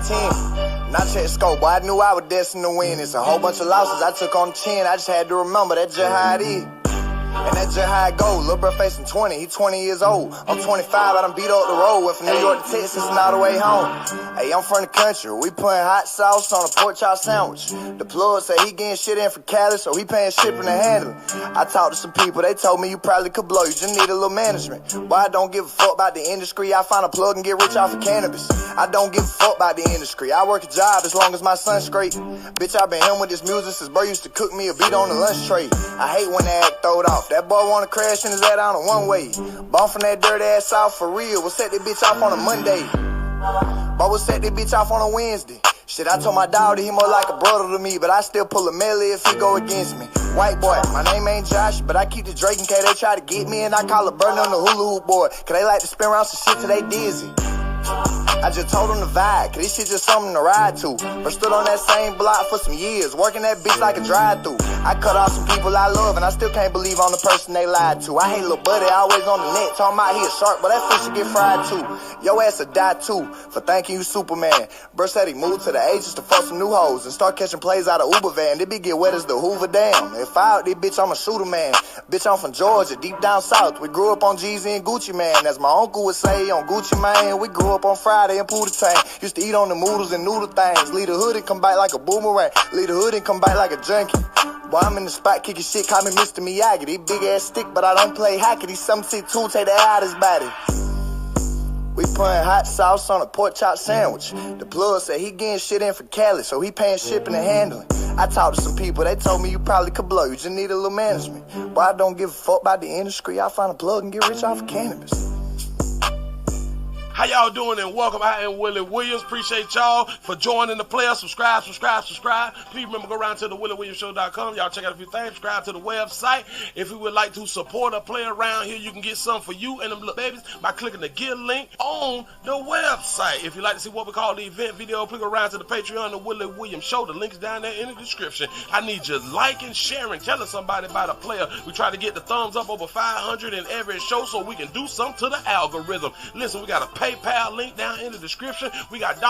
10. Now check the scope, boy, I knew I was destined to win. It's a whole bunch of losses I took on the chin. I just had to remember that just how it is. And that's just how it go. Lil' bro facing 20, he 20 years old. I'm 25, I done beat up the road. Went from New York to Texas and all the way home. Hey, I'm from the country. We putting hot sauce on a pork chop sandwich. The plug say he getting shit in from Cali, so he paying shipping and handling. I talked to some people, they told me you probably could blow. You just need a little management. Boy, I don't give a fuck about the industry. I find a plug and get rich off of cannabis. I don't give a fuck about the industry. I work a job as long as my son's straight. Bitch, I been him with this music since bro used to cook me a beat on the lunch tray. I hate when they act throwed off. That boy wanna crash in his head on a one-way. Bum from that dirty ass south for real. We'll set that bitch off on a Monday. But we'll set that bitch off on a Wednesday. Shit, I told my dog that he more like a brother to me, but I still pull a melee if he go against me. White boy, my name ain't Josh, but I keep the Drake in case they try to get me, and I call it burn on the hula hoop boy, cause they like to spin around some shit till they dizzy. I just told them to vibe, cause this shit just something to ride to. But stood on that same block for some years, working that bitch like a drive-thru. I cut off some people I love, and I still can't believe I'm the person they lied to. I hate little buddy, always on the net, talking about he a shark, but that fish should get fried too. Your ass will die too, for thanking you Superman. Bro said he moved to the Ages to fuck some new hoes, and start catching plays out of Uber van. They be get wet as the Hoover Dam. If I out this bitch, I'm a shooter man. Bitch, I'm from Georgia, deep down south. We grew up on Jeezy and Gucci Man. As my uncle would say, on Gucci Man. We grew up on Friday and Pootie Tang. Used to eat on the noodles and noodle things. Leave the hood and come back like a boomerang. Leave the hood and come back like a junkie. Boy, I'm in the spot kicking shit, call me Mr. Miyagi. They big ass stick, but I don't play hockey. These 7-6-2 take the air out of his body. We putting hot sauce on a pork chop sandwich. The plug said he getting shit in from Cali, so he paying shipping and handling. I talked to some people, they told me you probably could blow. You just need a little management. But I don't give a fuck about the industry. I find a plug and get rich off of cannabis. How y'all doing, and welcome. I am Willie Williams. Appreciate y'all for joining the player. Subscribe. Please remember, go around to the WillieWilliamsShow.com. Y'all check out a few things. Subscribe to the website. If you would like to support a player around here, you can get something for you and them little babies by clicking the Get link on the website. If you'd like to see what we call the event video, click around to the Patreon, the Willie Williams Show. The link is down there in the description. I need you liking, sharing, telling somebody about a player. We try to get the thumbs up over 500 in every show so we can do something to the algorithm. Listen, we got a PayPal link down in the description. We got $,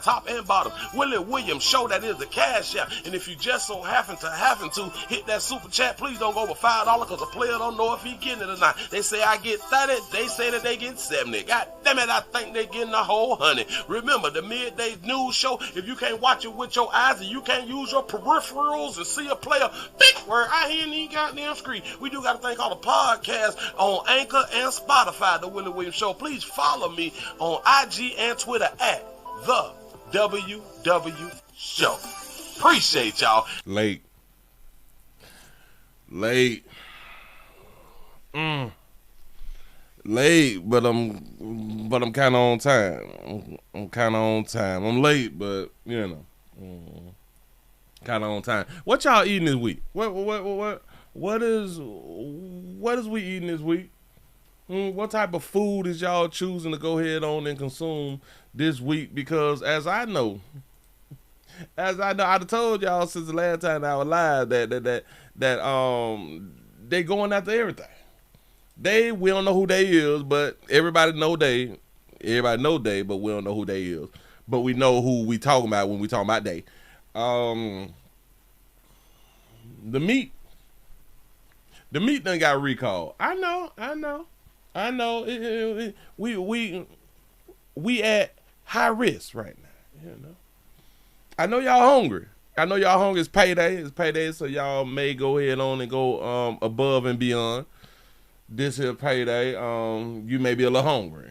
top and bottom. Willie Williams Show, that is the cash app. And if you just so happen to hit that super chat, please don't go over $5 because the player don't know if he getting it or not. They say I get 30, they say that they get 70. God damn it, I think they getting a whole 100. Remember, the midday news show, if you can't watch it with your eyes and you can't use your peripherals and see a player, big word, I hear any goddamn screen. We do got a thing called a podcast on Anchor and Spotify, the Willie Williams Show. Please follow me on IG and Twitter at the WW Show. Appreciate y'all. Late, but I'm kind of on time. I'm late, but you know, kind of on time. What y'all eating this week? What is we eating this week? What type of food is y'all choosing to go ahead on and consume this week? Because as I know, I told y'all since the last time I was live that they going after everything. We don't know who they is, but everybody know they, but we don't know who they is. But we know who we talking about when we talking about they. The meat done got recalled. I know. We at high risk right now. You know. I know y'all hungry. It's payday. So y'all may go ahead on and go above and beyond this here payday. You may be a little hungry.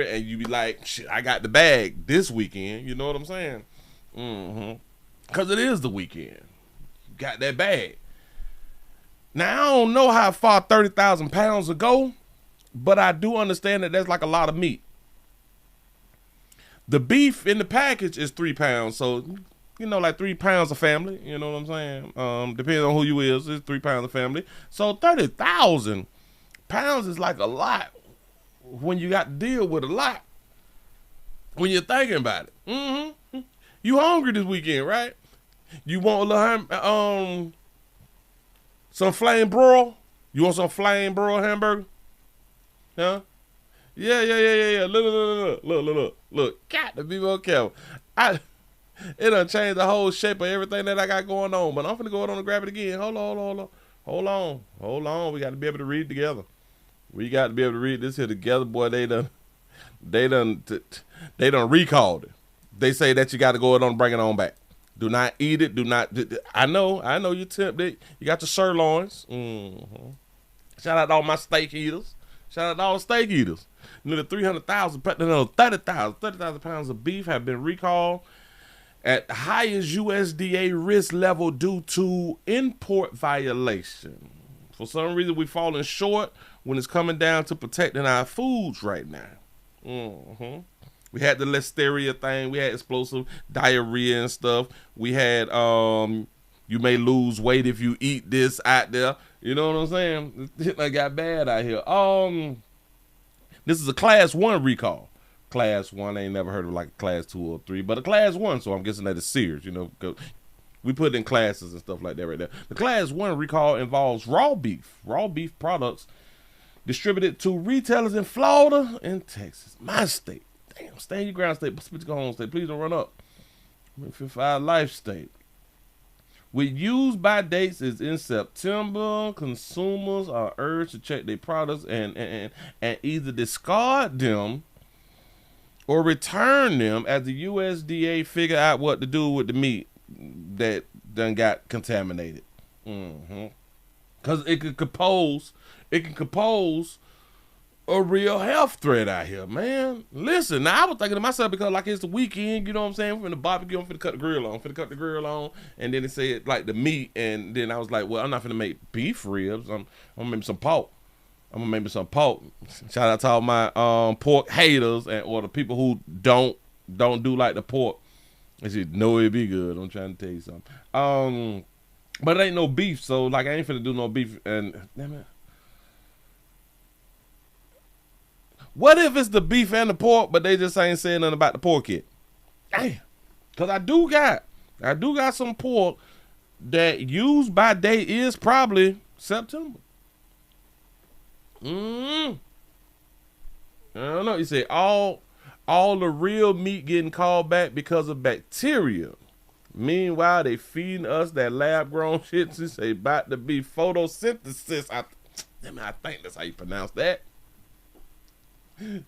And you be like, shit, I got the bag this weekend. You know what I'm saying? Because it is the weekend. You got that bag. Now, I don't know how far 30,000 pounds will go, but I do understand that that's like a lot of meat. The beef in the package is 3 pounds, so, you know, like 3 pounds a family, you know what I'm saying? Depending on who you is, it's 3 pounds a family. So 30,000 pounds is like a lot when you got to deal with a lot when you're thinking about it. You hungry this weekend, right? You want a little some flame broil? You want some flame broil hamburger? Huh? Yeah. Look. Got to be more careful. It done changed the whole shape of everything that I got going on. But I'm finna go on and grab it again. Hold on. We got to be able to read together. We got to be able to read this here together, boy. They done recalled it. They say that you got to go on and bring it on back. Do not eat it. Do not. I know you're tempted. You got your sirloins. Mm-hmm. Shout out to all my steak eaters. Shout out to all the steak eaters. Nearly 300,000, 30,000 pounds of beef have been recalled at the highest USDA risk level due to import violation. For some reason, we're falling short when it's coming down to protecting our foods right now. Mm-hmm. We had the listeria thing. We had explosive diarrhea and stuff. We had you may lose weight if you eat this out there. You know what I'm saying? It got bad out here. This is a class 1 recall. Class 1, I ain't never heard of like a class 2 or 3, but a class 1, so I'm guessing that it's Sears, you know. We put it in classes and stuff like that right there. The class 1 recall involves raw beef products distributed to retailers in Florida and Texas. My state. Damn, stay in your ground state. Spit your home state. Please don't run up. 55 life state. With use by dates is in September, consumers are urged to check their products and either discard them or return them as the USDA figure out what to do with the meat that done got contaminated. Because it can compose a real health threat out here, man. Listen, now I was thinking to myself, because like it's the weekend, you know what I'm saying? I'm finna barbecue, I'm finna cut the grill on, and then it said like the meat, and then I was like, well, I'm not finna make beef ribs. I'm gonna make some pork. Shout out to all my pork haters or the people who don't do like the pork. They should know it'd be good. I'm trying to tell you something. But it ain't no beef, so like I ain't finna do no beef. And damn it. What if it's the beef and the pork, but they just ain't saying nothing about the pork yet? Damn. Cause I do got some pork that used by date is probably September. I don't know. You say all the real meat getting called back because of bacteria. Meanwhile, they feeding us that lab grown shit. You say about to be photosynthesis. I think that's how you pronounce that.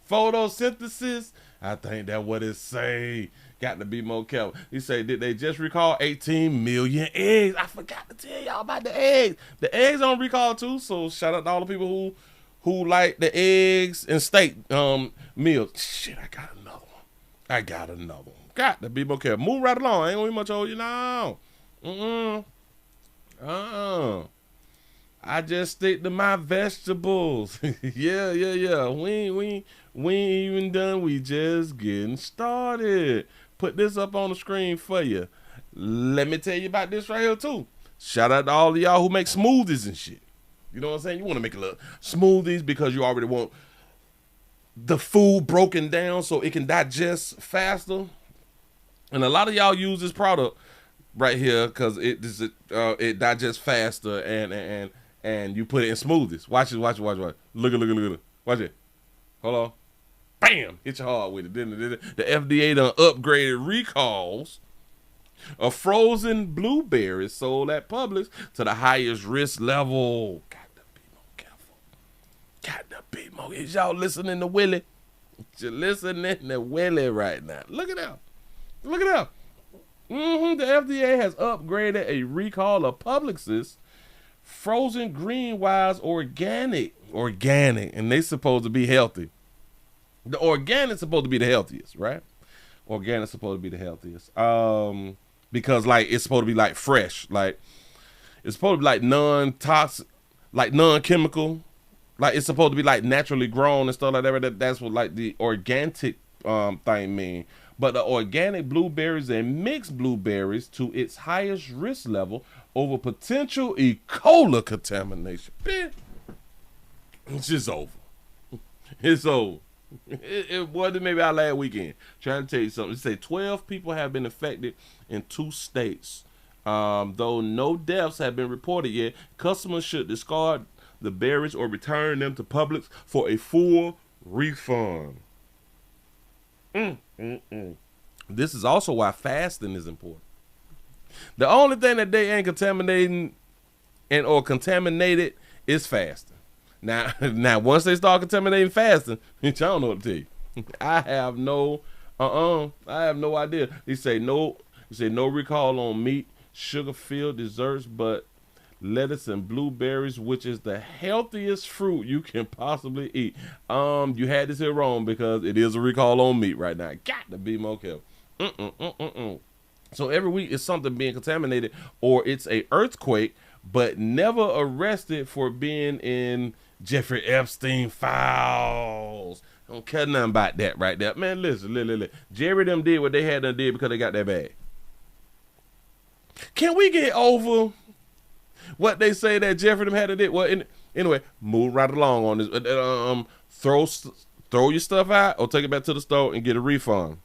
Photosynthesis. I think that's what it say. Got to be more careful. You say, did they just recall 18 million eggs? I forgot to tell y'all about the eggs. The eggs on recall too. So shout out to all the people who like the eggs and steak meals. Shit, I got another one. Got to be more careful. Move right along. Ain't gonna be much over you now. I just stick to my vegetables. Yeah. We ain't even done. We just getting started. Put this up on the screen for you. Let me tell you about this right here too. Shout out to all of y'all who make smoothies and shit. You know what I'm saying? You want to make a little smoothies because you already want the food broken down so it can digest faster. And a lot of y'all use this product right here because it digests faster and you put it in smoothies. Watch it. Look at it. Watch it. Hold on. Bam! Hit your heart with it. The FDA done upgraded recalls of frozen blueberries sold at Publix to the highest risk level. Got to be more careful. Got to be more. Is y'all listening to Willie? You're listening to Willie right now. Look at that. The FDA has upgraded a recall of Publix's frozen green wise organic, and they supposed to be healthy. The organic's supposed to be the healthiest, right? Organic's supposed to be the healthiest. Because like it's supposed to be like fresh, like it's supposed to be like non-toxic, like non-chemical, like it's supposed to be like naturally grown and stuff like that. That's what like the organic thing mean. But the organic blueberries and mixed blueberries to its highest risk level over potential E. coli contamination. It's just over. It's over. It wasn't maybe our last weekend. Trying to tell you something. It say 12 people have been affected in 2 states. Though no deaths have been reported yet, customers should discard the berries or return them to Publix for a full refund. This is also why fasting is important. The only thing that they ain't contaminating or contaminated is fasting. Now, once they start contaminating fasting, I don't know what to tell you. I have no idea. He say no recall on meat, sugar-filled desserts, but lettuce and blueberries, which is the healthiest fruit you can possibly eat. You had this here wrong because it is a recall on meat right now. Got to be more careful. So every week is something being contaminated, or it's a earthquake, but never arrested for being in Jeffrey Epstein files. Don't care nothing about that right there. Man, listen. Jerry them did what they had done did because they got that bag. Can we get over what they say that Jeffrey them had to do? Well, anyway, move right along on this. Throw your stuff out or take it back to the store and get a refund.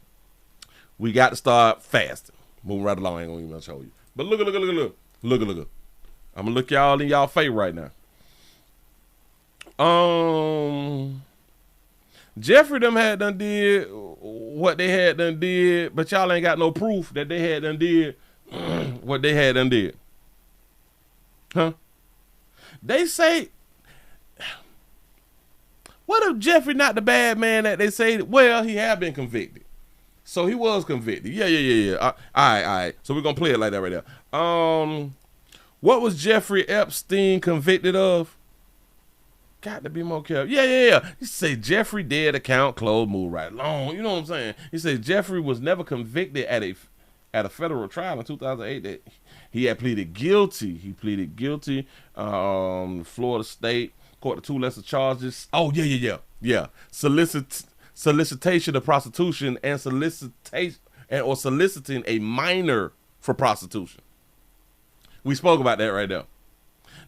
We got to start fasting. Move right along. I ain't gonna even show you. But look. I'm gonna look y'all in y'all face right now. Jeffrey them had done did what they had done did, but y'all ain't got no proof that they had done did what they had done did. Huh? They say, what if Jeffrey not the bad man that they say? Well, he had been convicted. So he was convicted. Yeah. All right. So we're gonna play it like that right there. What was Jeffrey Epstein convicted of? Got to be more careful. Yeah. He say Jeffrey dead, account closed, move right along. You know what I'm saying? He said Jeffrey was never convicted at a federal trial in 2008. That he had pleaded guilty. He pleaded guilty. Florida State court to 2 lesser charges. Oh yeah. Solicitation of prostitution and solicitation or soliciting a minor for prostitution. We spoke about that right there.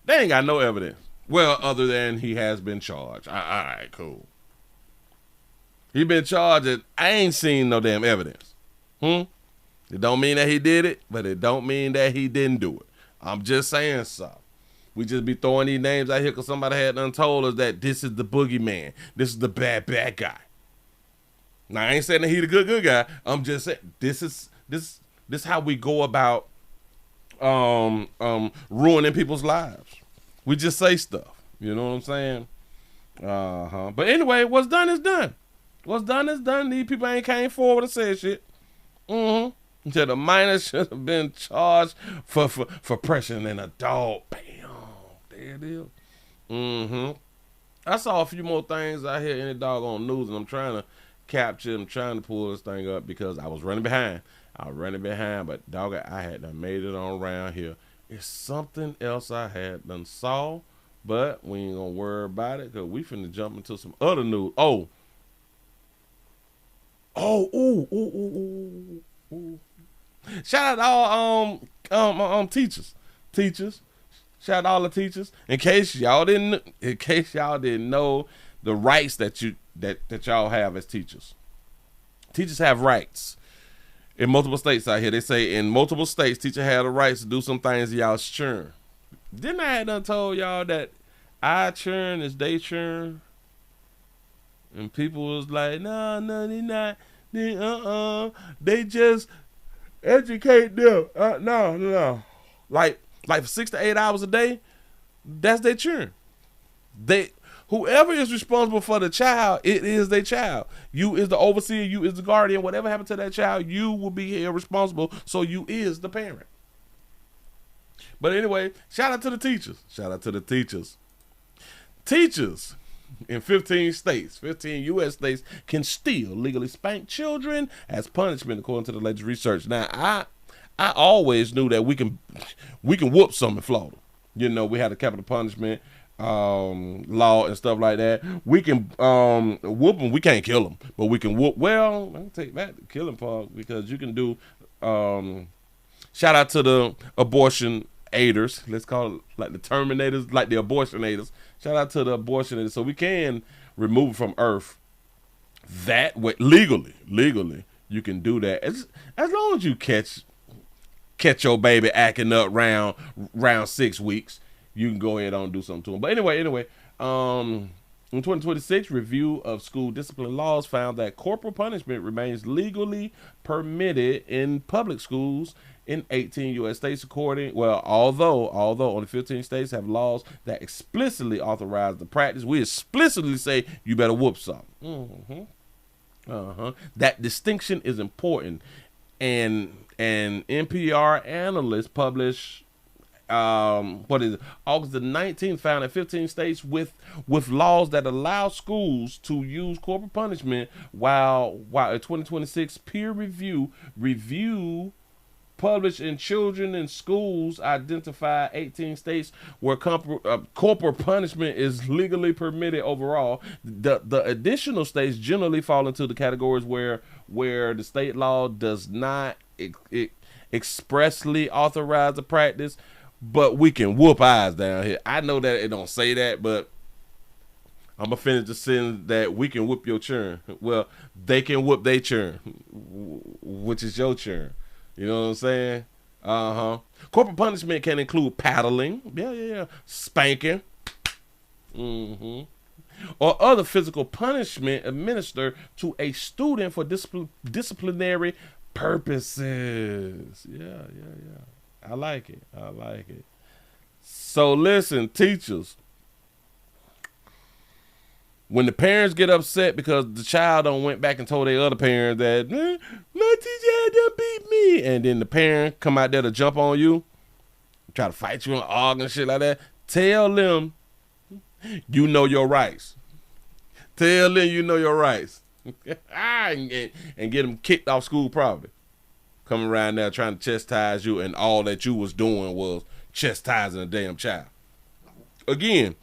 They ain't got no evidence. Well, other than he has been charged. All right, cool. He been charged and I ain't seen no damn evidence. It don't mean that he did it, but it don't mean that he didn't do it. I'm just saying so. We just be throwing these names out here because somebody had done told us that this is the boogeyman. This is the bad guy. Now, I ain't saying that he the good guy. I'm just saying this is how we go about ruining people's lives. We just say stuff. You know what I'm saying? But anyway, what's done is done. What's done is done. These people ain't came forward and said shit. So the minor should have been charged for pressing an adult. Bam. There it is. I saw a few more things out here in the doggone news, and I'm trying to pull this thing up because I was running behind. But dog, I had done made it on around here. It's something else I had done saw, but we ain't gonna worry about it because we finna jump into some other news. Shout out to all teachers. Shout out to all the teachers. In case y'all didn't know the rights that y'all have as teachers. Teachers have rights. In multiple states out here, they say in multiple states, teacher had the rights to do some things y'all churn. Didn't I have done told y'all that I churn is they churn? And people was like, no, they not. They just educate them. No. Like for 6 to 8 hours a day, that's their churn. Whoever is responsible for the child, it is their child. You is the overseer, you is the guardian. Whatever happened to that child, you will be here responsible. So you is the parent. But anyway, shout out to the teachers. Teachers in 15 U.S. states can still legally spank children as punishment, according to the latest research. Now, I always knew that we can whoop some in Florida. You know, we had a capital punishment law and stuff like that. We can whoop them. We can't kill them, but we can whoop. Well, I'll take back the killing part because you can do. Shout out to the abortion aiders. Let's call it like the terminators, like the abortionators. Shout out to the abortionators. So we can remove it from Earth that way legally. You can do that as long as you catch your baby acting up round 6 weeks. You can go ahead and do something to them. But anyway, In 2026, review of school discipline laws found that corporal punishment remains legally permitted in public schools in 18 U.S. states, although only 15 states have laws that explicitly authorize the practice. We explicitly say you better whoop something. That distinction is important, and NPR analysts published August the 19th found that 15 states with laws that allow schools to use corporal punishment, while a 2026 peer review published in Children in Schools identified 18 states where corporal punishment is legally permitted overall. The additional states generally fall into the categories where the state law does not expressly authorize the practice, but we can whoop eyes down here. I know that it don't say that, but I'm going to finish the sentence that we can whoop your churn. Well, they can whoop their churn, which is your churn. You know what I'm saying? Corporal punishment can include paddling, spanking, or other physical punishment administered to a student for disciplinary purposes. Yeah. I like it. So listen, teachers. When the parents get upset because the child went back and told their other parent that my teacher had done beat me, and then the parent come out there to jump on you, try to fight you and argue and shit like that, tell them you know your rights. Tell them you know your rights. and get them kicked off school property. Coming around there trying to chastise you, and all that you was doing was chastising a damn child. Again,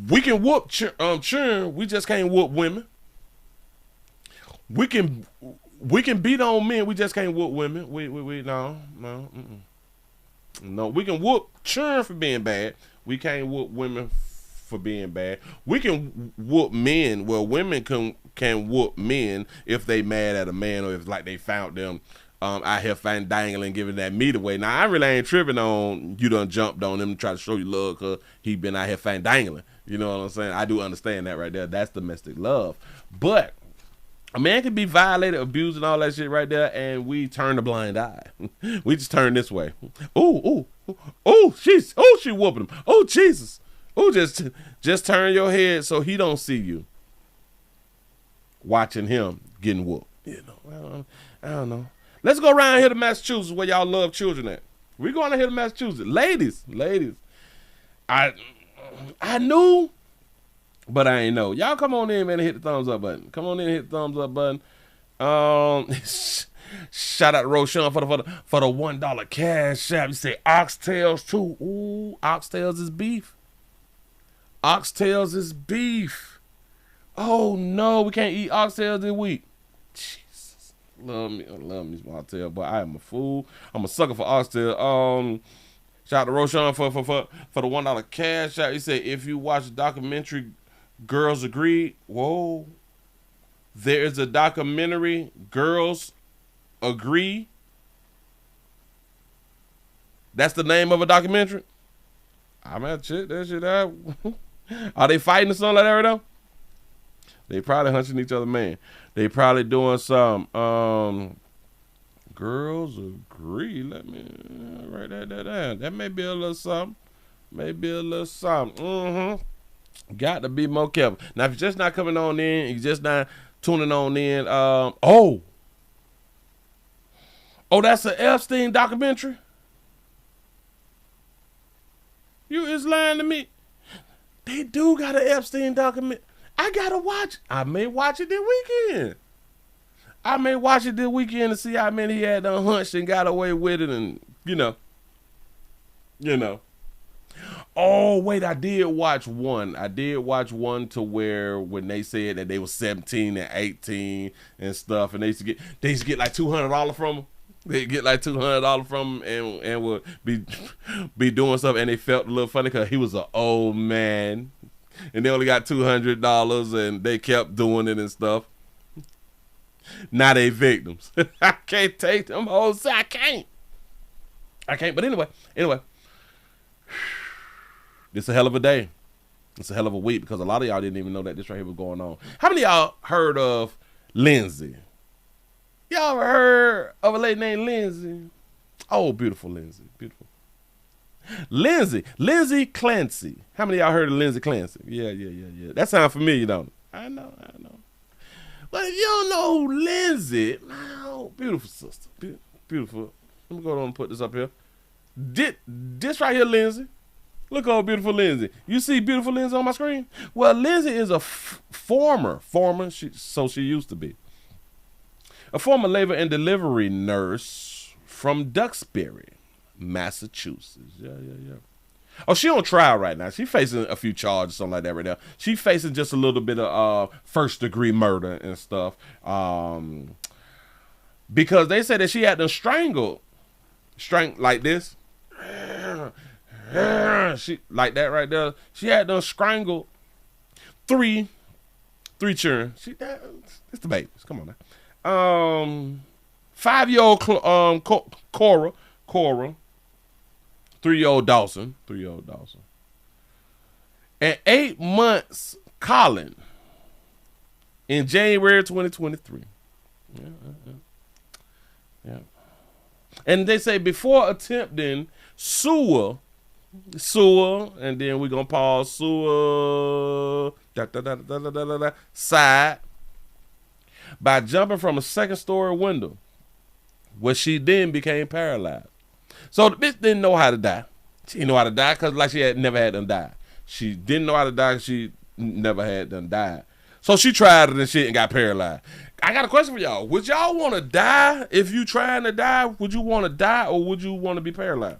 we can whoop children, we just can't whoop women. We can beat on men, we just can't whoop women. No, we can whoop children for being bad. We can't whoop women for being bad. We can whoop men. Well, women can whoop men if they mad at a man, or if like they found them out here dangling, giving that meat away. Now, I really ain't tripping on you done jumped on him to try to show you love because he been out here dangling. You know what I'm saying? I do understand that right there. That's domestic love. But a man can be violated, abused, and all that shit right there, and we turn a blind eye. We just turn this way. She whooping him. Oh, Jesus. Oh, just turn your head so he don't see you watching him getting whooped. You know, I don't know. Let's go around here to Massachusetts where y'all love children at. We going here to Massachusetts. Ladies. I knew, but I ain't know. Y'all come on in, man, and hit the thumbs up button. Come on in and hit the thumbs up button. Shout out to Roshan for the $1 cash app. You say oxtails too. Ooh, oxtails is beef. Oxtails is beef. Oh no, we can't eat oxtails this week. Jesus, love me some oxtail, but I am a fool. I'm a sucker for oxtail. Shout out to Roshan for the $1 cash app. He said if you watch the documentary Girls Agree, whoa, there is a documentary Girls Agree. That's the name of a documentary. I'm gonna check that shit out. Are they fighting or something like that right now? They probably hunching each other, man. They probably doing some Girls Agree. Let me write that down. That may be a little something. Got to be more careful. Now, if you're just not coming on in, you're just not tuning on in. That's an Epstein documentary? You is lying to me. They do got an Epstein documentary. I gotta watch. I may watch it this weekend. To see how many he had done hunched and got away with it, and you know. Oh wait, I did watch one to where when they said that they was 17 and 18 and stuff, and they used to get like $200 from them. They get like $200 from him and would be doing stuff, and they felt a little funny because he was an old man, and they only got $200, and they kept doing it and stuff. Now they victims. I can't take them hoes. I can't. But anyway, this a hell of a day. It's a hell of a week because a lot of y'all didn't even know that this right here was going on. How many of y'all heard of Lindsay? Y'all ever heard of a lady named Lindsay? Oh, beautiful Lindsay. Beautiful. Lindsay Clancy. How many of y'all heard of Lindsay Clancy? Yeah. That sounds familiar, don't it? I know. But if you don't know who Lindsay, oh, beautiful sister. Beautiful. Let me go on and put this up here. This right here, Lindsay. Look how beautiful Lindsay. You see beautiful Lindsay on my screen? Well, Lindsay is a former, so she used to be, a former labor and delivery nurse from Duxbury, Massachusetts. Yeah. Oh, she on trial right now. She facing a few charges, something like that right now. She facing just a little bit of first-degree murder and stuff. Because they said that she had them strangled like this. She like that right there. She had them strangled three children. It's the babies. Come on now. 5-year-old Cora, 3-year-old Dawson, and 8 months Colin in January 2023. Yeah. And they say before attempting sewer, and then we're gonna pause sewer side by jumping from a second-story window, where she then became paralyzed. So the bitch didn't know how to die. She didn't know how to die because like she had never had them die. She didn't know how to die because she never had them die. So she tried it and shit and got paralyzed. I got a question for y'all. Would y'all want to die if you trying to die? Would you want to die or would you want to be paralyzed?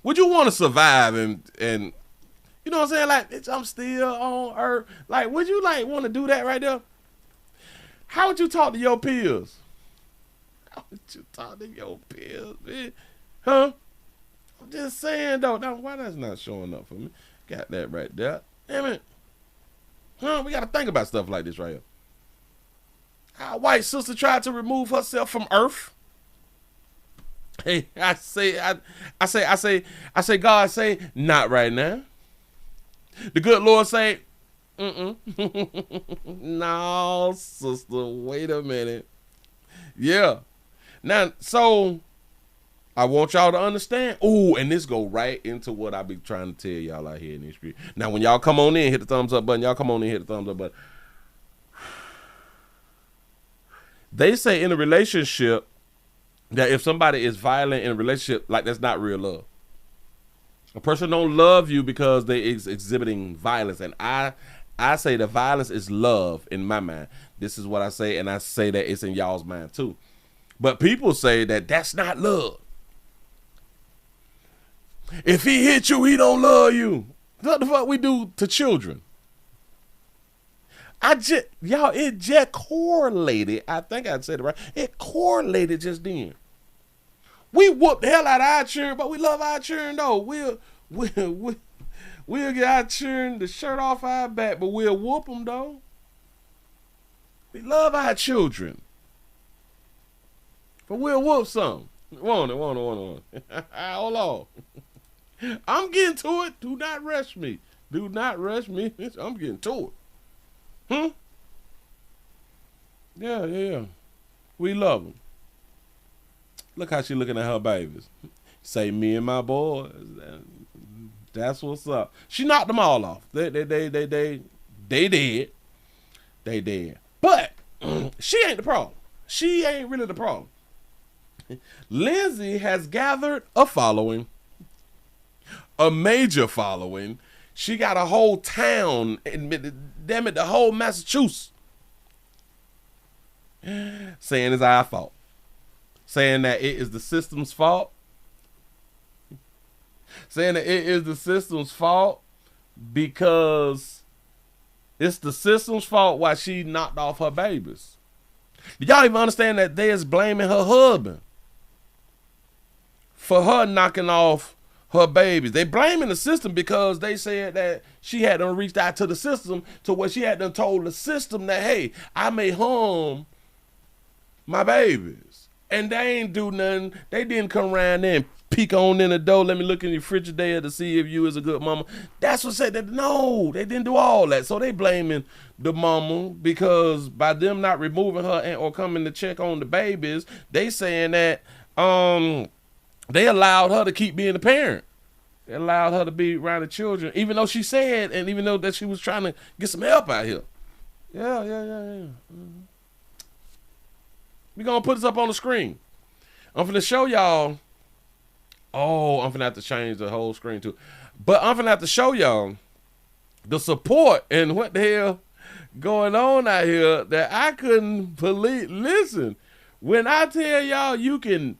Would you want to survive and you know what I'm saying? Like, bitch, I'm still on earth. Like, would you like want to do that right there? How would you talk to your peers? How would you talk to your peers, man? Huh? I'm just saying, though. Now, why that's not showing up for me? Got that right there. Damn it. Huh? We got to think about stuff like this right here. Our white sister tried to remove herself from Earth. Hey, I say, God say, not right now. The good Lord say, no, sister, wait a minute. Yeah. Now, so I want y'all to understand. Ooh, and this go right into what I be trying to tell y'all out here in the street. Now, when y'all come on in, hit the thumbs up button. Y'all come on in, hit the thumbs up button. They say in a relationship that if somebody is violent in a relationship, like that's not real love. A person don't love you because they is exhibiting violence. And I say that violence is love in my mind. This is what I say, and I say that it's in y'all's mind too. But people say that that's not love. If he hit you, he don't love you. What the fuck we do to children? It just correlated. I think I said it right. It correlated just then. We whoop the hell out of our children, but we love our children though. We'll get our children the shirt off our back, but we'll whoop them though. We love our children, but we'll whoop some. Want it. Hold on. I'm getting to it. Do not rush me. I'm getting to it. Yeah. We love them. Look how she looking at her babies. Say me and my boys. That's what's up. She knocked them all off. They did. But she ain't the problem. She ain't really the problem. Lindsay has gathered a following, a major following. She got a whole town, damn it, the whole Massachusetts, saying it's our fault. Saying that it is the system's fault. Saying that it is the system's fault because it's the system's fault why she knocked off her babies. Do y'all even understand that they is blaming her husband for her knocking off her babies? They blaming the system because they said that she had done reached out to the system to where she had done told the system that, hey, I may harm my babies. And they ain't do nothing. They didn't come around there and peek on in the door. Let me look in your refrigerator to see if you is a good mama. That's what said that. No, they didn't do all that. So they blaming the mama because by them not removing her and or coming to check on the babies, they saying that they allowed her to keep being the parent. They allowed her to be around the children, even though she said, and even though that she was trying to get some help out here. Yeah. Mm-hmm. We're going to put this up on the screen. I'm finna show y'all. Oh, I'm finna have to change the whole screen too. But I'm finna have to show y'all the support and what the hell going on out here that I couldn't believe. Listen, when I tell y'all you can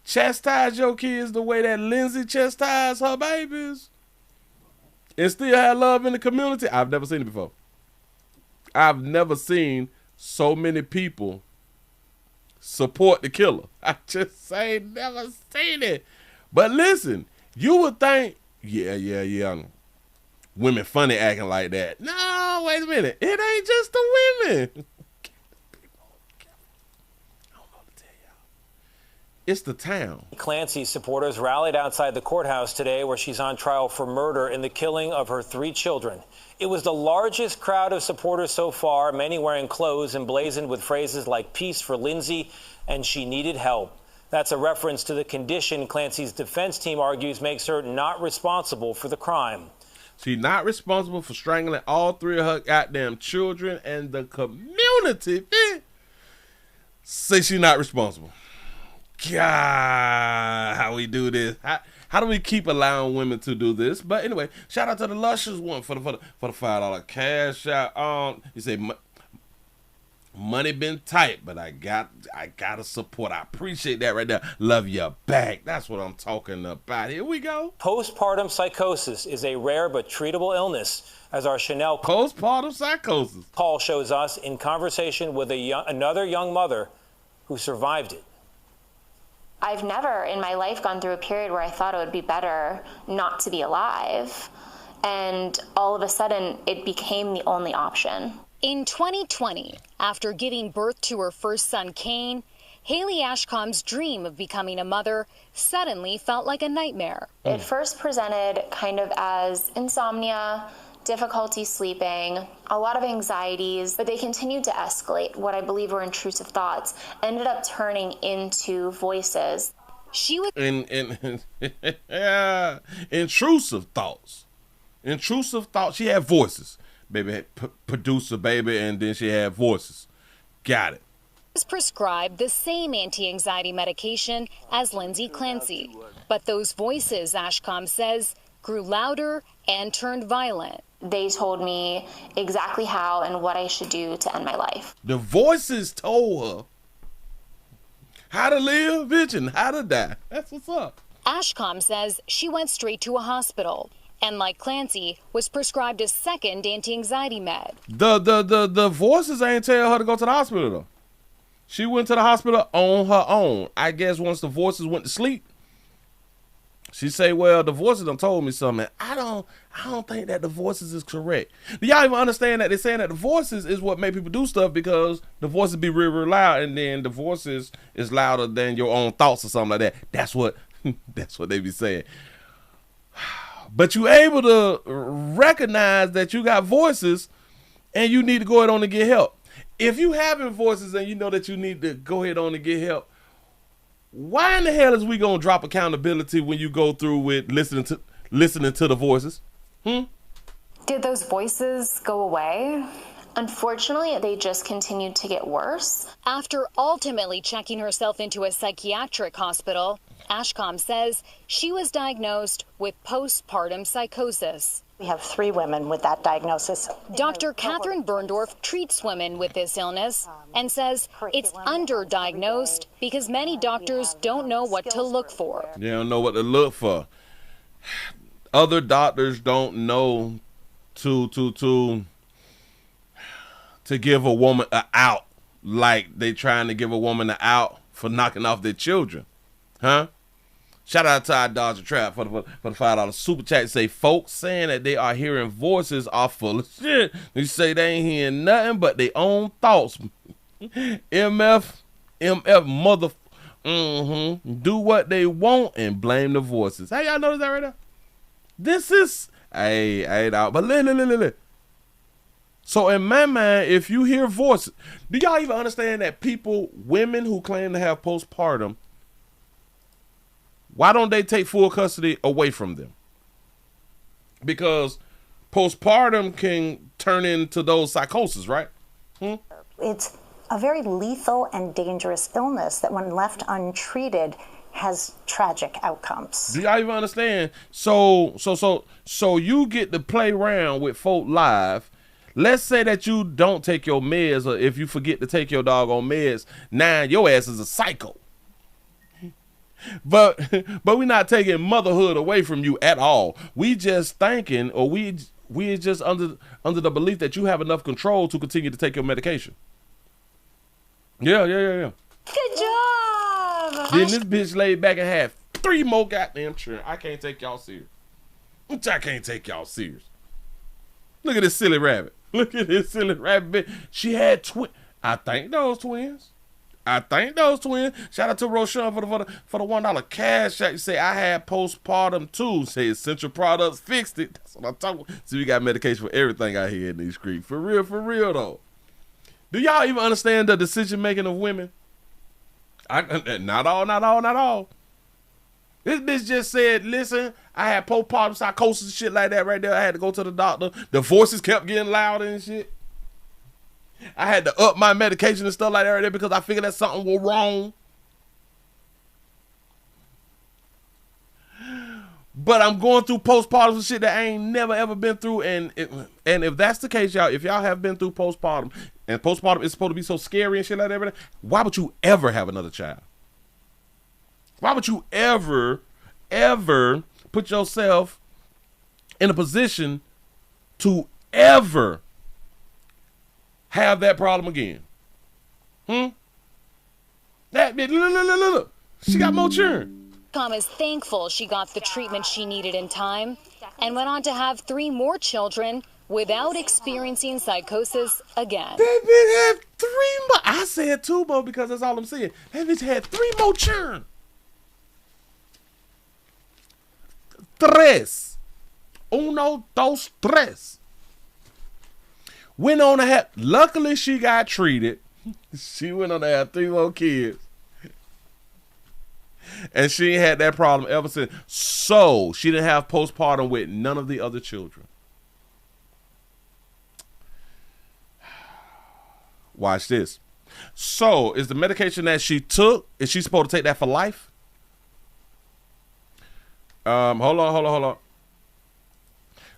chastise your kids the way that Lindsay chastised her babies and still have love in the community, I've never seen it before. I've never seen so many people support the killer. I just ain't never seen it. But listen, you would think, yeah, women funny acting like that. No, wait a minute. It ain't just the women. It's the town. Clancy's supporters rallied outside the courthouse today where she's on trial for murder in the killing of her 3 children. It was the largest crowd of supporters so far, many wearing clothes emblazoned with phrases like peace for Lindsay and she needed help. That's a reference to the condition Clancy's defense team argues makes her not responsible for the crime. She's not responsible for strangling all 3 of her goddamn children, and the community say she's not responsible. God, how we do this? How do we keep allowing women to do this? But anyway, shout out to the Luscious one for the $5 cash out. You say money been tight, but I gotta support. I appreciate that right there. Love you back. That's what I'm talking about. Here we go. Postpartum psychosis is a rare but treatable illness, as our Chanel postpartum psychosis call shows us in conversation with another young mother who survived it. I've never in my life gone through a period where I thought it would be better not to be alive. And all of a sudden, it became the only option. In 2020, after giving birth to her first son, Kane, Haley Ashcombe's dream of becoming a mother suddenly felt like a nightmare. It first presented kind of as insomnia, difficulty sleeping, a lot of anxieties, but they continued to escalate. What I believe were intrusive thoughts ended up turning into voices. She was intrusive thoughts. Intrusive thoughts. She had voices. Baby had producer, baby, and then she had voices. Got it. Was prescribed the same anti-anxiety medication as Lindsay Clancy, but those voices, Ashcombe says, grew louder and turned violent. They told me exactly how and what I should do to end my life. The voices told her how to live, bitch, and how to die. That's what's up. Ashcombe says she went straight to a hospital and, like Clancy, was prescribed a second anti-anxiety med. The voices ain't tell her to go to the hospital, though. She went to the hospital on her own. I guess once the voices went to sleep, she say, well, the voices done told me something. I don't think that the voices is correct. Do y'all even understand that they're saying that the voices is what make people do stuff because the voices be real, real loud, and then the voices is louder than your own thoughts or something like that. That's what they be saying. But you able to recognize that you got voices and you need to go ahead on and get help. If you having voices and you know that you need to go ahead on and get help, why in the hell is we gonna drop accountability when you go through with listening to the voices? Did those voices go away? Unfortunately, they just continued to get worse. After ultimately checking herself into a psychiatric hospital, Ashcombe says she was diagnosed with postpartum psychosis. We have 3 women with that diagnosis. Dr. Catherine Berndorf treats women with this illness and says it's underdiagnosed because many doctors don't know what to look for. They don't know what to look for. Other doctors don't know to give a woman an out like they trying to give a woman an out for knocking off their children. Huh? Shout out to our Dodger Trap for the $5 super chat. Say folks saying that they are hearing voices are full of shit. They say they ain't hearing nothing but their own thoughts. MF Do what they want and blame the voices. Hey, y'all notice that right now? This is, hey, dog. But look. So in my mind, if you hear voices, do y'all even understand that women who claim to have postpartum, why don't they take full custody away from them? Because postpartum can turn into those psychosis, right? It's a very lethal and dangerous illness that when left untreated has tragic outcomes. Do y'all even understand? So you get to play around with folk live. Let's say that you don't take your meds, or if you forget to take your doggone meds, now your ass is a psycho. But we're not taking motherhood away from you at all. We just thinking, or we just under the belief that you have enough control to continue to take your medication. Yeah. Good job. Then this bitch laid back and had 3 more goddamn children. I can't take y'all serious. Look at this silly rabbit. Bitch. She had I think those twins. Shout out to Roshan for the $1 cash out. You say I had postpartum too. Say Essential Products fixed it. That's what I'm talking about. So we got medication for everything out here in these streets. For real though. Do y'all even understand the decision making of women? Not all. This bitch just said, listen, I had postpartum psychosis and shit like that right there. I had to go to the doctor. The voices kept getting louder and shit. I had to up my medication and stuff like that right there because I figured that something was wrong. But I'm going through postpartum and shit that I ain't never ever been through. And if that's the case, y'all, if y'all have been through postpartum, and postpartum is supposed to be so scary and shit like that, why would you ever have another child? Why would you ever put yourself in a position to ever have that problem again? That bitch, look. She got more children. Tom is thankful she got the treatment she needed in time and went on to have 3 more children without experiencing psychosis again. That bitch had 3 more. I said 2 more because that's all I'm saying. That bitch had 3 more children. 3. 1, 2, 3. Went on to have, luckily she got treated. She went on to have 3 more kids. And she ain't had that problem ever since. So she didn't have postpartum with none of the other children. Watch this. So is the medication that she took, is she supposed to take that for life? Hold on.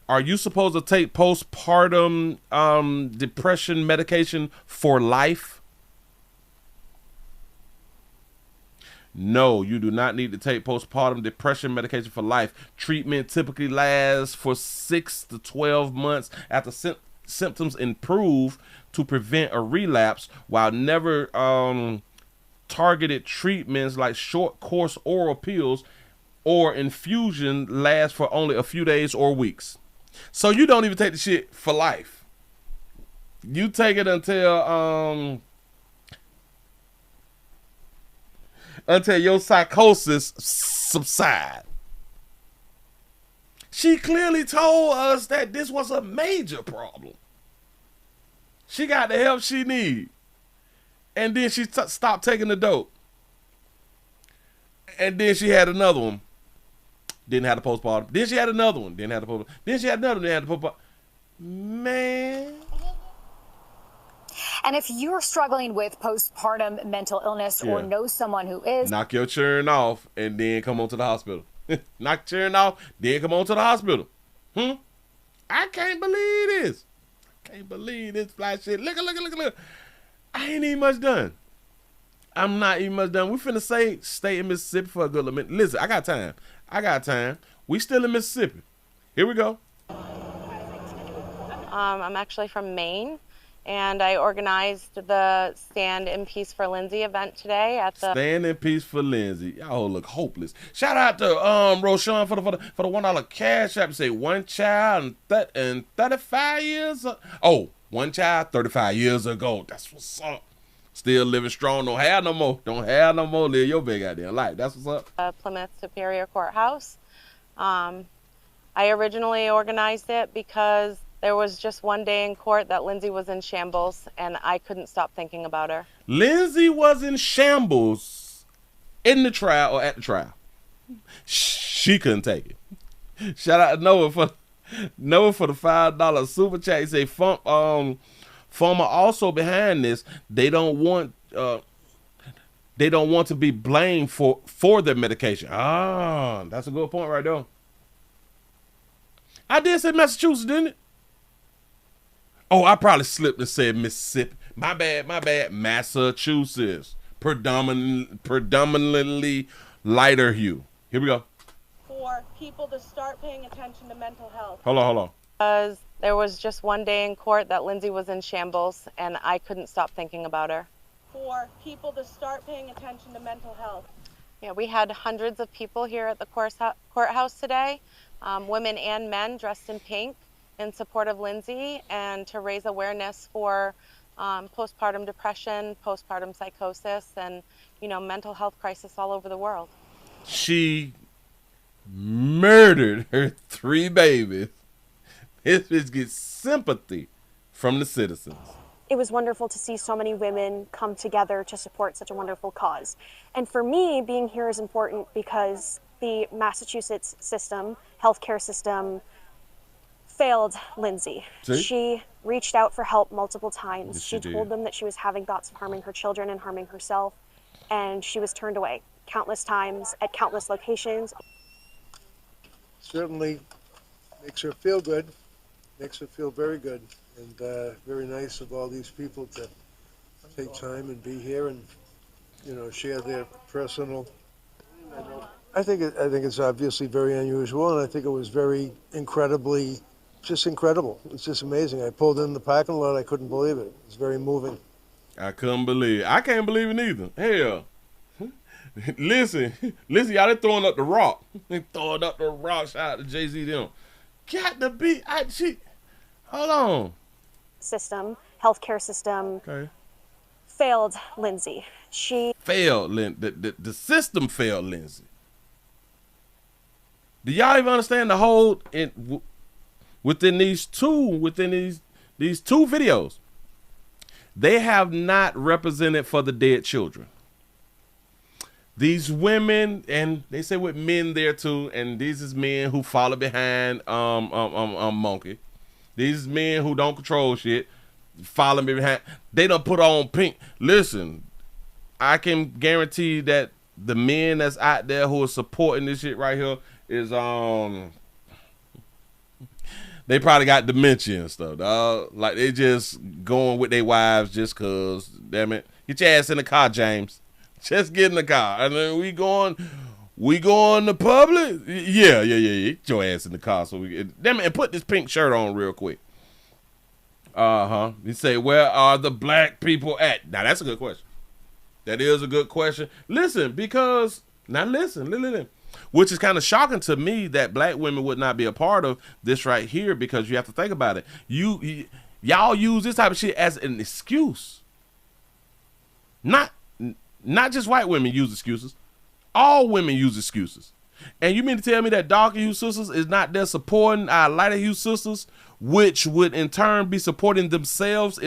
Are you supposed to take postpartum depression medication for life? No, you do not need to take postpartum depression medication for life. Treatment typically lasts for 6 to 12 months after symptoms improve to prevent a relapse, while never targeted treatments like short course oral pills or infusion last for only a few days or weeks. So you don't even take the shit for life. You take it until your psychosis subside. She clearly told us that this was a major problem. She got the help she need. And then she stopped taking the dope. And then she had another one. Didn't have the postpartum. Then she had another one. Didn't have the postpartum. Then she had another one. Didn't have the postpartum. Man. And if you're struggling with postpartum mental illness or know someone who is, knock your churn off and then come on to the hospital. Knock your churn off, then come on to the hospital. I can't believe this. Can't believe this fly shit. Look. I ain't even much done. I'm not even much done. We finna stay in Mississippi for a good little minute. Listen, I got time. We still in Mississippi. Here we go. I'm actually from Maine, and I organized the Stand in Peace for Lindsay event today at the Stand in Peace for Lindsay. Y'all look hopeless. Shout out to Roshan for the $1 cash app. Say 1 child and 35 years. 1 child 35 years ago. That's what's up. Still living strong. Don't have no more. Don't have no more. Live your big goddamn life. That's what's up. Plymouth Superior Courthouse. I originally organized it because there was just one day in court that Lindsay was in shambles, and I couldn't stop thinking about her. Lindsay was in shambles in the trial or at the trial. She couldn't take it. Shout out to Noah for the $5 super chat. He say, Former also behind this. They don't want to be blamed for their medication. Ah, that's a good point right there. I did say Massachusetts, didn't it? Oh, I probably slipped and said Mississippi. My bad. Massachusetts, predominantly lighter hue. Here we go. For people to start paying attention to mental health. Hold on. Because there was just one day in court that Lindsay was in shambles, and I couldn't stop thinking about her. For people to start paying attention to mental health. Yeah, we had hundreds of people here at the courthouse today, women and men dressed in pink in support of Lindsay and to raise awareness for postpartum depression, postpartum psychosis, and, mental health crisis all over the world. She murdered her 3 babies. This bitch gets sympathy from the citizens. It was wonderful to see so many women come together to support such a wonderful cause. And for me, being here is important because the Massachusetts system, healthcare system, failed Lindsay. See? She reached out for help multiple times. Yes, she told them that she was having thoughts of harming her children and harming herself, and she was turned away countless times at countless locations. Certainly makes her feel good, makes her feel very good, and very nice of all these people to take time and be here and, share their personal. I think it's obviously very unusual, and I think it was very incredible. It's just amazing. I pulled in the parking lot. I couldn't believe it. It's very moving. I couldn't believe it. I can't believe it either. Hell. Listen, y'all, they throwing up the rock. They throwing up the rock. Shout out to Jay-Z them. Got to be, hold on. System, healthcare system, Okay. failed Lindsay. She Failed, the system failed Lindsay. Do y'all even understand the whole, within these two videos, they have not represented for the dead children. These women, and they say with men there too, and these is men who follow behind Monkey. These men who don't control shit, follow me behind. They don't put on pink. Listen, I can guarantee that the men that's out there who are supporting this shit right here is they probably got dementia and stuff, dog. Like they just going with their wives just cause. Damn it, get your ass in the car, James. Just get in the car, and then we going to public. Yeah. Get your ass in the car so we get. Damn it, and put this pink shirt on real quick. You say, where are the black people at? Now that's a good question. That is a good question. Listen, because now listen. Which is kind of shocking to me that black women would not be a part of this right here, because you have to think about it. Y'all use this type of shit as an excuse. Not just white women use excuses. All women use excuses. And you mean to tell me that darker hue sisters is not there supporting our lighter hue sisters, which would in turn be supporting themselves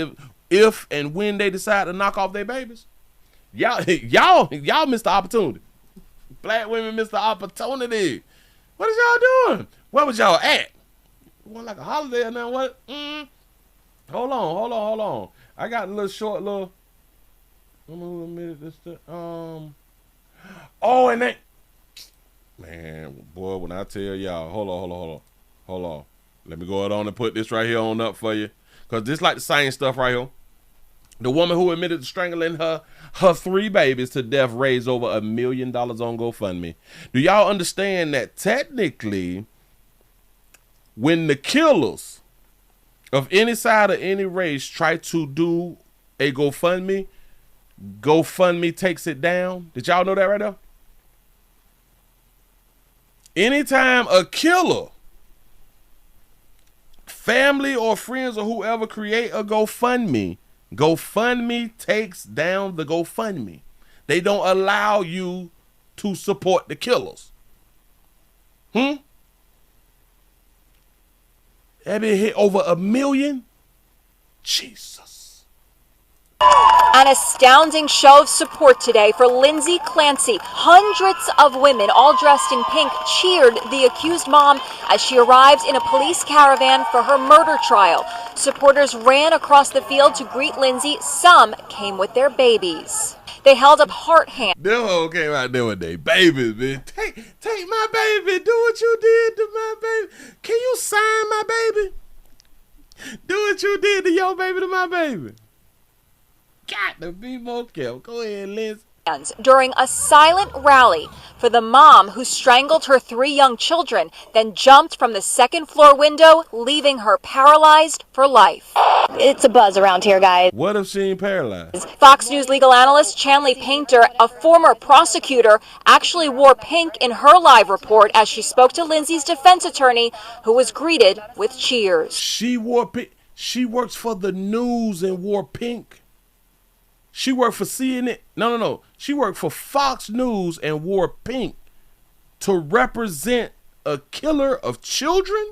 if and when they decide to knock off their babies? Y'all missed the opportunity. Black women missed the opportunity. What is y'all doing? Where was y'all at? One like a holiday or now what? Hold on. I got a little short little. And they, man, boy, when I tell y'all, hold on. Let me go on and put this right here on up for you, cause this like the same stuff right here. The woman who admitted to strangling her 3 babies to death raised over $1 million on GoFundMe. Do y'all understand that technically, when the killers of any side or any race try to do a GoFundMe takes it down? Did y'all know that right now? Anytime a killer, family or friends or whoever create a GoFundMe, GoFundMe takes down the GoFundMe. They don't allow you to support the killers. That been hit over 1 million? Jesus. An astounding show of support today for Lindsay Clancy. Hundreds of women, all dressed in pink, cheered the accused mom as she arrived in a police caravan for her murder trial. Supporters ran across the field to greet Lindsay. Some came with their babies. They held up heart hands. Them hoes came out there with their babies, man. Take my baby. Do what you did to my baby. Can you sign my baby? Do what you did to your baby to my baby. Got to be more careful. Go ahead, Liz. During a silent rally for the mom who strangled her 3 young children, then jumped from the second-floor window, leaving her paralyzed for life. It's a buzz around here, guys. What if she ain't paralyzed? Fox News legal analyst Chanley Painter, a former prosecutor, actually wore pink in her live report as she spoke to Lindsay's defense attorney, who was greeted with cheers. She wore pink. She works for the news and wore pink. She worked for CNN. No. She worked for Fox News and wore pink to represent a killer of children?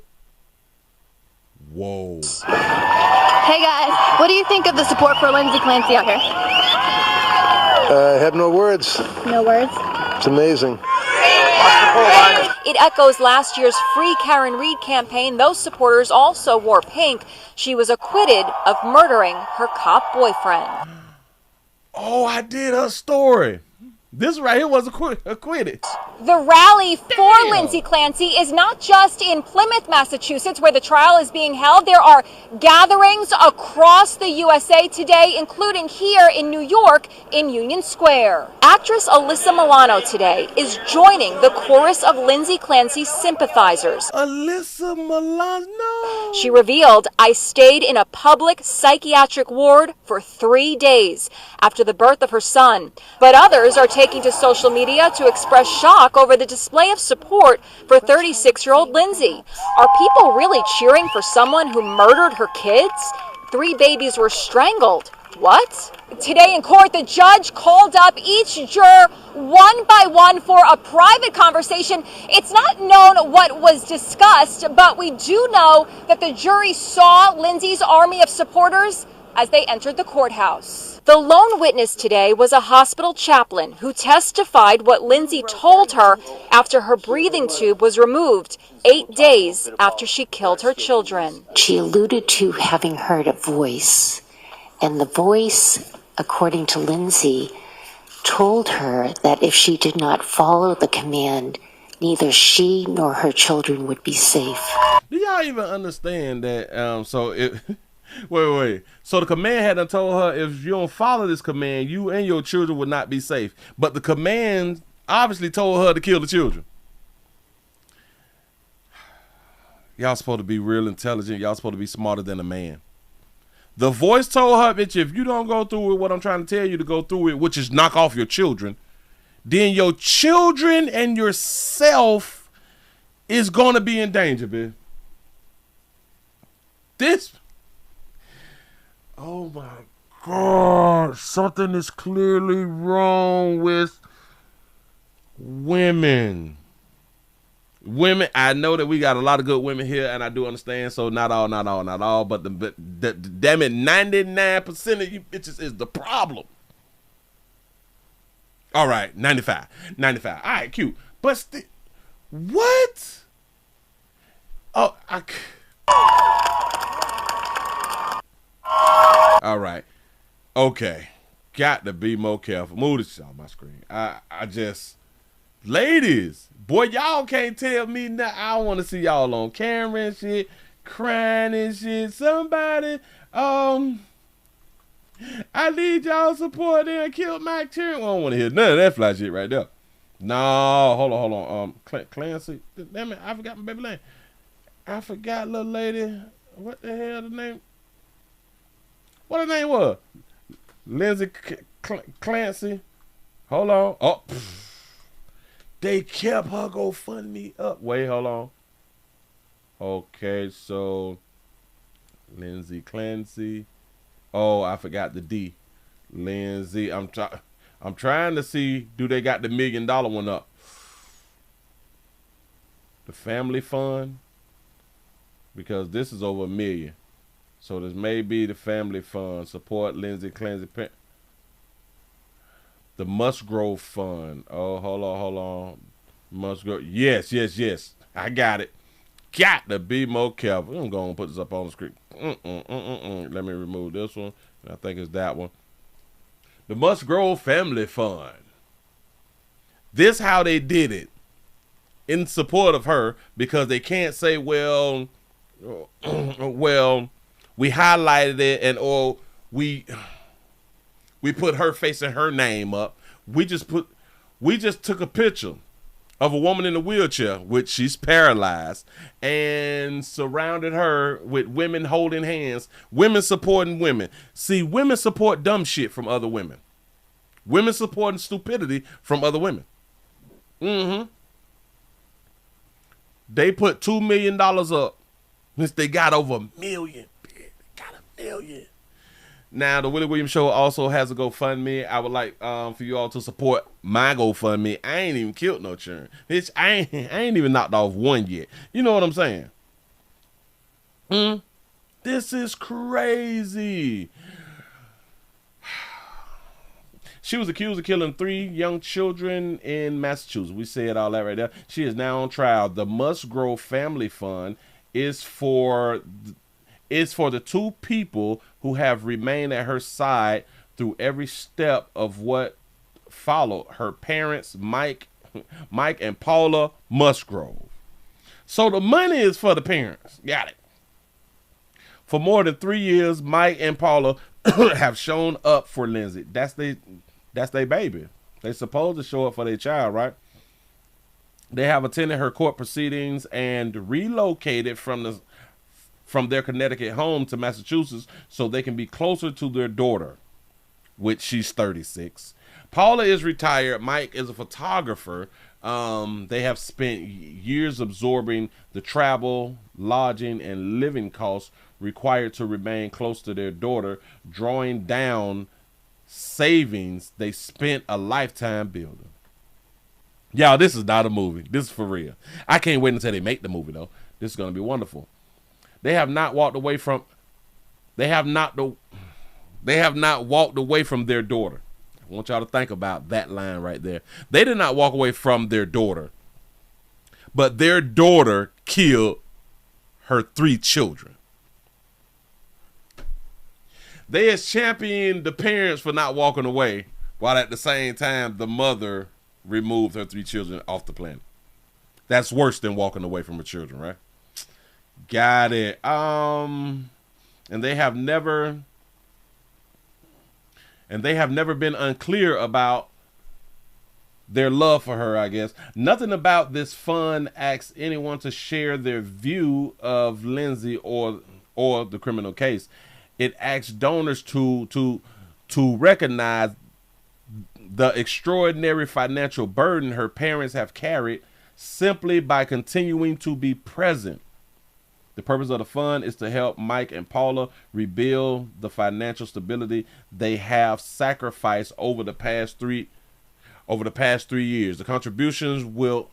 Whoa. Hey, guys. What do you think of the support for Lindsay Clancy out here? I have no words. No words? It's amazing. It echoes last year's Free Karen Reed campaign. Those supporters also wore pink. She was acquitted of murdering her cop boyfriend. Oh, I did her story. This right here was acquitted. The rally for Lindsay Clancy is not just in Plymouth, Massachusetts, where the trial is being held. There are gatherings across the USA today, including here in New York in Union Square. Actress Alyssa Milano today is joining the chorus of Lindsay Clancy's sympathizers. Alyssa Milano. She revealed, "I stayed in a public psychiatric ward for 3 days after the birth of her son." But others are taking to social media to express shock over the display of support for 36-year-old Lindsay. Are people really cheering for someone who murdered her kids? 3 babies were strangled. What? Today in court, the judge called up each juror one by one for a private conversation. It's not known what was discussed, but we do know that the jury saw Lindsay's army of supporters as they entered the courthouse. The lone witness today was a hospital chaplain who testified what Lindsay told her after her breathing tube was removed 8 days after she killed her children. She alluded to having heard a voice, and the voice, according to Lindsay, told her that if she did not follow the command, neither she nor her children would be safe. Do y'all even understand that? Wait. So the command had told her, if you don't follow this command, you and your children would not be safe. But the command obviously told her to kill the children. Y'all supposed to be real intelligent. Y'all supposed to be smarter than a man. The voice told her, bitch, if you don't go through with what I'm trying to tell you to go through with, which is knock off your children, then your children and yourself is going to be in danger, bitch. Oh my God, something is clearly wrong with women. Women, I know that we got a lot of good women here, and I do understand, so not all, but damn it, 99% of you bitches is the problem. All right, 95. All right, cute. But what? Oh, all right. Okay. Got to be more careful. Move this on my screen. I just, ladies, boy, y'all can't tell me now. I want to see y'all on camera and shit, crying and shit. Somebody, I need y'all support. They killed my children. I don't want to hear none of that fly shit right there. No, hold on. Clancy. Damn it, I forgot my baby name. I forgot, little lady. What the hell the name? What her name was? Lindsay Clancy. Hold on. Oh, they kept her GoFundMe up. Wait, hold on. Okay, so Lindsay Clancy. Oh, I forgot the D. Lindsay. I'm trying to see, do they got the $1 million one up? The family fund, because this is over $1 million. So this may be the family fund. Support Lindsay Clancy. The Musgrove Fund. Oh, hold on. Musgrove. Yes. I got it. Got to be more careful. I'm going to put this up on the screen. Let me remove this one. I think it's that one. The Musgrove Family Fund. This how they did it. In support of her, because they can't say, well, we highlighted it and or we put her face and her name up. We just took a picture of a woman in a wheelchair, which she's paralyzed, and surrounded her with women holding hands, women supporting women. See, women support dumb shit from other women. Women supporting stupidity from other women. They put $2 million up. Since they got over $1 million. They got $1 million. Now, the Willie Williams Show also has a GoFundMe. I would like for you all to support my GoFundMe. I ain't even killed no churn. Bitch, I ain't even knocked off one yet. You know what I'm saying? This is crazy. She was accused of killing 3 young children in Massachusetts. We said all that right there. She is now on trial. The Musgrove Family Fund is for the 2 people who have remained at her side through every step of what followed. Her parents, Mike and Paula Musgrove. So the money is for the parents. Got it. For more than 3 years, Mike and Paula have shown up for Lindsay. That's their baby. They supposed to show up for their child, right? They have attended her court proceedings and relocated from their Connecticut home to Massachusetts so they can be closer to their daughter, which she's 36. Paula is retired. Mike is a photographer. They have spent years absorbing the travel, lodging, and living costs required to remain close to their daughter, drawing down savings they spent a lifetime building. Y'all, this is not a movie. This is for real. I can't wait until they make the movie, though. This is going to be wonderful. They have not walked away from their daughter. I want y'all to think about that line right there. They did not walk away from their daughter, but their daughter killed her 3 children. They has championed the parents for not walking away, while at the same time the mother removed her 3 children off the planet. That's worse than walking away from her children, right? Got it. And they have never been unclear about their love for her, I guess. Nothing about this fund asks anyone to share their view of Lindsay or the criminal case. It asks donors to recognize the extraordinary financial burden her parents have carried simply by continuing to be present. The purpose of the fund is to help Mike and Paula rebuild the financial stability they have sacrificed over the past 3 years. The contributions will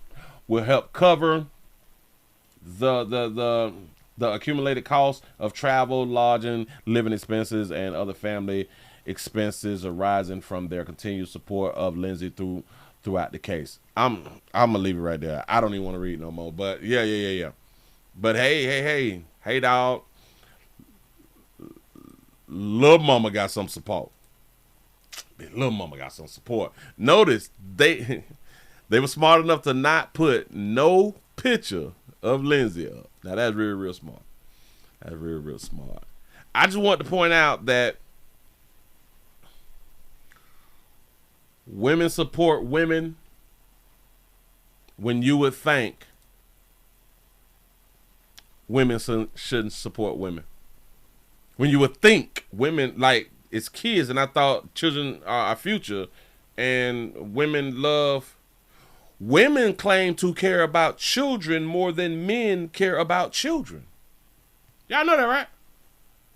help cover the accumulated costs of travel, lodging, living expenses, and other family expenses arising from their continued support of Lindsay throughout the case. I'm gonna leave it right there. I don't even want to read no more. But yeah. But hey, dog. Lil' mama got some support. Lil' mama got some support. Notice they were smart enough to not put no picture of Lindsay up. Now that's real smart. That's real smart. I just want to point out that women support women when you would think women shouldn't support women. When you would think women, like, it's kids, and I thought children are our future, and women claim to care about children more than men care about children. Y'all know that,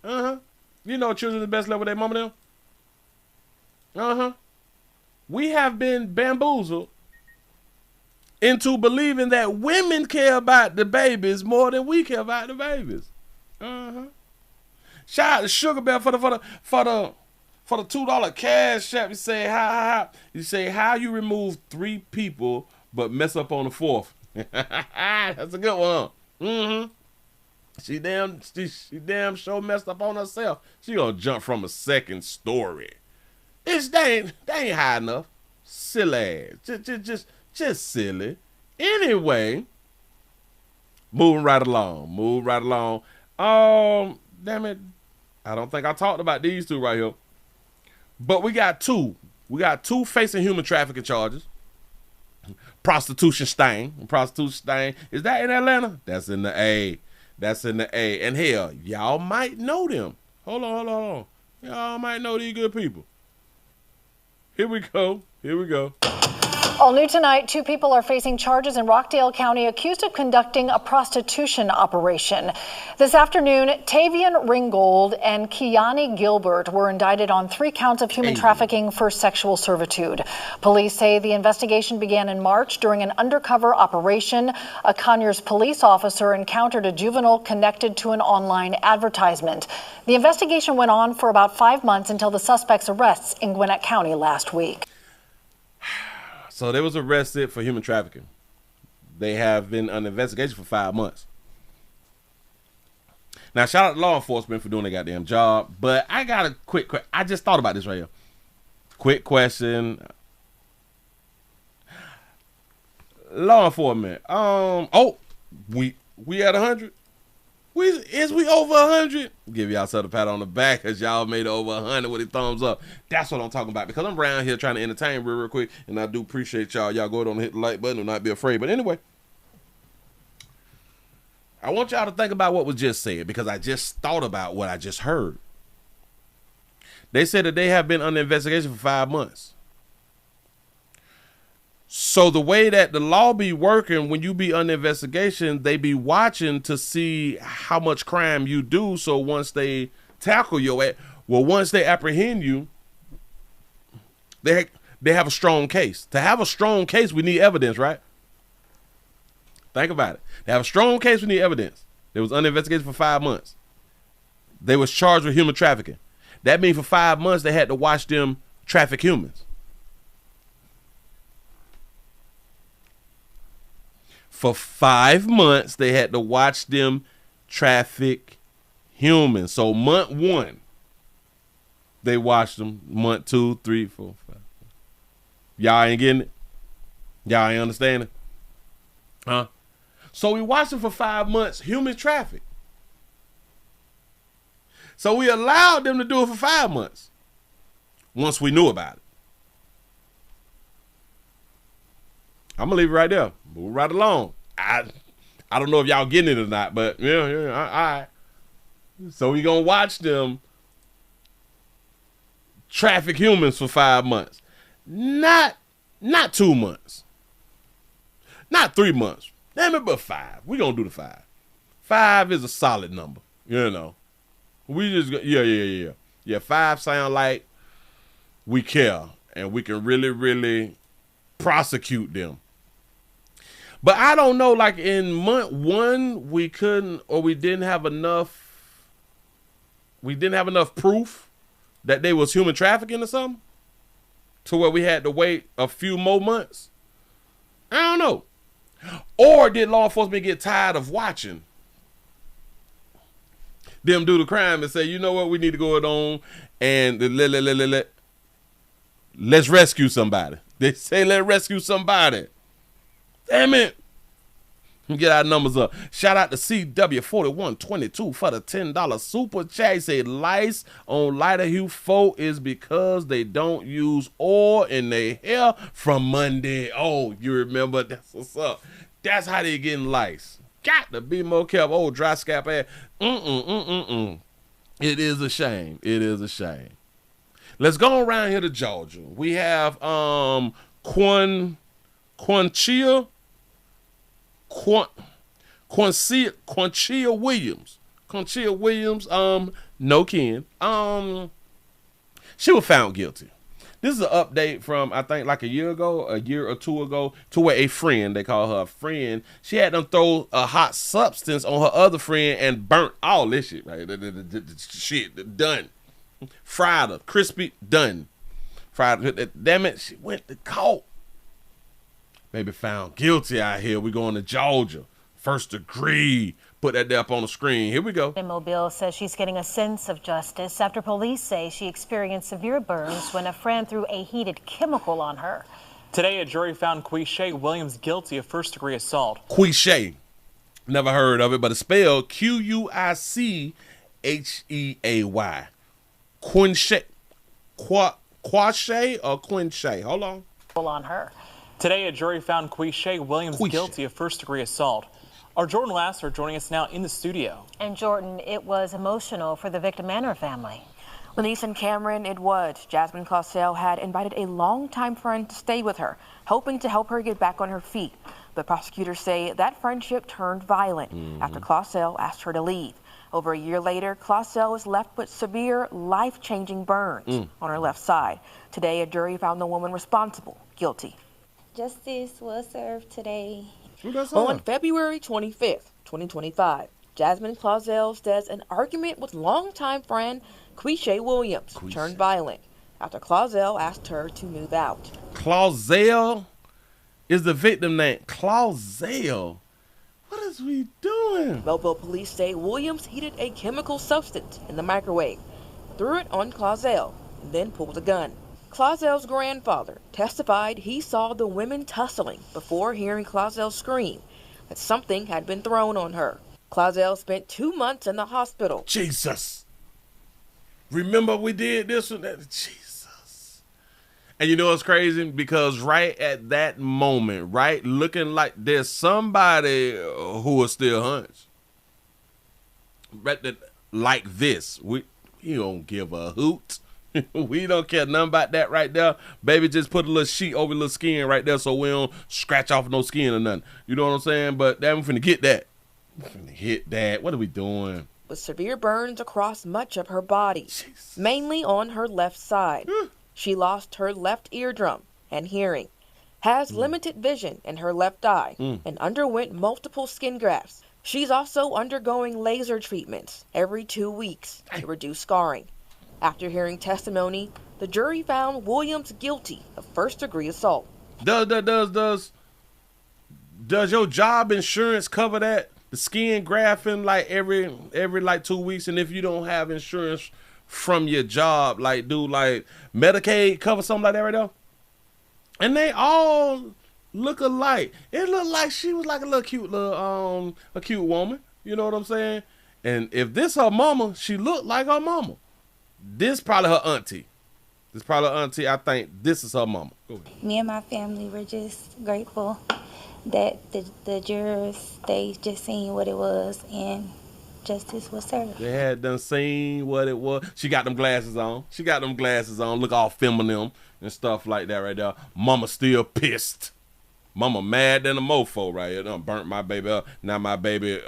right? You know children are best left with their mama them. We have been bamboozled into believing that women care about the babies more than we care about the babies. Shout out to Sugar Bear for the $2 cash app. You say how you remove 3 people but mess up on the 4th. That's a good one. She damn sure messed up on herself. She gonna jump from a 2nd story. They ain't high enough. Silly ass. Just silly. Anyway, moving right along. Damn it. I don't think I talked about these 2 right here. But we got 2. We got 2 facing human trafficking charges. Prostitution stain. Is that in Atlanta? That's in the A. And hell, y'all might know them. Hold on. Y'all might know these good people. Here we go. All new tonight, 2 people are facing charges in Rockdale County accused of conducting a prostitution operation. This afternoon, Tavian Ringgold and Kiani Gilbert were indicted on 3 counts of human trafficking for sexual servitude. Police say the investigation began in March during an undercover operation. A Conyers police officer encountered a juvenile connected to an online advertisement. The investigation went on for about 5 months until the suspect's arrests in Gwinnett County last week. So they was arrested for human trafficking. They have been under investigation for 5 months. Now, shout out to law enforcement for doing their goddamn job. But I got a quick question. I just thought about this right here. Quick question. Law enforcement. We at 100? Is we over 100? Give y'all a pat on the back because y'all made it over 100 with a thumbs up. That's what I'm talking about, because I'm around here trying to entertain real quick, and I do appreciate y'all. Y'all go ahead and hit the like button and not be afraid. But anyway, I want y'all to think about what was just said, because I just thought about what I just heard. They said that they have been under investigation for 5 months. So the way that the law be working, when you be under investigation, they be watching to see how much crime you do. So once they tackle once they apprehend you, they have a strong case. To have a strong case, we need evidence, right? Think about it. To have a strong case, we need evidence. They was under investigation for 5 months. They was charged with human trafficking. That means for 5 months, they had to watch them traffic humans. For 5 months, they had to watch them traffic humans. So month 1, they watched them. Month 2, 3, 4, 5. Y'all ain't getting it? Y'all ain't understanding? Huh? So we watched them for 5 months, human traffic. So we allowed them to do it for 5 months once we knew about it. I'm going to leave it right there. Move right along. I don't know if y'all getting it or not, but yeah, all right. So we going to watch them traffic humans for 5 months. Not 2 months. Not 3 months. Damn it, but 5. We going to do the 5. 5 is a solid number, you know. We just, yeah. 5 sound like we care and we can really, really prosecute them. But I don't know, like in month 1, we couldn't, or we didn't have enough proof that they was human trafficking or something, to where we had to wait a few more months. I don't know. Or did law enforcement get tired of watching them do the crime and say, you know what, we need to go on and let's rescue somebody. They say let's rescue somebody. Damn it. Get our numbers up. Shout out to CW4122 for the $10 super chat. He said lice on lighter hue folk is because they don't use oil in their hair from Monday. Oh, you remember? That's what's up. That's how they getting lice. Got to be more careful. Oh, dry scalp ass. It is a shame. It is a shame. Let's go around here to Georgia. We have Quicheay Williams. No kin. She was found guilty. This is an update from, I think, like a year or two ago, to where a friend, they call her a friend, she had them throw a hot substance on her other friend and burnt all this shit, right? Shit, done. Fried her, crispy, done. Fried her, damn it, she went to court. Baby found guilty out here. We going to Georgia. First degree. Put that there up on the screen. Here we go. Mobile says she's getting a sense of justice after police say she experienced severe burns when a friend threw a heated chemical on her. Today, a jury found Quicheay Williams guilty of first-degree assault. Quicheay. Never heard of it, but it's spelled Q-U-I-C-H-E-A-Y. Quicheay. Quicheay or Quicheay? Hold on. On her. Today, a jury found Quicheay Williams guilty of first-degree assault. Our Jordan Lasser joining us now in the studio. And Jordan, it was emotional for the victim and her family. Lenise and Cameron, it was. Jasmine Clausell had invited a longtime friend to stay with her, hoping to help her get back on her feet. But prosecutors say that friendship turned violent after Clausell asked her to leave. Over a year later, Clausell was left with severe, life-changing burns on her left side. Today, a jury found the woman responsible guilty. Justice was served today. On February 25th, 2025, Jasmine Clausell says an argument with longtime friend Quicheay Williams turned violent after Clausell asked her to move out. Clausell is the victim name. Clausell? What is we doing? Mobile police say Williams heated a chemical substance in the microwave, threw it on Clausell, and then pulled a gun. Clausell's grandfather testified he saw the women tussling before hearing Clausell scream that something had been thrown on her. Clausell spent 2 months in the hospital. Jesus. Remember we did this one? Jesus. And you know what's crazy? Because right at that moment, right, looking like there's somebody who is still hunch. Right, like this. We don't give a hoot. We don't care nothing about that right there. Baby, just put a little sheet over a little skin right there so we don't scratch off no skin or nothing. You know what I'm saying? But then we're finna get that. We're finna hit that. What are we doing? With severe burns across much of her body, mainly on her left side. She lost her left eardrum and hearing, has limited vision in her left eye, and underwent multiple skin grafts. She's also undergoing laser treatments every 2 weeks to reduce scarring. After hearing testimony, the jury found Williams guilty of first-degree assault. Does your job insurance cover that? The skin grafting like every like 2 weeks, and if you don't have insurance from your job, like do like Medicaid cover something like that right now? And they all look alike. It looked like she was like a cute woman. You know what I'm saying? And if this her mama, she looked like her mama. This probably her auntie. I think this is her mama. Me and my family were just grateful that the jurors, they just seen what it was and justice was served. They had done seen what it was. She got them glasses on. Look all feminine and stuff like that right there. Mama still pissed. Mama mad than a mofo right here. Done burnt my baby up. Now my baby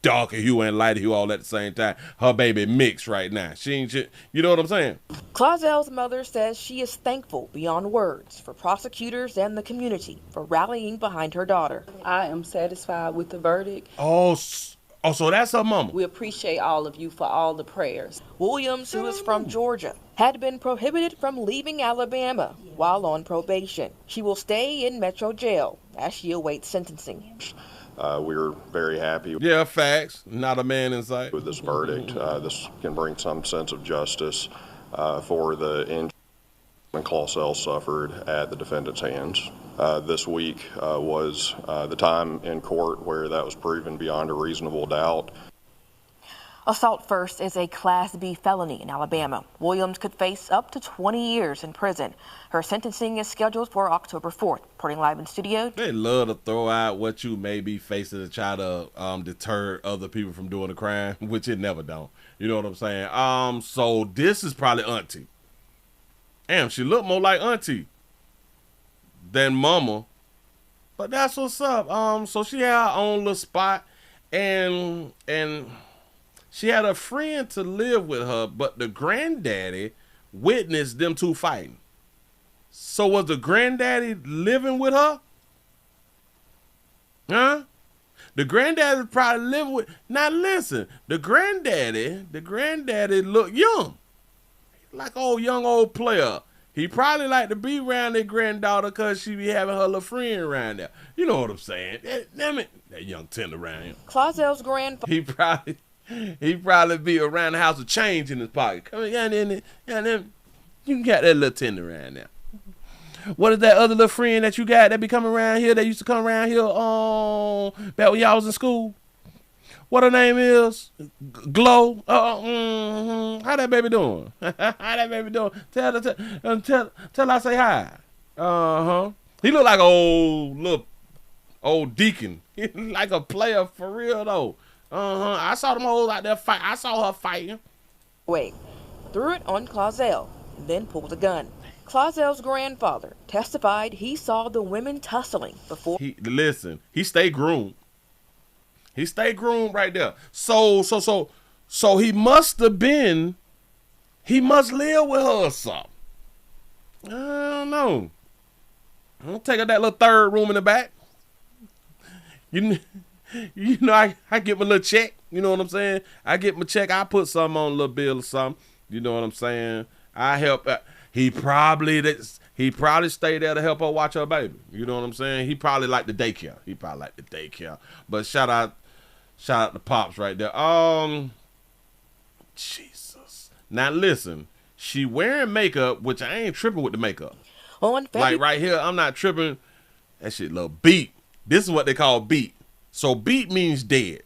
darker hue and lighter hue all at the same time. Her baby mixed right now. She ain't shit. You know what I'm saying? Clausell's mother says she is thankful beyond words for prosecutors and the community for rallying behind her daughter. I am satisfied with the verdict. Oh, so that's her mama. We appreciate all of you for all the prayers. Williams, who is from Georgia, had been prohibited from leaving Alabama while on probation. She will stay in Metro Jail as she awaits sentencing. We're very happy. Yeah, facts. Not a man in sight. With this verdict, this can bring some sense of justice for the injury Clausell suffered at the defendant's hands. This week was the time in court where that was proven beyond a reasonable doubt. Assault first is a Class B felony in Alabama. Williams could face up to 20 years in prison. Her sentencing is scheduled for October 4th. Reporting live in studio. They love to throw out what you may be facing to try to deter other people from doing a crime, which it never don't. You know what I'm saying? So this is probably auntie. Damn, she looked more like auntie than mama. But that's what's up. So she had her own little spot, and She had a friend to live with her, but the granddaddy witnessed them two fighting. So was the granddaddy living with her? Huh? The granddaddy probably living with. Now listen, the granddaddy looked young, like young player. He probably like to be around their granddaughter because she be having her little friend around there. You know what I'm saying? Damn it, that young tender around him. Clausel's grandfather. He probably be around the house with change in his pocket. Come on, you can get that little tender around there. What is that other little friend that you got that be coming around here that used to come around here back when y'all was in school? What her name is? Glow. How that baby doing? How that baby doing? Tell I say hi. He look like old deacon. He like a player for real though. I saw them hoes out there fight. I saw her fighting. Wait, threw it on Clausel, then pulled a gun. Clausel's grandfather testified he saw the women tussling before. He stayed groomed. He stayed groomed right there. So he must have been. He must live with her or something. I don't know. I'm gonna take her that little third room in the back. You know, I get my little check. You know what I'm saying? I get my check. I put something on a little bill or something. You know what I'm saying? I help. He probably stayed there to help her watch her baby. You know what I'm saying? He probably like the daycare. But shout out to Pops right there. Jesus. Now listen, she wearing makeup, which I ain't tripping with the makeup. Like right here, I'm not tripping. That shit little beat. This is what they call beat. So beat means dead.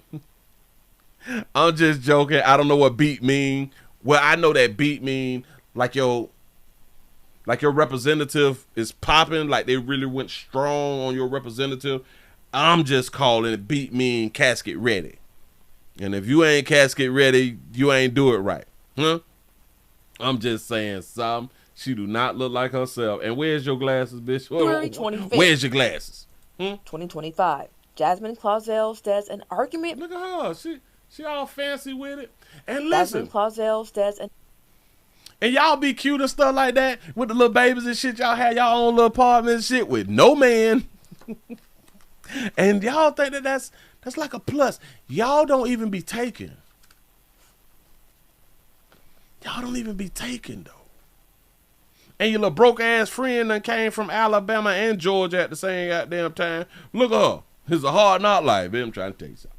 I'm just joking. I don't know what beat mean. Well, I know that beat mean like your representative is popping, like they really went strong on your representative. I'm just calling it beat mean casket ready. And if you ain't casket ready, you ain't do it right. Huh? I'm just saying something. She do not look like herself. And where's your glasses, bitch? February 25th. Where's your glasses? 2025. Jasmine Clausel says an argument. Look at her. She all fancy with it. And listen. Jasmine Clausel says and y'all be cute and stuff like that with the little babies and shit. Y'all have y'all own little apartment and shit with no man. And y'all think that's like a plus. Y'all don't even be taken. Y'all don't even be taken though. And your little broke ass friend that came from Alabama and Georgia at the same goddamn time. Look at her. It's a hard knock life. I'm trying to tell you something.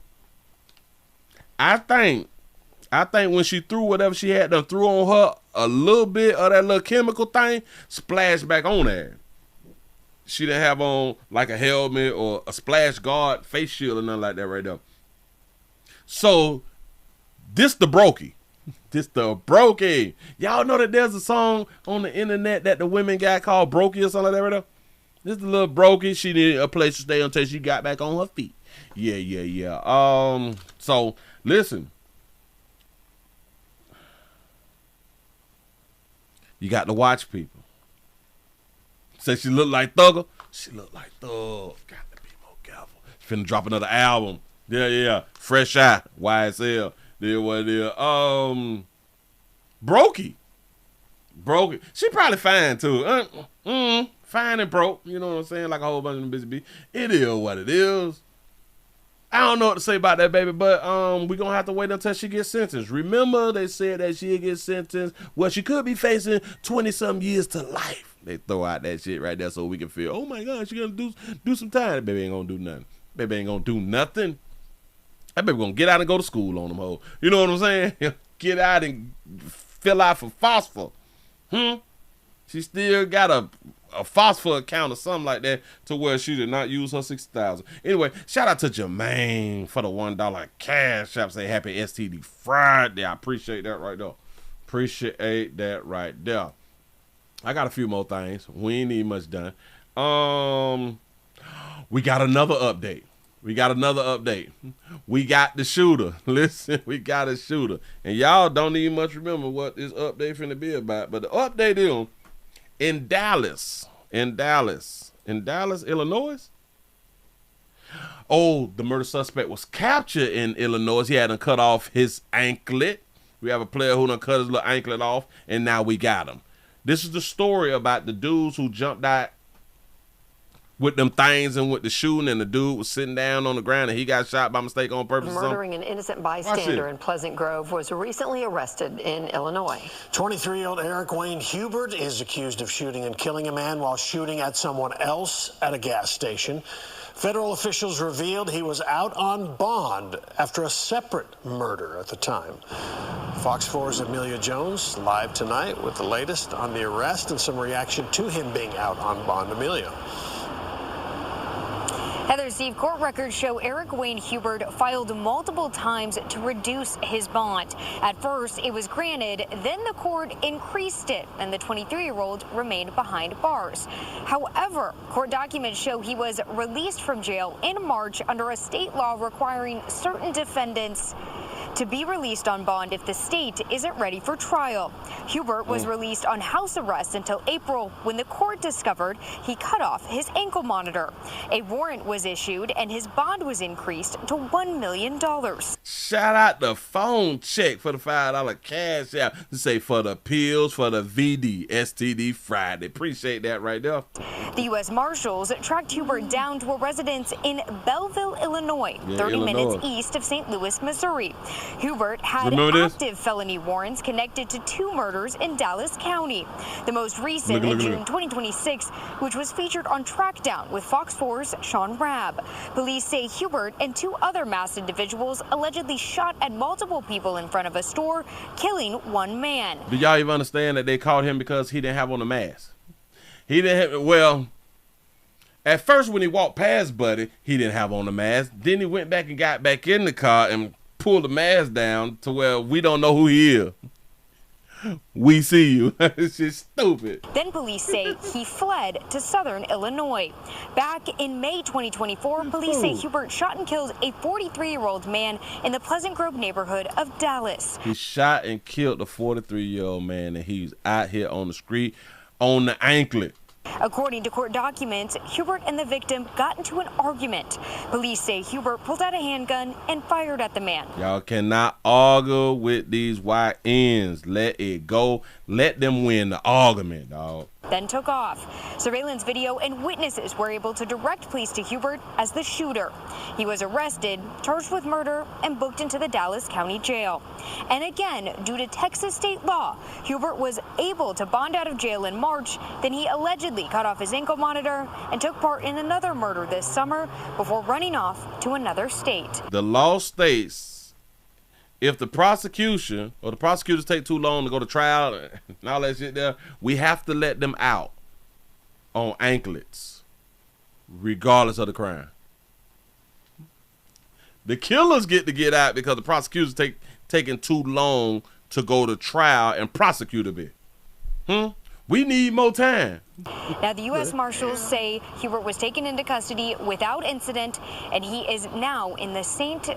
I think when she threw whatever she had done, threw on her a little bit of that little chemical thing, splashed back on her. She didn't have on like a helmet or a splash guard, face shield or nothing like that right there. So, this the brokey. This the brokey. Y'all know that there's a song on the internet that the women got called brokey or something like that right there? This the little brokey. She needed a place to stay until she got back on her feet. Yeah. So, listen. You got to watch people. Say she look like Thugger. She look like Thug. Got to be more careful. She finna drop another album. Yeah. Fresh Eye. YSL. There what it is. Brokey. She probably fine too. Fine and broke. You know what I'm saying? Like a whole bunch of them busy bees. It is what it is. I don't know what to say about that baby, but we're going to have to wait until she gets sentenced. Remember, they said that she'll get sentenced. Well, she could be facing 20-some years to life. They throw out that shit right there so we can feel, oh, my God, she going to do some time. That baby ain't going to do nothing. Baby ain't going to do nothing. That baby going to get out and go to school on them hoes. You know what I'm saying? Get out and fill out for phosphor. She still got a phosphor account or something like that to where she did not use her $60,000. Anyway, shout out to Jermaine for the $1 cash app. Say happy STD Friday. I appreciate that right there. I got a few more things. We ain't need much done. We got another update. We got the shooter. Listen, we got a shooter. And y'all don't even much remember what this update finna be about. But the update is in Dallas, Illinois, Oh, the murder suspect was captured in Illinois. He had to cut off his anklet. We have a player who done cut his little anklet off, and now we got him. This is the story about the dudes who jumped out with them things and with the shooting, and the dude was sitting down on the ground and he got shot by mistake on purpose. Murdering an innocent bystander in Pleasant Grove was recently arrested in Illinois. 23-year-old Eric Wayne Hubert is accused of shooting and killing a man while shooting at someone else at a gas station. Federal officials revealed he was out on bond after a separate murder at the time. Fox 4's Amelia Jones live tonight with the latest on the arrest and some reaction to him being out on bond. Amelia. Heather, Steve, court records show Eric Wayne Hubert filed multiple times to reduce his bond. At first, it was granted, then the court increased it, and the 23-year-old remained behind bars. However, court documents show he was released from jail in March under a state law requiring certain defendants to be released on bond if the state isn't ready for trial. Hubert was released on house arrest until April when the court discovered he cut off his ankle monitor. A warrant was issued and his bond was increased to $1 million. Shout out the phone check for the $5 cash out to say for the pills for the VD STD Friday. Appreciate that right there. The U.S. Marshals tracked Hubert down to a residence in Belleville, Illinois, 30 minutes east of St. Louis, Missouri. Hubert had active felony warrants connected to 2 murders in Dallas County. The most recent in June 2026, which was featured on Trackdown with Fox 4's Sean Rabb. Police say Hubert and 2 other masked individuals allegedly shot at multiple people in front of a store, killing 1 man. Do y'all even understand that they caught him because he didn't have on a mask? He didn't have, well, at first when he walked past Buddy, he didn't have on a mask. Then he went back and got back in the car and pull the mask down to where we don't know who he is. We see you. It's just stupid. Then police say he fled to southern Illinois. Back in May 2024, police say Hubert shot and killed a 43-year-old man in the Pleasant Grove neighborhood of Dallas. He shot and killed a 43-year-old man, and he was out here on the street on the anklet. According to court documents, Hubert and the victim got into an argument. Police say Hubert pulled out a handgun and fired at the man. Y'all cannot argue with these YNs. Let it go. Let them win the argument, dog. Then took off. Surveillance video and witnesses were able to direct police to Hubert as the shooter. He was arrested, charged with murder, and booked into the Dallas County Jail. And again, due to Texas state law, Hubert was able to bond out of jail in March. Then he allegedly cut off his ankle monitor and took part in another murder this summer before running off to another state. The law states if the prosecution or the prosecutors take too long to go to trial and all that shit there, we have to let them out on anklets, regardless of the crime. The killers get to get out because the prosecutors taking too long to go to trial and prosecute a bit. We need more time. Now, the U.S. Marshals say Hubert was taken into custody without incident, and he is now in the St.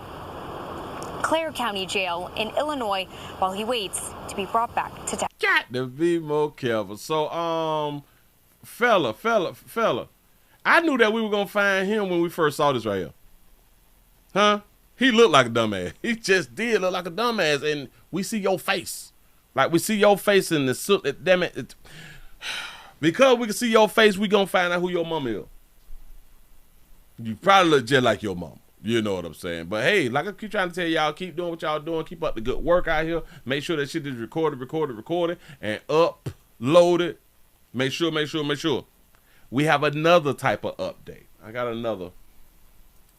Clair County Jail in Illinois while he waits to be brought back to Texas. Got to be more careful. So, fella, I knew that we were going to find him when we first saw this right here. Huh? He looked like a dumbass. He just did look like a dumbass, and we see your face. Like, we see your face in the suit. Damn it. Because we can see your face, we going to find out who your mama is. You probably look just like your mama. You know what I'm saying? But hey, like I keep trying to tell y'all, keep doing what y'all doing. Keep up the good work out here. Make sure that shit is recorded, and uploaded. Make sure. We have another type of update. I got another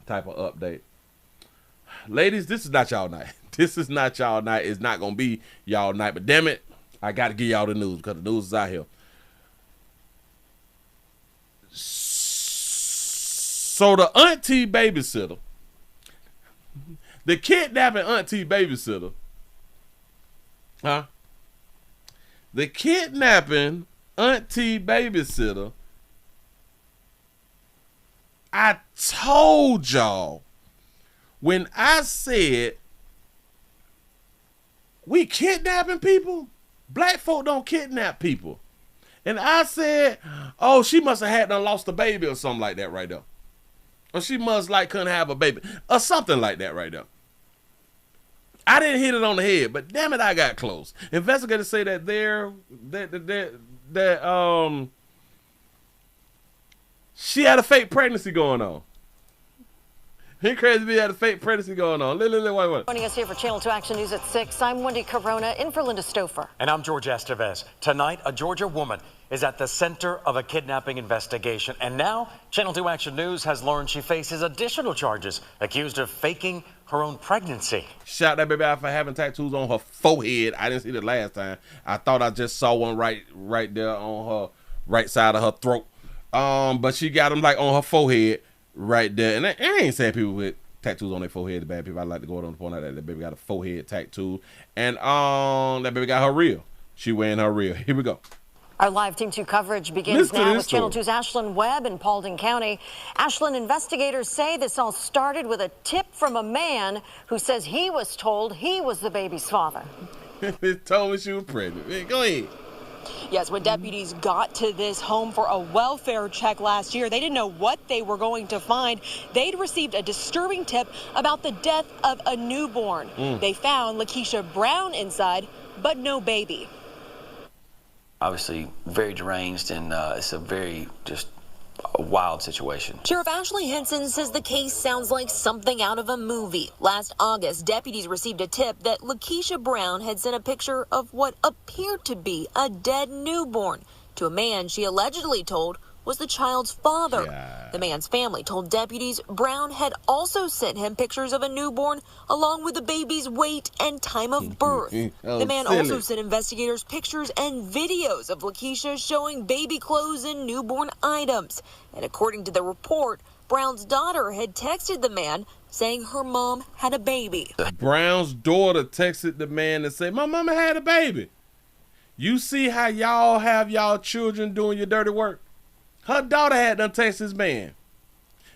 type of update. Ladies, this is not y'all night. This is not y'all night. It's not going to be y'all night. But damn it, I got to give y'all the news because the news is out here. So the auntie babysitter, the kidnapping auntie babysitter, the kidnapping auntie babysitter, I told y'all when I said we kidnapping people, black folk don't kidnap people. And I said, oh, she must have had done lost a baby or something like that right there. Or she must couldn't have a baby. Or something like that right there. I didn't hit it on the head, but damn it, I got close. Investigators say that she had a fake pregnancy going on. He crazy me had a fake pregnancy going on. Wait. Joining us here for Channel 2 Action News at 6, I'm Wendy Corona, in for Linda Stouffer. And I'm George Estevez. Tonight, a Georgia woman is at the center of a kidnapping investigation. And now, Channel 2 Action News has learned she faces additional charges, accused of faking her own pregnancy. Shout that baby out for having tattoos on her forehead. I didn't see it last time. I thought I just saw one right there on her right side of her throat. But she got them on her forehead. Right there, and I ain't saying people with tattoos on their forehead are bad people. I like to go on the point out that baby got a forehead tattoo, and that baby got her reel. She wearing her reel. Here we go. Our live Team 2 coverage begins now with Channel 2's Ashlyn Webb in Paulding County. Ashlyn, investigators say this all started with a tip from a man who says he was told he was the baby's father. He told me she was pregnant. Go ahead. Yes, when deputies got to this home for a welfare check last year, they didn't know what they were going to find. They'd received a disturbing tip about the death of a newborn. They found Lakeisha Brown inside, but no baby. Obviously very deranged, and it's a very a wild situation. Sheriff Ashley Henson says the case sounds like something out of a movie. Last August, deputies received a tip that Lakeisha Brown had sent a picture of what appeared to be a dead newborn to a man she allegedly told was the child's father. The man's family told deputies Brown had also sent him pictures of a newborn along with the baby's weight and time of birth. The man also sent investigators pictures and videos of Lakeisha showing baby clothes and newborn items. And according to the report, Brown's daughter had texted the man saying her mom had a baby. Brown's daughter texted the man and said, "My mama had a baby." You see how y'all have y'all children doing your dirty work? Her daughter had done text this man.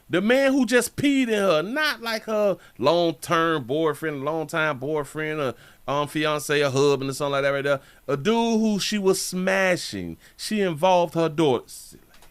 The man who just peed in her, not like her long-time boyfriend or fiance or husband or something like that right there. A dude who she was smashing. She involved her daughter.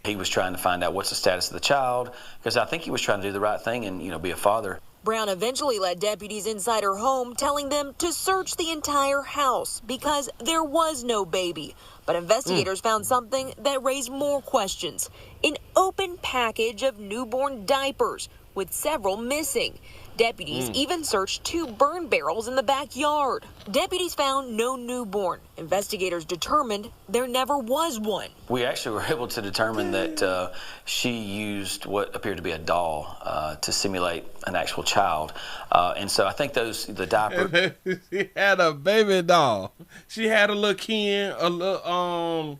He was trying to find out what's the status of the child, because I think he was trying to do the right thing and, be a father. Brown eventually led deputies inside her home, telling them to search the entire house because there was no baby. But investigators found something that raised more questions. An open package of newborn diapers with several missing. Deputies even searched 2 burn barrels in the backyard. Deputies found no newborn. Investigators determined there never was one. We actually were able to determine that she used what appeared to be a doll to simulate an actual child. And so I think the diaper. She had a baby doll. She had a little Ken, a little,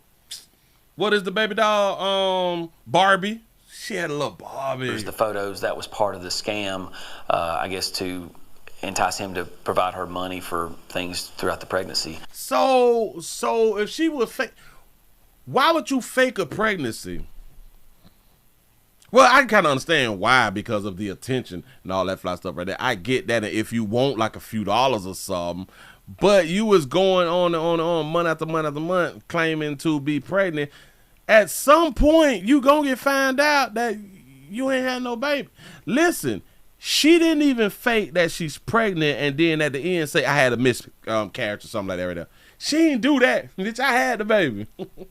what is the baby doll? Barbie. She had a little Barbie. There's the photos. That was part of the scam, I guess, to entice him to provide her money for things throughout the pregnancy. So if she was fake, why would you fake a pregnancy? Well, I kind of understand why, because of the attention and all that fly stuff right there. I get that if you want like a few dollars or something, but you was going on month after month after month claiming to be pregnant. At some point, you gonna get found out that you ain't had no baby. Listen, she didn't even fake that she's pregnant and then at the end say, "I had a miscarriage" or something like that right there. She didn't do that. Bitch, I had the baby.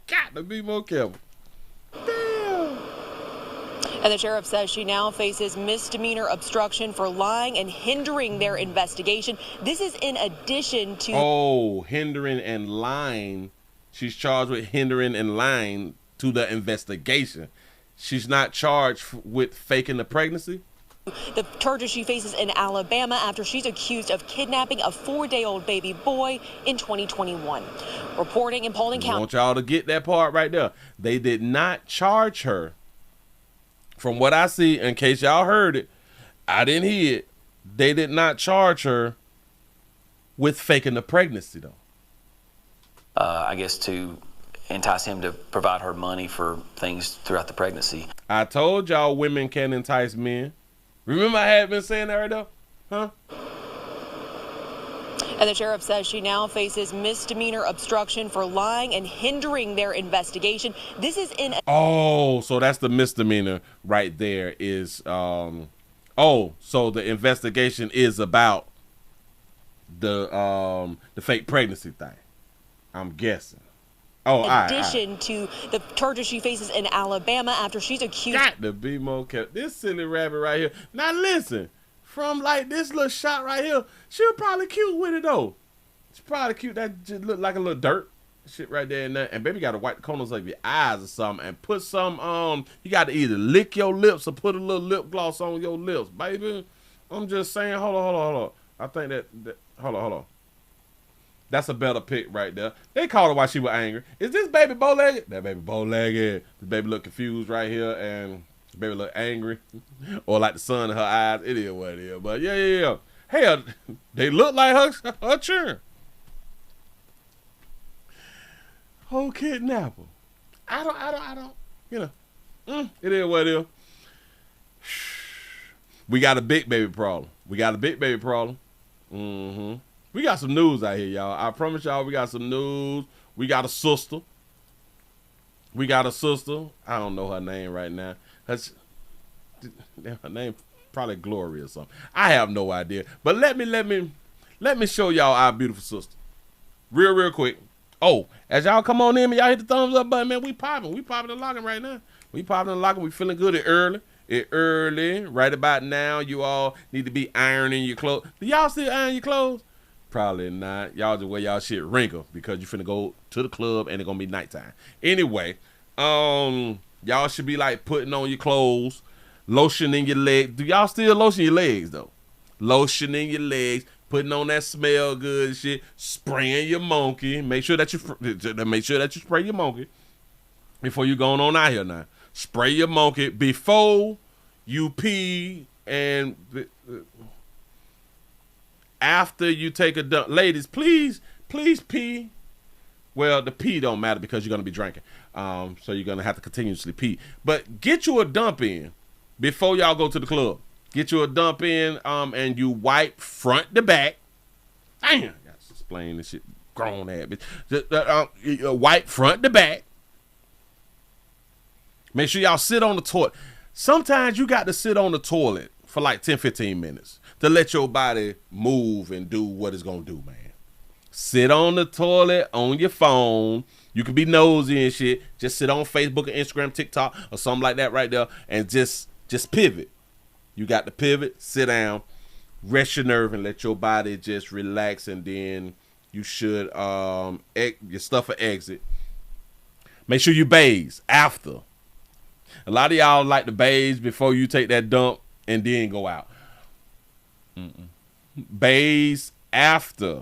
Got to be more careful. Damn. And the sheriff says she now faces misdemeanor obstruction for lying and hindering their investigation. This is in addition to... Oh, hindering and lying. She's charged with hindering and lying to the investigation. She's not charged with faking the pregnancy? The charges she faces in Alabama after she's accused of kidnapping a 4-day-old baby boy in 2021. Reporting in Paulding County. I want y'all to get that part right there. They did not charge her. From what I see, in case y'all heard it, I didn't hear it. They did not charge her with faking the pregnancy, though. I guess to entice him to provide her money for things throughout the pregnancy. I told y'all women can entice men. Remember I had been saying that right there? Huh? And the sheriff says she now faces misdemeanor obstruction for lying and hindering their investigation. This is in. Oh, so that's the misdemeanor right there is, so the investigation is about the fake pregnancy thing, I'm guessing. Oh, in addition to the charges she faces in Alabama after she's accused. Got to be more kept. This silly rabbit right here. Now listen, from like this little shot right here, she was probably cute with it though. She's probably cute. That just looked like a little dirt shit right there and that. And baby got to wipe the corners of your eyes or something and put some you got to either lick your lips or put a little lip gloss on your lips, baby. I'm just saying. Hold on. I think that hold on. That's a better pick right there. They called her while she was angry. Is this baby bow-legged? That baby bow-legged. The baby look confused right here, and the baby look angry. Or like the sun in her eyes. It is what it is. But yeah. Hell, they look like her children. Whole kidnapper. I don't, it is what it is. We got a big baby problem. We got some news out here, y'all. I promise y'all we got some news. We got a sister. I don't know her name right now. Her name probably Glory or something. I have no idea. But let me show y'all our beautiful sister. Real quick. Oh, as y'all come on in and y'all hit the thumbs up button, man, we popping and locking right now. We feeling good early. Right about now, you all need to be ironing your clothes. Do y'all still iron your clothes? Probably not. Y'all just wear y'all shit wrinkled because you finna go to the club and it's gonna be nighttime. Anyway, y'all should be like putting on your clothes, lotioning your legs. Do y'all still lotion your legs though? Lotioning your legs, putting on that smell good shit, spraying your monkey. Make sure that you spray your monkey before you going on out here now. Spray your monkey before you pee and after you take a dump. Ladies, please pee. Well, the pee don't matter because you're going to be drinking. So you're going to have to continuously pee. But get you a dump in before y'all go to the club. Get you a dump in and you wipe front to back. Damn, I got to explain this shit. Grown ass bitch. Wipe front to back. Make sure y'all sit on the toilet. Sometimes you got to sit on the toilet for like 10-15 minutes to let your body move and do what it's going to do, man. Sit on the toilet on your phone. You can be nosy and shit. Just sit on Facebook or Instagram, TikTok, or something like that right there and just pivot. You got to pivot, sit down, rest your nerve, and let your body just relax, and then you should, your stuff will exit. Make sure you bathe after. A lot of y'all like to bathe before you take that dump and then go out. Bathe after.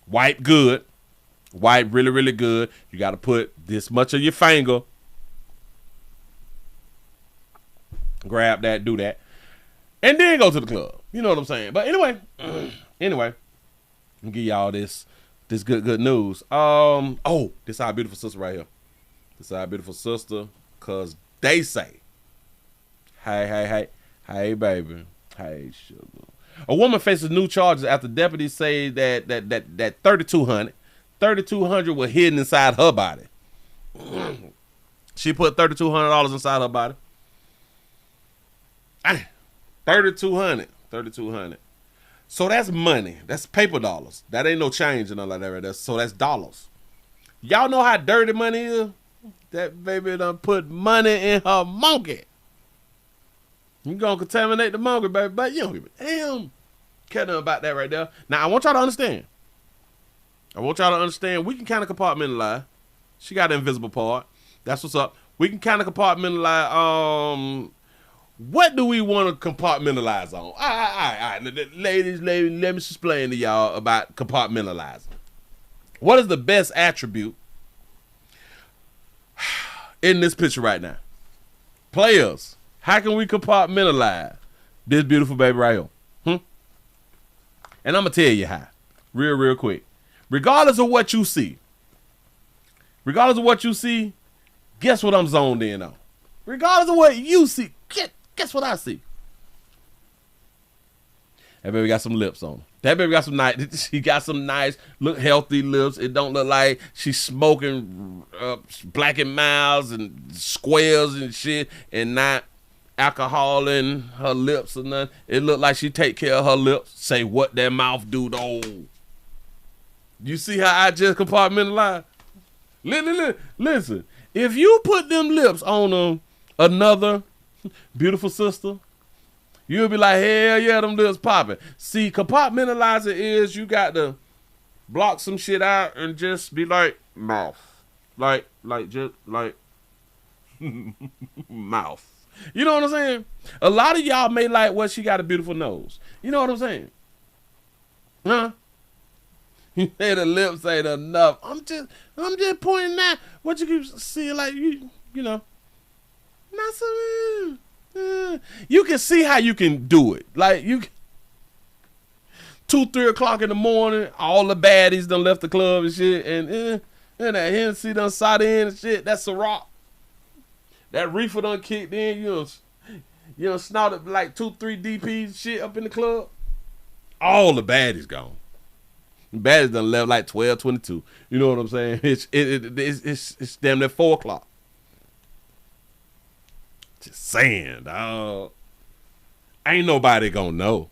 Wipe good. Wipe really, really good. You got to put this much of your finger. Grab that, do that. And then go to the club. You know what I'm saying? But anyway, I'll give y'all this good news. This our beautiful sister right here. This our beautiful sister, cause they say, hey, baby, hey, sugar. A woman faces new charges after deputies say that $3,200 were hidden inside her body. She put $3,200 inside her body. $3,200. So that's money. That's paper dollars. That ain't no change and all like that right there. So that's dollars. Y'all know how dirty money is? That baby done put money in her monkey. You gonna contaminate the monkey, baby, but you don't give a damn. Care nothing about that right there. Now, I want y'all to understand. We can kind of compartmentalize. She got the invisible part. That's what's up. We can kind of compartmentalize. What do we want to compartmentalize on? All right. Ladies, let me explain to y'all about compartmentalizing. What is the best attribute in this picture right now? Players, how can we compartmentalize this beautiful baby right here? And I'm going to tell you how. Real quick. Regardless of what you see, guess what I'm zoned in on? Regardless of what you see, guess what I see? That baby got some lips on her. That baby got some nice. She got some nice, look healthy lips. It don't look like she's smoking Black and Milds and squares and shit, and not alcohol in her lips or nothing. It look like she take care of her lips. Say what that mouth do though. You see how I just compartmentalize? Listen, if you put them lips on another beautiful sister, you'll be like, hell yeah, them lips popping. See, compartmentalizer is you got to block some shit out and just be like, mouth. Like mouth. You know what I'm saying? A lot of y'all may like, well, she got a beautiful nose. You know what I'm saying? Huh? You say the lips ain't enough. I'm just pointing out what you keep seeing, like you know. Not so. You can see how you can do it. Like 2, 3 o'clock in the morning, all the baddies done left the club and shit, and that Hennessy done sat in and shit. That's a rock. That reefer done kicked in. You know, snorted like 2, 3 DP shit up in the club. All the baddies gone. The baddies done left like 12, 22. You know what I'm saying? It's damn near 4 o'clock. Just saying, dog. Ain't nobody gonna know.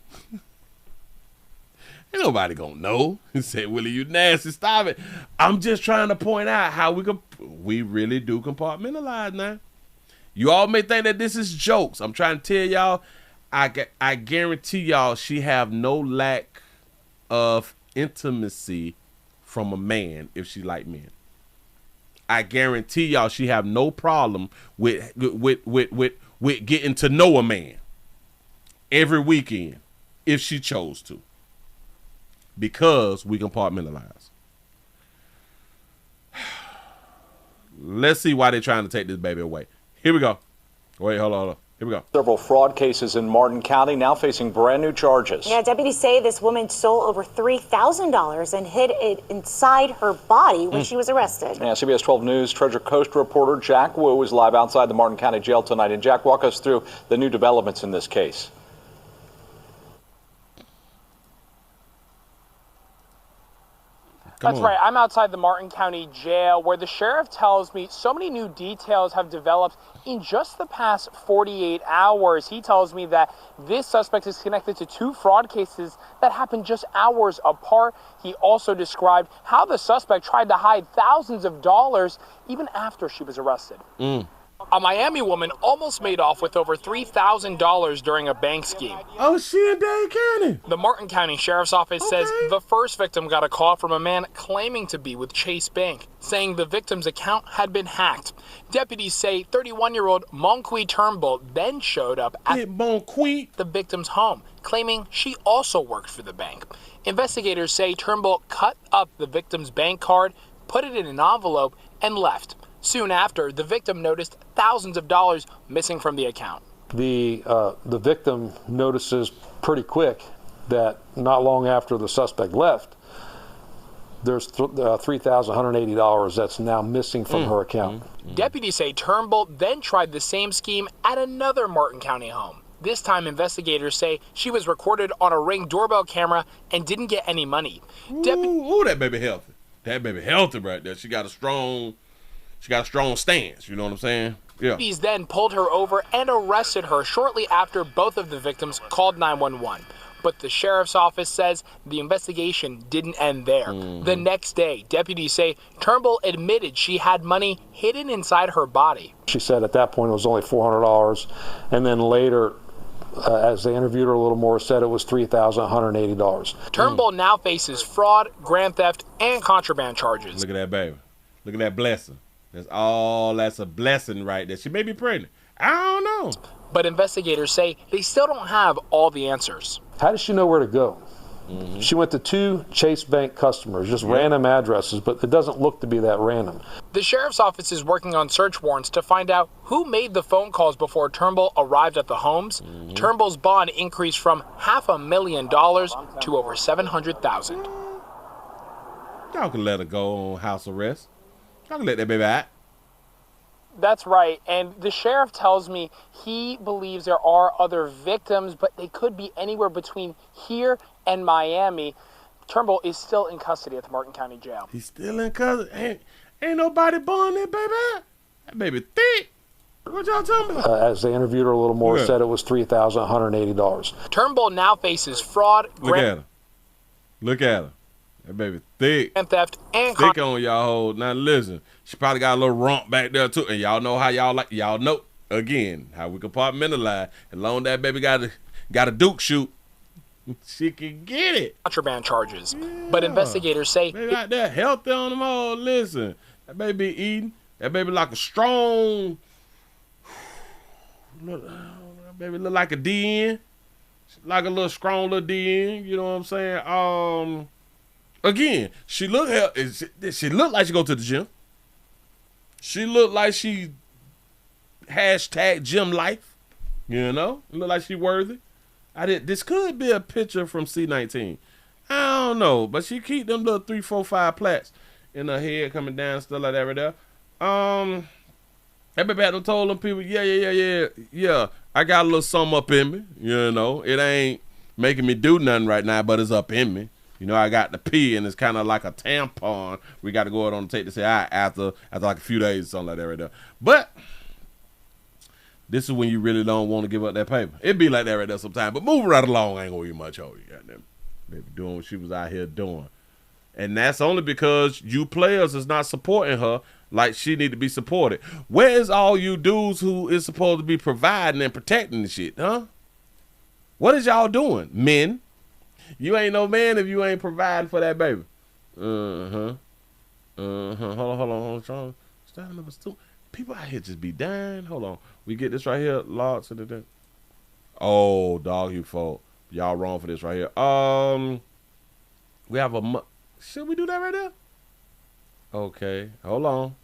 Ain't nobody gonna know. He said, Willie, you nasty, stop it. I'm just trying to point out how we really do compartmentalize now. You all may think that this is jokes. I'm trying to tell y'all, I guarantee y'all she have no lack of intimacy from a man if she like men. I guarantee y'all she have no problem with getting to know a man every weekend if she chose to, because we compartmentalize. Let's see why they're trying to take this baby away. Here we go. Wait, hold on. Here we go. Several fraud cases in Martin County now facing brand new charges. Yeah, deputies say this woman stole over $3,000 and hid it inside her body when she was arrested. Yeah, CBS 12 News Treasure Coast reporter Jack Wu is live outside the Martin County Jail tonight. And Jack, walk us through the new developments in this case. That's right. I'm outside the Martin County Jail, where the sheriff tells me so many new details have developed in just the past 48 hours. He tells me that this suspect is connected to 2 fraud cases that happened just hours apart. He also described how the suspect tried to hide thousands of dollars even after she was arrested. A Miami woman almost made off with over $3,000 during a bank scheme. Oh, she in Dade County. The Martin County Sheriff's Office says the first victim got a call from a man claiming to be with Chase Bank, saying the victim's account had been hacked. Deputies say 31-year-old Monqui Turnbull then showed up at the victim's home, claiming she also worked for the bank. Investigators say Turnbull cut up the victim's bank card, put it in an envelope, and left. Soon after, the victim noticed thousands of dollars missing from the account. The victim notices pretty quick that not long after the suspect left, there's $3,180 that's now missing from her account. Deputies say Turnbull then tried the same scheme at another Martin County home. This time, investigators say she was recorded on a Ring doorbell camera and didn't get any money. Ooh, that baby healthy. That baby healthy right there. She got a strong stance. You know what I'm saying? Yeah. Deputies then pulled her over and arrested her shortly after both of the victims called 911. But the sheriff's office says the investigation didn't end there. The next day, deputies say Turnbull admitted she had money hidden inside her body. She said at that point it was only $400, and then later, as they interviewed her a little more, said it was $3,180. Turnbull now faces fraud, grand theft, and contraband charges. Look at that baby. Look at that blessing. That's a blessing right there. She may be pregnant. I don't know. But investigators say they still don't have all the answers. How does she know where to go? She went to 2 Chase Bank customers, just random addresses, but it doesn't look to be that random. The sheriff's office is working on search warrants to find out who made the phone calls before Turnbull arrived at the homes. Turnbull's bond increased from $500,000 to over $700,000. Y'all can let her go on house arrest. Y'all can let that baby out. That's right. And the sheriff tells me he believes there are other victims, but they could be anywhere between here and Miami. Turnbull is still in custody at the Martin County Jail. He's still in custody. Ain't nobody born there, baby. That baby thick. What y'all talking about? As they interviewed her a little more, said it was $3,180. Turnbull now faces fraud, Look at her. Look at her. That baby thick. And theft and thick on y'all hold. Now listen, she probably got a little rump back there too. And y'all know how y'all know again how we compartmentalize. As long as that baby got a Duke shoot, she can get it. Contraband charges. Yeah. But investigators say they got that healthy on them all. Listen, that baby eating. That baby like a strong. That baby look like a DN. Like a little strong little DN. You know what I'm saying? Again, she look like she go to the gym. She look like she #gym life. You know, look like she worthy. This could be a picture from C19. I don't know, but she keep them little 3, 4, 5 plaits in her head coming down, stuff like that right there. That baby had to told them people, yeah. I got a little something up in me. You know, it ain't making me do nothing right now, but it's up in me. You know, I got the pee, and it's kind of like a tampon. We got to go out on the tape to say, after like a few days or something like that right there. But this is when you really don't want to give up that paper. It be like that right there sometimes. But moving right along, I ain't going to be much over you. Goddamn. Baby doing what she was out here doing. And that's only because you players is not supporting her like she need to be supported. Where is all you dudes who is supposed to be providing and protecting the shit, huh? What is y'all doing, men? You ain't no man if you ain't providing for that baby. Hold on. Style number 2. People out here just be dying. Hold on. We get this right here. Lots of the. Oh, dog, you fault. Y'all wrong for this right here. We have a. Should we do that right there? Okay. Hold on.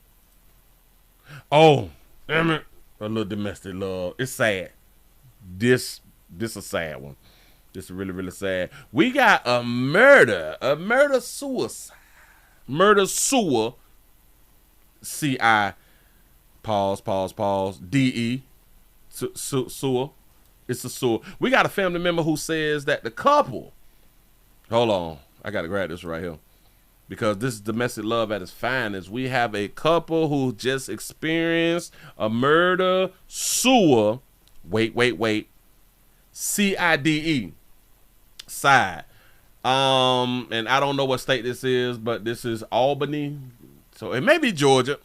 Oh, damn it. A little domestic love. It's sad. This a sad one. This is really, really sad. We got a murder-suicide. Murder-sewer. C-I, pause, D-E, sewer. It's a sewer. We got a family member who says that the couple, hold on, I got to grab this right here, because this is domestic love at its finest. We have a couple who just experienced a murder-sewer, wait, C-I-D-E. Side. And I don't know what state this is, but this is Albany. So it may be Georgia.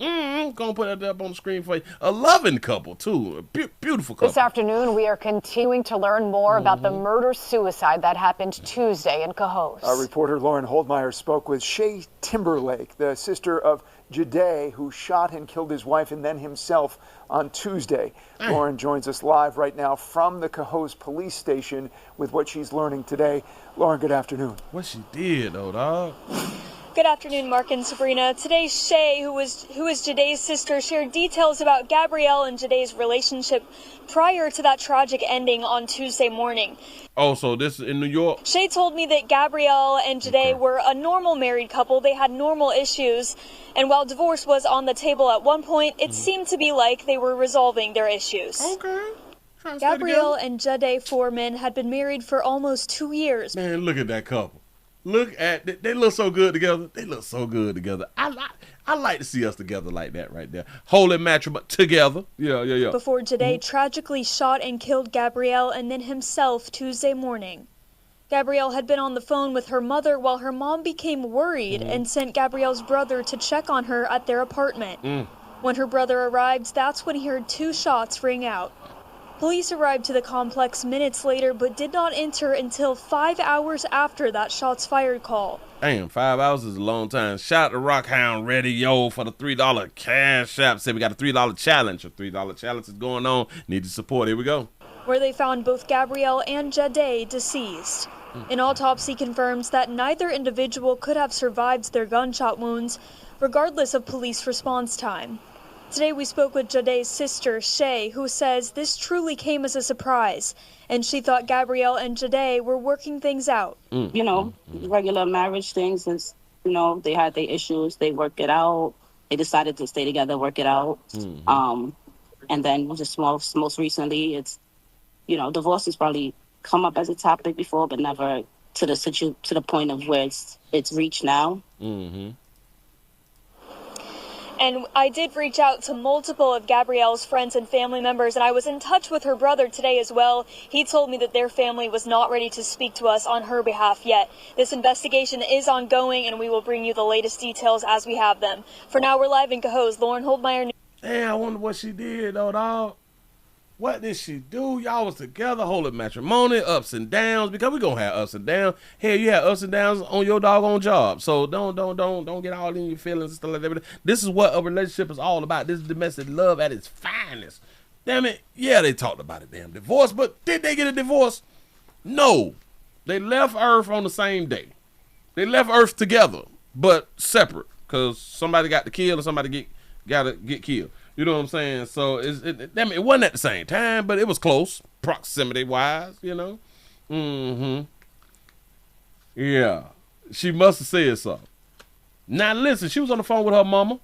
Gonna put it up on the screen for you. A loving couple, too. A beautiful couple. This afternoon, we are continuing to learn more about the murder-suicide that happened Tuesday in Cohoes. Our reporter Lauren Holdmeyer spoke with Shay Timberlake, the sister of Jade, who shot and killed his wife and then himself on Tuesday. Lauren joins us live right now from the Cohoes police station with what she's learning today. Lauren, good afternoon. What she did, though, dog. Good afternoon, Mark and Sabrina. Today, Shay, who is Jade's sister, shared details about Gabrielle and Jade's relationship prior to that tragic ending on Tuesday morning. Oh, so this is in New York? Shay told me that Gabrielle and Jade were a normal married couple. They had normal issues. And while divorce was on the table at one point, it seemed to be like they were resolving their issues. Okay. Gabrielle and Jade Foreman had been married for almost 2 years. Man, look at that couple. Look at they look so good together. They look so good together. I like to see us together like that right there. Holy matrimony together. Yeah. Before Jade tragically shot and killed Gabrielle and then himself Tuesday morning. Gabrielle had been on the phone with her mother while her mom became worried and sent Gabrielle's brother to check on her at their apartment. When her brother arrived, that's when he heard 2 shots ring out. Police arrived to the complex minutes later, but did not enter until 5 hours after that shots fired call. Damn, 5 hours is a long time. Shout to Rockhound Radio for the $3 cash app. Say we got a $3 challenge. A $3 challenge is going on. Need your support. Here we go. Where they found both Gabrielle and Jade deceased. An autopsy confirms that neither individual could have survived their gunshot wounds, regardless of police response time. Today we spoke with Jade's sister, Shay, who says this truly came as a surprise, and she thought Gabrielle and Jade were working things out. You know, regular marriage things, and, you know, they had their issues, they worked it out, they decided to stay together, work it out. And then just most recently, it's, divorce has probably come up as a topic before, but never to the point of where it's reached now. And I did reach out to multiple of Gabrielle's friends and family members, and I was in touch with her brother today as well. He told me that their family was not ready to speak to us on her behalf yet. This investigation is ongoing, and we will bring you the latest details as we have them. For now, we're live in Cohoes. Lauren Holdmeyer. Damn, I wonder what she did, though, dog. What did she do? Y'all was together, holding matrimony, ups and downs, because we gonna have ups and downs. Hell, you have ups and downs on your doggone job. So don't get all in your feelings and stuff like that. This is what a relationship is all about. This is domestic love at its finest. Damn it. Yeah, they talked about a damn divorce, but did they get a divorce? No. They left Earth on the same day. They left Earth together, but separate, because somebody got to kill and somebody got to get killed. You know what I'm saying? So it wasn't at the same time, but it was close, proximity-wise, Yeah. She must have said so. Now, listen, she was on the phone with her mama.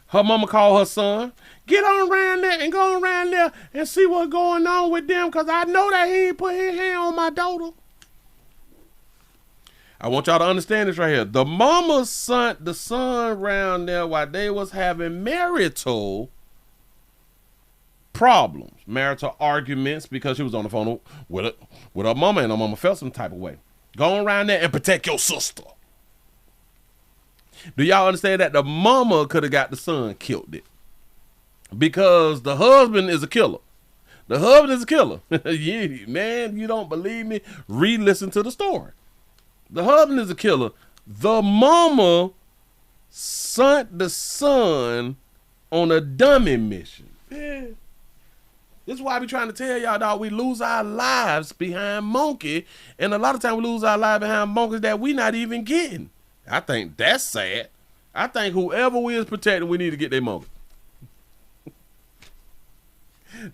Her mama called her son. Get on around there and go around there and see what's going on with them, because I know that he ain't put his hand on my daughter. I want y'all to understand this right here. The mama sent the son around there while they was having marital problems, marital arguments, because she was on the phone with her mama, and her mama felt some type of way. Go around there and protect your sister. Do y'all understand that the mama could have got the son killed it? Because the husband is a killer. The husband is a killer. Yeah, man, you don't believe me? Re-listen to the story. The husband is a killer. The mama sent the son on a dummy mission. Yeah. This is why I be trying to tell y'all, dog, we lose our lives behind monkey. And a lot of times we lose our lives behind monkeys that we not even getting. I think that's sad. I think whoever we is protecting, we need to get their monkey.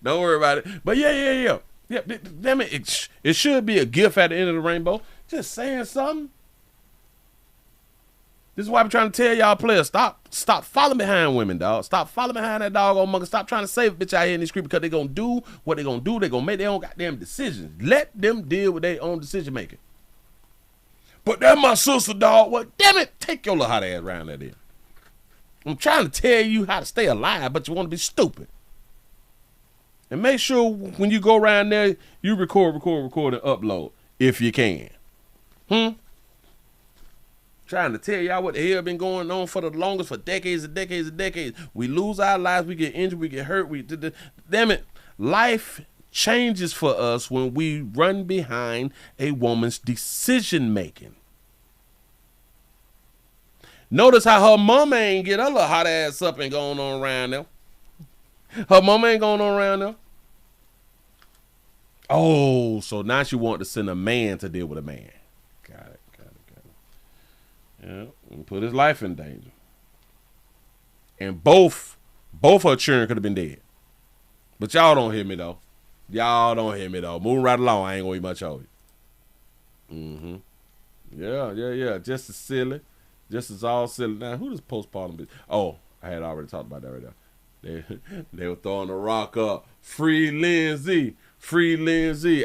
Don't worry about it. But yeah. Damn it, it should be a gift at the end of the rainbow. Just saying something. This is why I'm trying to tell y'all players, stop following behind women, dog. Stop following behind that doggone monkey. Stop trying to save a bitch out here in these streets, because they gonna do what they gonna do. They gonna make their own goddamn decisions. Let them deal with their own decision making. But that's my sister, dog. Well, damn it, take your little hot ass around there then. I'm trying to tell you how to stay alive, but you want to be stupid. And make sure when you go around there, you record, and upload if you can. Trying to tell y'all what the hell been going on for the longest, for decades and decades and decades. We lose our lives, we get injured, we get hurt. Damn it, life changes for us when we run behind a woman's decision making. Notice how her mama ain't get her little hot ass up and going on around there. Her mama ain't going on around there. Oh, so now she want to send a man to deal with a man. Got it. Yeah, and put his life in danger. And both her children could have been dead. But y'all don't hear me though. Moving right along, I ain't gonna eat much of it. Yeah. Just as silly. Just as all silly. Now, who does postpartum be? Oh, I had already talked about that right there. They were throwing the rock up. Free Lindsay.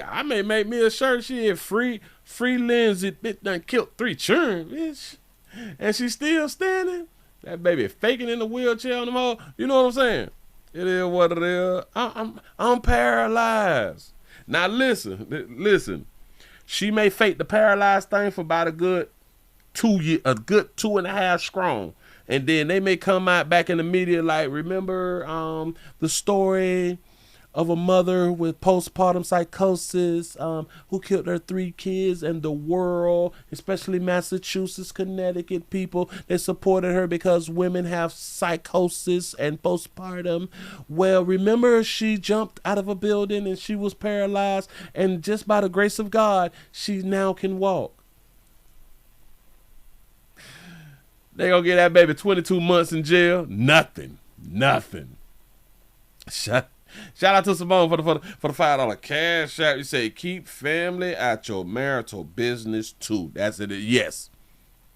I may make me a shirt. Shit, free Lindsay. Bitch done killed 3 children, bitch. And she's still standing. That baby faking in the wheelchair on the mall. You know what I'm saying? It is what it is. I'm paralyzed. Now listen. She may fake the paralyzed thing for about a good 2 years, a good 2.5 strong. And then they may come out back in the media like, remember the story of a mother with postpartum psychosis who killed her 3 kids, and the world, especially Massachusetts, Connecticut people, they supported her because women have psychosis and postpartum. Well, remember, she jumped out of a building and she was paralyzed, and just by the grace of God, she now can walk. They gonna get that baby 22 months in jail? Nothing. Shout out to Simone for the $5 cash out. You say keep family at your marital business too. That's it. Yes.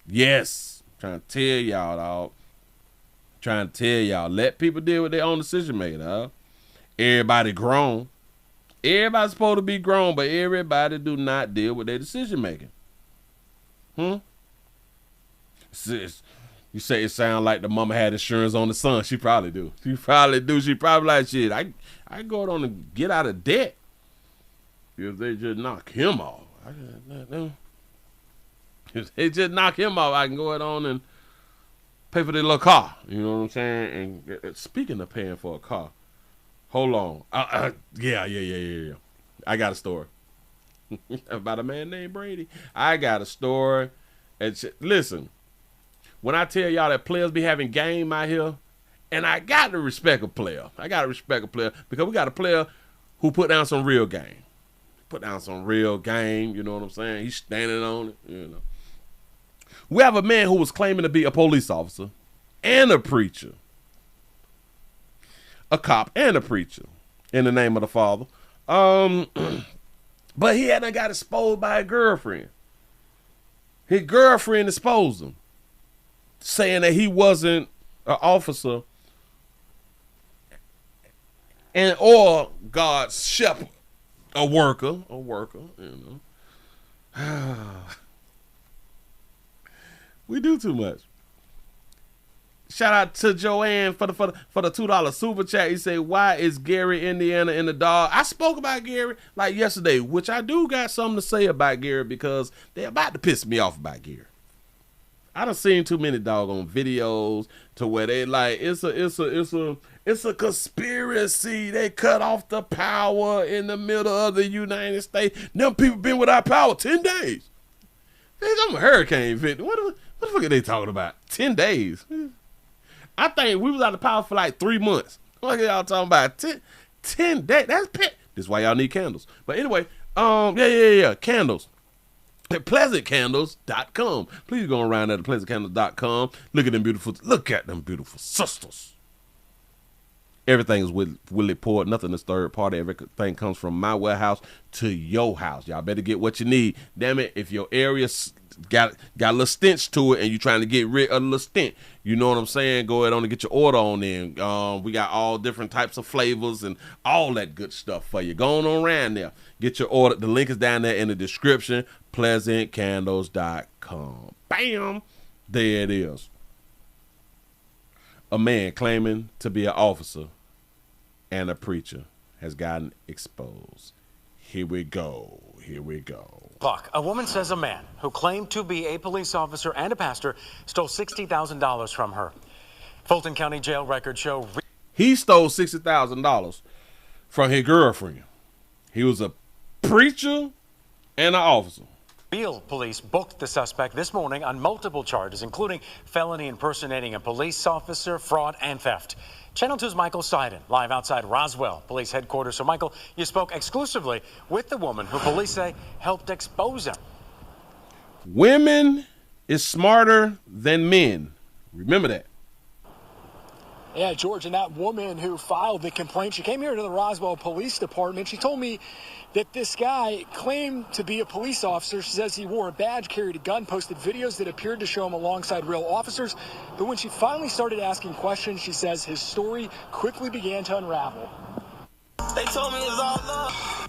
I'm trying to tell y'all, dog. Trying to tell y'all, let people deal with their own decision making, huh? Everybody grown. Everybody's supposed to be grown, but everybody do not deal with their decision making. You say it sound like the mama had insurance on the son. She probably do. She probably do. She probably like, shit, I go on and get out of debt if they just knock him off. If they just knock him off, I can go on and pay for the little car. You know what I'm saying? And speaking of paying for a car, hold on. Yeah. I got a story about a man named Brady. I got a story. Listen, when I tell y'all that players be having game out here, and I got to respect a player. I got to respect a player because we got a player who put down some real game. Put down some real game, you know what I'm saying? He's standing on it, you know. We have a man who was claiming to be a police officer and a preacher. A cop and a preacher in the name of the Father. But he hadn't got exposed by a girlfriend. His girlfriend exposed him, saying that he wasn't an officer or God's shepherd, a worker, you know. We do too much. Shout out to Joanne for the $2 super chat. He said, "Why is Gary, Indiana in the dog?" I spoke about Gary like yesterday, which I do got something to say about Gary because they're about to piss me off about Gary. I done seen too many doggone videos to where they like it's a conspiracy. They cut off the power in the middle of the United States. Them people been without power 10 days. I'm a hurricane victim. What the fuck are they talking about? 10 days. I think we was out of power for like 3 months. What are y'all talking about? 10 days. That's pet. This is why y'all need candles. But anyway, yeah. Candles. At pleasantcandles.com. Please go around at pleasantcandles.com. Look at them beautiful sisters. Everything is Willie poured. Nothing is third party. Everything comes from my warehouse to your house. Y'all better get what you need. Damn it, if your area got a little stench to it and you trying to get rid of a little stench, you know what I'm saying? Go ahead on and get your order on in. We got all different types of flavors and all that good stuff for you. Go on around there. Get your order. The link is down there in the description. pleasantcandles.com. Bam! There it is. A man claiming to be an officer and a preacher has gotten exposed. Here we go. Buck, a woman says a man who claimed to be a police officer and a pastor stole $60,000 from her. Fulton County Jail records show he stole $60,000 from his girlfriend. He was a preacher and an officer. Beale police booked the suspect this morning on multiple charges, including felony impersonating a police officer, fraud, and theft. Channel 2's Michael Seiden, live outside Roswell Police Headquarters. So, Michael, you spoke exclusively with the woman who police say helped expose him. Women is smarter than men. Remember that. Yeah, George, and that woman who filed the complaint, she came here to the Roswell Police Department. She told me that this guy claimed to be a police officer. She says he wore a badge, carried a gun, posted videos that appeared to show him alongside real officers. But when she finally started asking questions, she says his story quickly began to unravel. They told me it was all love.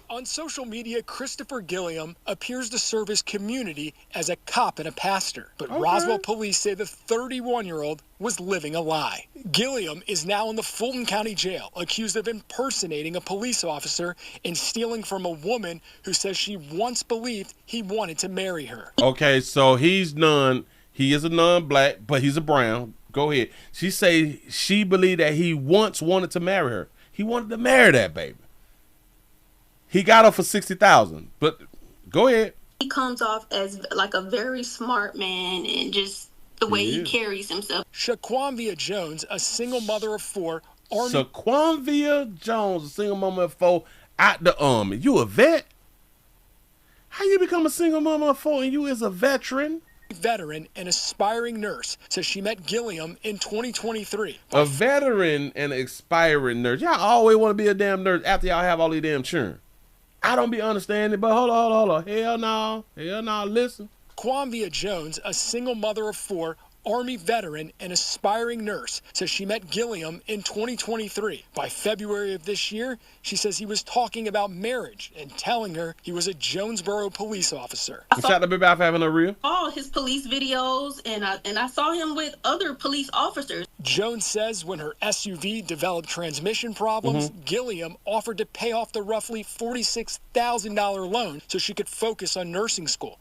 On social media, Christopher Gilliam appears to serve his community as a cop and a pastor. But Roswell police say the 31-year-old was living a lie. Gilliam is now in the Fulton County Jail, accused of impersonating a police officer and stealing from a woman who says she once believed he wanted to marry her. Okay, so he is a non-black, but he's a brown. Go ahead. She say she believed that he once wanted to marry her. He wanted to marry that baby. He got her for $60,000, but go ahead. He comes off as like a very smart man and just the way he carries himself. Shaquanvia Jones, a single mother of four. Shaquanvia Jones, a single mother of four, out the Army. You a vet? How you become a single mother of four and you is a veteran? Veteran and aspiring nurse says she met Gilliam in 2023. A veteran and aspiring nurse. Y'all always want to be a damn nurse after y'all have all these damn children. I don't be understanding, but hold on. Hell no, listen. Shaquanvia Jones, a single mother of four, Army veteran and aspiring nurse, says she met Gilliam in 2023. By February of this year, she says he was talking about marriage and telling her he was a Jonesboro police officer. Shout out to Baby for having a real. All his police videos, and I saw him with other police officers. Jones says when her SUV developed transmission problems, Gilliam offered to pay off the roughly $46,000 loan so she could focus on nursing school.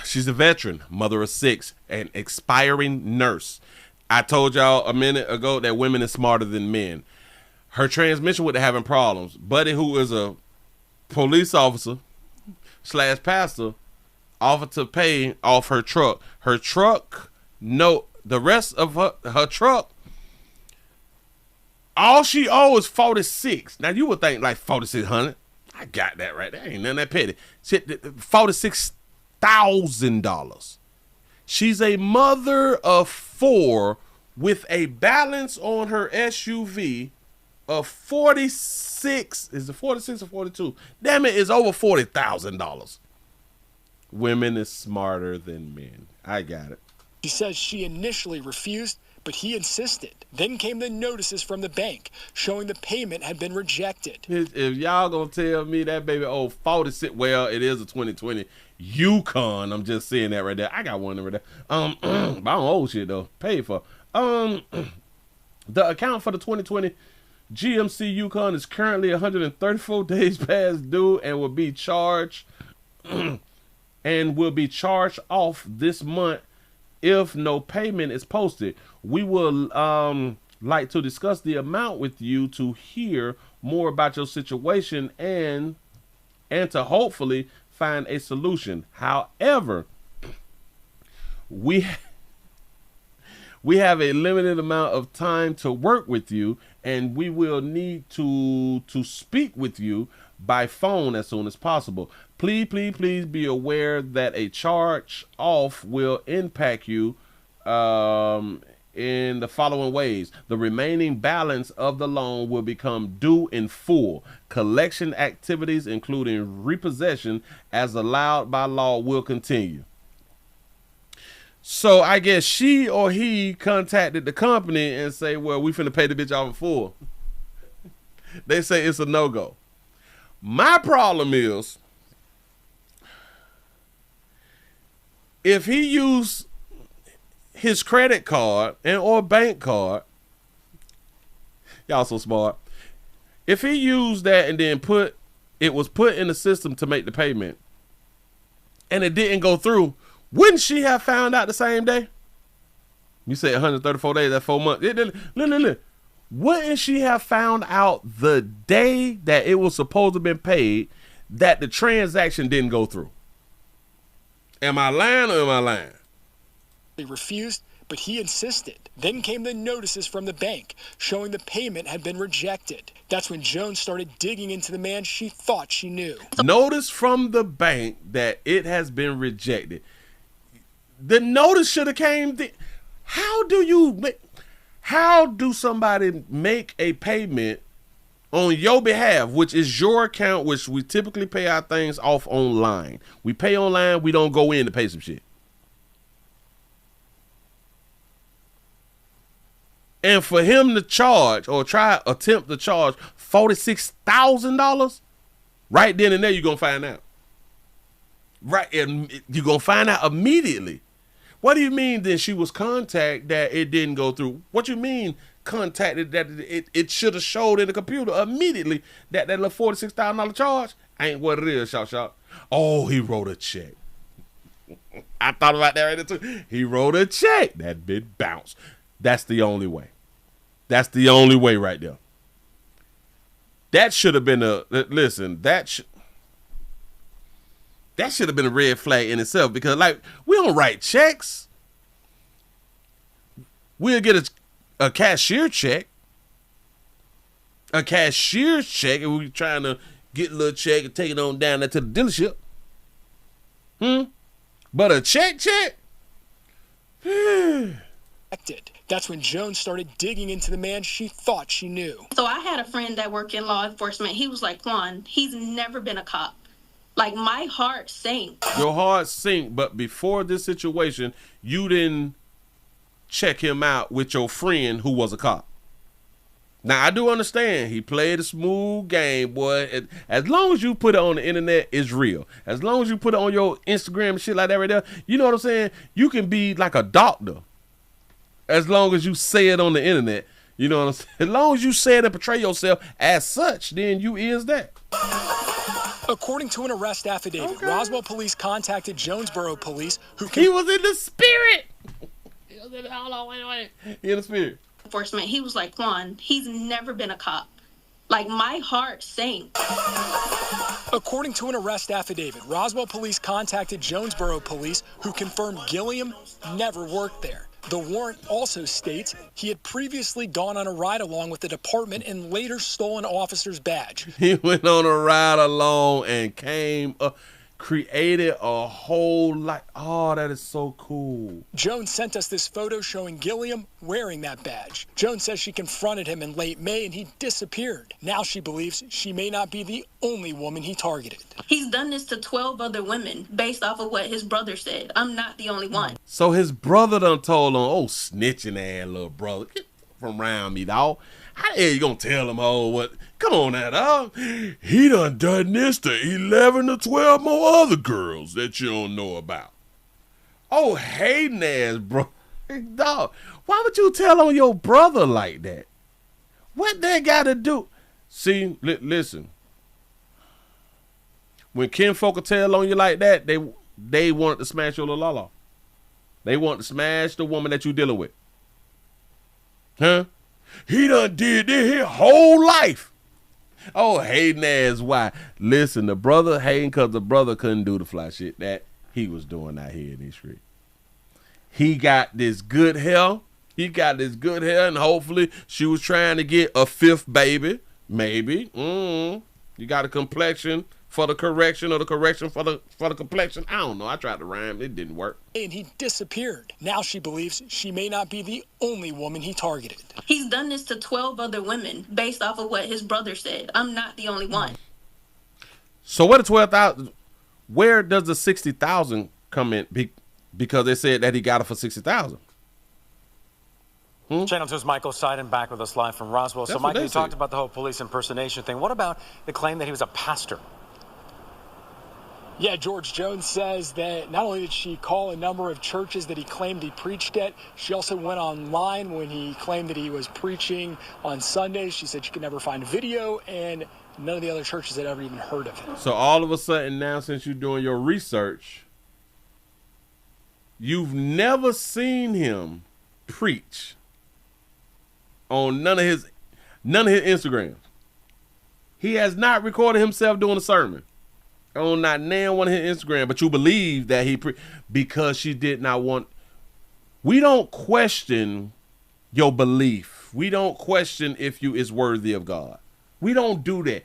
She's a veteran, mother of 6, an expiring nurse. I told y'all a minute ago that women are smarter than men. Her transmission was having problems. Buddy, who is a police officer / pastor, offered to pay off her truck. Her truck, no, the rest of her truck, all she owes is $46. Now you would think like $4,600. I got that right. That ain't nothing that petty. $46,000. She's a mother of 4 with a balance on her SUV of 46. Is it 46 or 42? Damn it, it's over $40,000. Women is smarter than men. I got it. She says she initially refused, but he insisted. Then came the notices from the bank showing the payment had been rejected. If y'all gonna tell me that baby owe 46, well, it is a 2020 Yukon. I'm just saying that right there. I got one right there. But I don't owe shit though. Paid for. The account for the 2020 GMC Yukon is currently 134 days past due and will be charged off this month if no payment is posted. We will like to discuss the amount with you to hear more about your situation and to hopefully find a solution. However, we have a limited amount of time to work with you, and we will need to speak with you by phone as soon as possible. Please be aware that a charge off will impact you in the following ways. The remaining balance of the loan will become due in full. Collection activities, including repossession as allowed by law, will continue. So I guess she or he contacted the company and say, well, we finna pay the bitch off in full. They say it's a no-go. My problem is, if he used his credit card and or bank card, y'all so smart. If he used that and then it was put in the system to make the payment and it didn't go through, wouldn't she have found out the same day? You say 134 days, that's 4 months. Look. Wouldn't she have found out the day that it was supposed to have been paid that the transaction didn't go through? Am I lying or am I lying? They refused, but he insisted. Then came the notices from the bank showing the payment had been rejected. That's when Jones started digging into the man she thought she knew. Notice from the bank that it has been rejected. The notice should have came. How do somebody make a payment on your behalf, which is your account, which we typically pay our things off online? We pay online, we don't go in to pay some shit. And for him to charge or attempt to charge $46,000, right then and there, you're going to find out. Right, and you're going to find out immediately. What do you mean then she was contacted that it didn't go through? What you mean contacted that it should have showed in the computer immediately that little $46,000 charge ain't what it is, shout. Oh, he wrote a check. I thought about that right there too. He wrote a check. That bit bounced. That's the only way. That's the only way right there. That should have been that should have been a red flag in itself, because like, we don't write checks. We'll get a cashier check. A cashier's check, and we're trying to get a little check and take it on down there to the dealership. But a check? That's when Jones started digging into the man she thought she knew. So I had a friend that worked in law enforcement. He was like, Juan, he's never been a cop. Like, my heart sank. Your heart sank, but before this situation, you didn't check him out with your friend who was a cop. Now, I do understand he played a smooth game, boy. As long as you put it on the internet, it's real. As long as you put it on your Instagram and shit like that right there, you know what I'm saying? You can be like a doctor as long as you say it on the internet. You know what I'm saying? As long as you say it and portray yourself as such, then you is that. According to an arrest affidavit, Roswell police contacted Jonesboro police, who he was in the spirit. He was in the, hold on, wait. He in the spirit. Enforcement. He was like, Juan, he's never been a cop. Like, my heart sank. According to an arrest affidavit, Roswell police contacted Jonesboro police, who confirmed Gilliam never worked there. The warrant also states he had previously gone on a ride-along with the department and later stole an officer's badge. He went on a ride-along and came up, created a whole lot. Oh, that is so cool. Jones sent us this photo showing Gilliam wearing that badge. Jones says she confronted him in late May and he disappeared. Now she believes she may not be the only woman he targeted. He's done this to 12 other women based off of what his brother said. I'm not the only one. So his brother done told him, oh, snitching ass little brother, get from around me, dog. How the hell you gonna tell him, oh, what? Come on now, dog. He done this to 11 to 12 more other girls that you don't know about. Oh, hating ass, bro. Dog, why would you tell on your brother like that? What they gotta do? See, listen. When kinfolk tell on you like that, they wanted to smash your little lala. They want to smash the woman that you dealing with. Huh? He done did this his whole life. Oh, hating ass, why? Listen, the brother hating because the brother couldn't do the fly shit that he was doing out here in these streets. He got this good hair. And hopefully she was trying to get a fifth baby. Maybe. You got a complexion for the correction or the correction for the complexion. I don't know. I tried to rhyme. It didn't work. And he disappeared. Now she believes she may not be the only woman he targeted. He's done this to 12 other women based off of what his brother said. I'm not the only one. So where the 12,000? Where does the 60,000 come in? Because they said that he got it for 60,000. Channel 2's Michael Seiden back with us live from Roswell. That's so, Michael, you said. talked about the whole police impersonation thing. What about the claim that he was a pastor? Yeah, George, Jones says that not only did she call a number of churches that he claimed he preached at, she also went online when he claimed that he was preaching on Sundays. She said she could never find video, and none of the other churches had ever even heard of him. So all of a sudden now, since you're doing your research, you've never seen him preach on none of his Instagrams. He has not recorded himself doing a sermon on not one of his Instagram, but you believe that because she did not want. We don't question your belief. We don't question if you is worthy of God. We don't do that.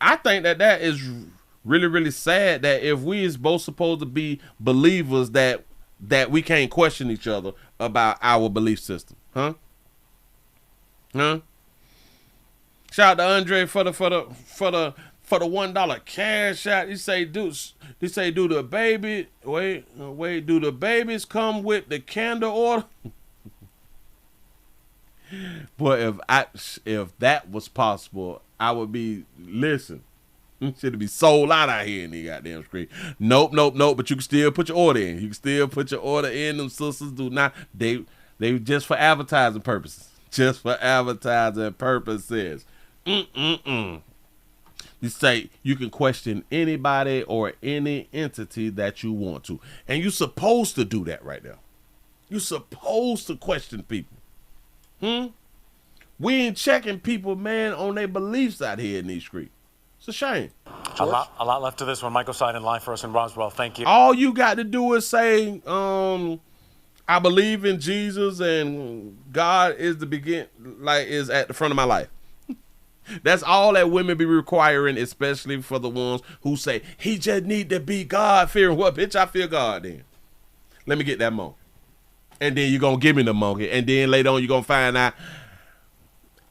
I think that is really, really sad that if we is both supposed to be believers that we can't question each other about our belief system. Huh? Shout out to Andre for the $1 cash out. He say, do the baby do the babies come with the candle order? Boy, if that was possible, I would be should be sold out here in the goddamn street. Nope. But you can still put your order in. Them sisters do not. They just for advertising purposes. You say you can question anybody or any entity that you want to, and you're supposed to do that right now. You're supposed to question people. We ain't checking people, man, on their beliefs out here in these streets. It's a shame. A lot left to this one. Michael Seiden live for us in Roswell. Thank you. All you got to do is say, I believe in Jesus and God is is at the front of my life. That's all that women be requiring, especially for the ones who say, he just need to be God-fearing. Well, bitch, I fear God then. Let me get that monkey. And then you're going to give me the monkey. And then later on, you're going to find out,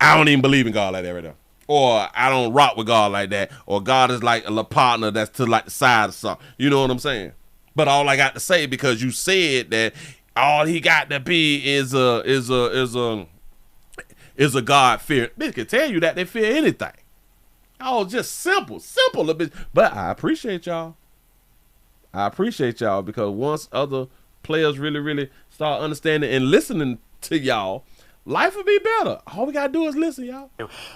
I don't even believe in God like that right now. or I don't rock with God like that, or God is like a little partner that's to like the side of something. You know what I'm saying? But all I got to say, because you said that all he got to be is a God fear. Bitch can tell you that they fear anything. Oh, just simple a bit. But I appreciate y'all. Because once other players really start understanding and listening to y'all, life will be better. All we gotta do is listen, y'all.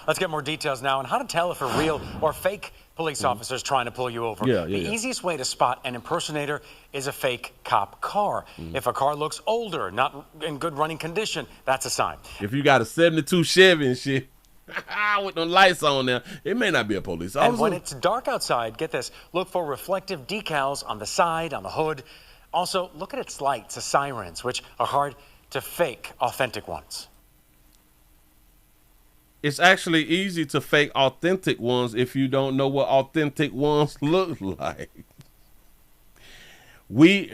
Let's get more details now on how to tell if a real or fake police officer is trying to pull you over. The easiest way to spot an impersonator is a fake cop car. If a car looks older, not in good running condition, that's a sign. If you got a 72 Chevy and shit, with the lights on there, it may not be a police officer. And when it's dark outside, get this, look for reflective decals on the side, on the hood. Also, look at its lights, the sirens, which are hard to fake authentic ones. It's actually easy to fake authentic ones if you don't know what authentic ones look like. We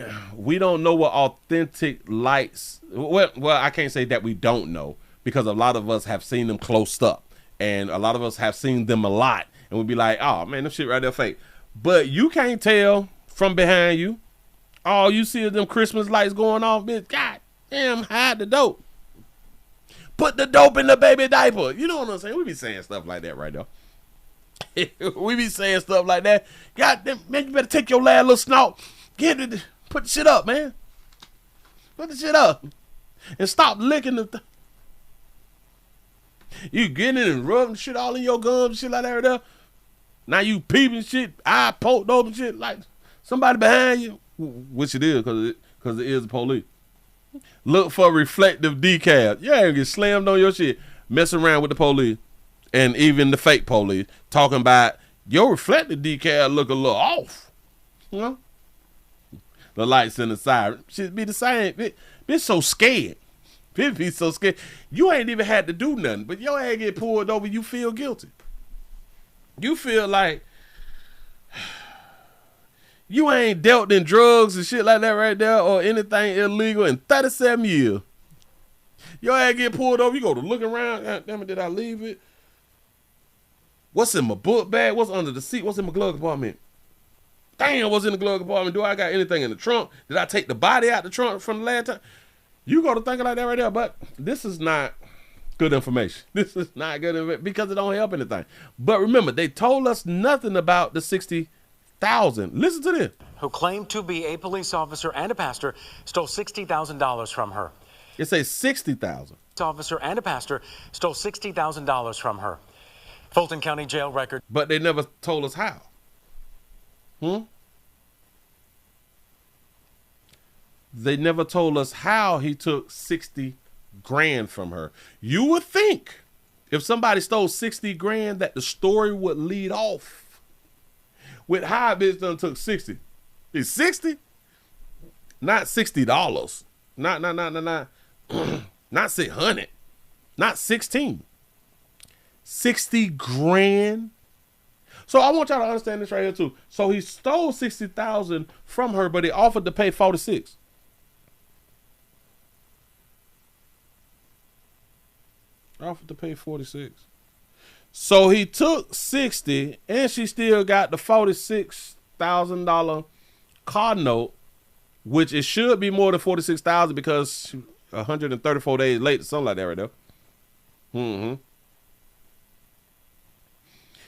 don't know what authentic lights. Well, I can't say that we don't know, because a lot of us have seen them close up, and a lot of us have seen them a lot, and we'd be like, oh man, them shit right there fake. But you can't tell from behind you. All you see is them Christmas lights going off, bitch. God damn, hide the dope. Put the dope in the baby diaper. You know what I'm saying? We be saying stuff like that right now. We be saying stuff like that. God damn, man, you better take your last little snort. Get it. Put the shit up, man. Put the shit up. And stop licking the You getting it and rubbing shit all in your gums and shit like that right there. Now you peeping shit, eye poked open shit, like somebody behind you. Which it is, because it is the police. Look for reflective decals. You ain't get slammed on your shit. Mess around with the police, and even the fake police, talking about your reflective decal look a little off. You know? The lights in the siren should be the same. Bitch so scared. Bitch be so scared. You ain't even had to do nothing, but your ass get pulled over, you feel guilty. You feel like you ain't dealt in drugs and shit like that right there, or anything illegal in 37 years. Your ass get pulled over, you go to look around. God damn it, did I leave it? What's in my book bag? What's under the seat? What's in my glove compartment? Damn, what's in the glove compartment? Do I got anything in the trunk? Did I take the body out the trunk from the last time? You go to thinking like that right there, but this is not good information. This is not good information because it don't help anything. But remember, they told us nothing about the 60,000. Listen to this. Who claimed to be a police officer and a pastor stole $60,000 from her. It says 60,000. Officer and a pastor stole $60,000 from her. Fulton County Jail record. But they never told us how. They never told us how he took 60 grand from her. You would think if somebody stole 60 grand that the story would lead off with how a bitch done took 60. It's 60? Not $60. Not 600. Not 16. 60 grand. So I want y'all to understand this right here too. So he stole 60,000 from her, but he offered to pay 46. Offered to pay 46. So he took 60 and she still got the $46,000 car note, which it should be more than 46,000 because she 134 days late, something like that right there.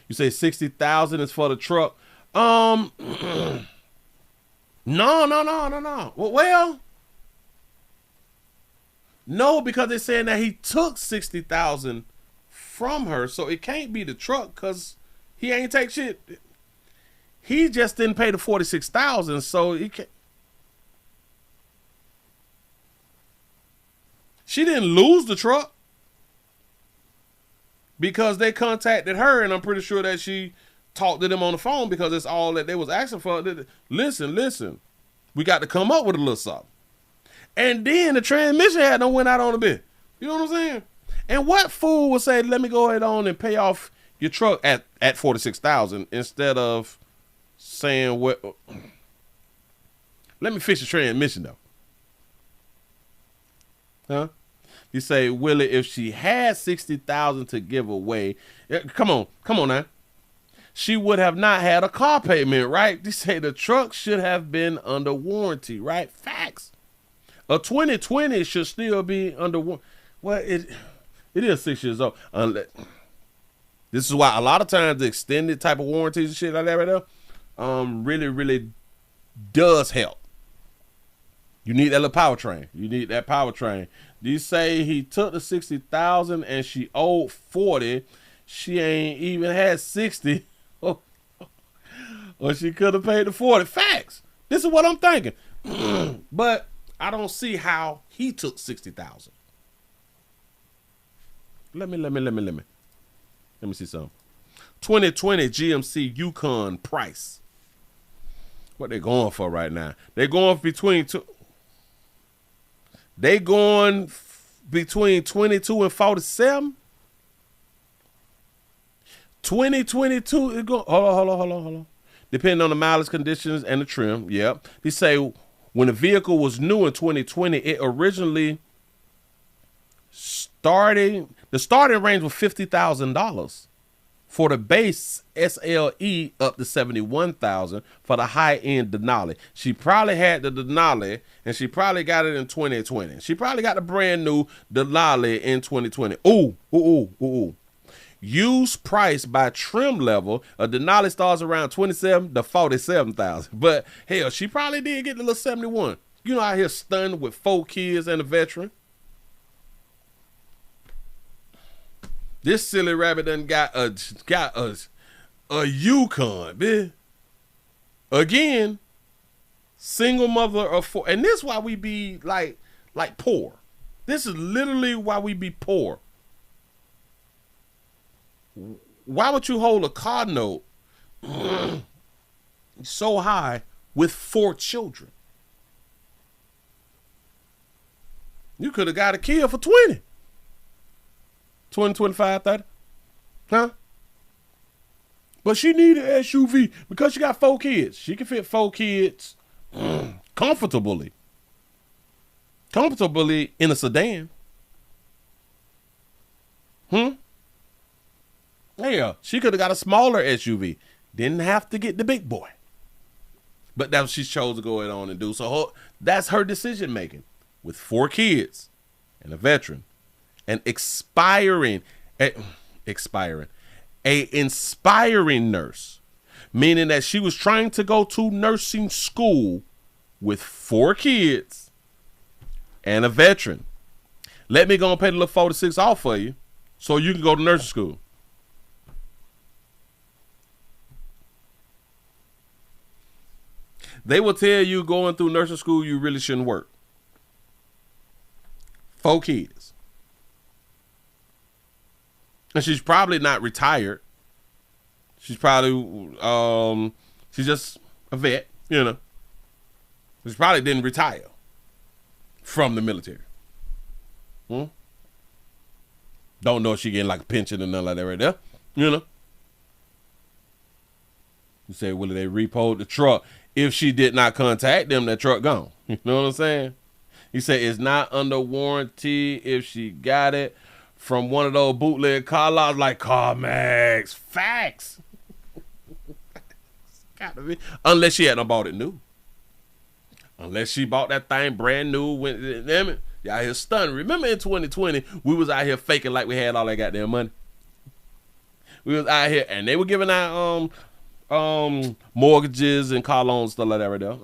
You say 60,000 is for the truck. No. Well, no, because they're saying that he took 60,000 from her, so it can't be the truck because he ain't take shit. He just didn't pay the 46,000, so he can't. She didn't lose the truck because they contacted her, and I'm pretty sure that she talked to them on the phone because it's all that they was asking for. Listen, we got to come up with a little something. And then the transmission had done went out on a bit. You know what I'm saying? And what fool would say, let me go ahead on and pay off your truck at 46,000 instead of saying, what? Let me fix the transmission though. Huh? You say, Willie, if she had $60,000 to give away, come on now. She would have not had a car payment, right? They say the truck should have been under warranty, right? Facts. A 2020 should still be under warranty. Well, it is 6 years old. This is why a lot of times the extended type of warranties and shit like that right there, really, really does help. You need that little powertrain. You need that powertrain. You say he took the $60,000 and she owed $40,000. She ain't even had $60,000. Or she could have paid the $40,000. Facts. This is what I'm thinking. But I don't see how he took $60,000. Let me see something. 2020 GMC Yukon price. What they going for right now? They going between two. They going between 22 and 47. 2022 is going. Hold on. Depending on the mileage, conditions, and the trim. Yep. They say when the vehicle was new in 2020, it originally the starting range was $50,000 for the base SLE, up to $71,000 for the high end Denali. She probably had the Denali and she probably got it in 2020. She probably got the brand new Denali in 2020. Ooh. Used price by trim level, a Denali starts around 27 to 47,000. But hell, she probably did get the little 71. You know, out here stunned with 4 kids and a veteran. This silly rabbit done got a Yukon, man. Again, single mother of 4, and this is why we be like poor. This is literally why we be poor. Why would you hold a car note so high with 4 children? You could have got a kid for 20. 20, 25, 30. Huh? But she needed an SUV because she got 4 kids. She can fit 4 kids comfortably. Comfortably in a sedan. Yeah, she could have got a smaller SUV. Didn't have to get the big boy. But that's what she chose to go ahead on and do. So that's her decision making. With 4 kids and a veteran. And an inspiring nurse, meaning that she was trying to go to nursing school with 4 kids and a veteran. Let me go and pay the little 46 off for you so you can go to nursing school. They will tell you going through nursing school you really shouldn't work. 4 kids. And she's probably not retired. She's probably, she's just a vet, you know. She probably didn't retire from the military. Don't know if she getting like a pension or nothing like that right there, you know. You say, well, they repoed the truck. If she did not contact them, that truck gone. You know what I'm saying? You say it's not under warranty if she got it from one of those bootleg car lots like CarMax. Facts. Gotta be. Unless she hadn't bought it new. Unless she bought that thing brand new. Y'all here stunned. Remember in 2020, we was out here faking like we had all that goddamn money. We was out here and they were giving out mortgages and car loans, stuff like that right there.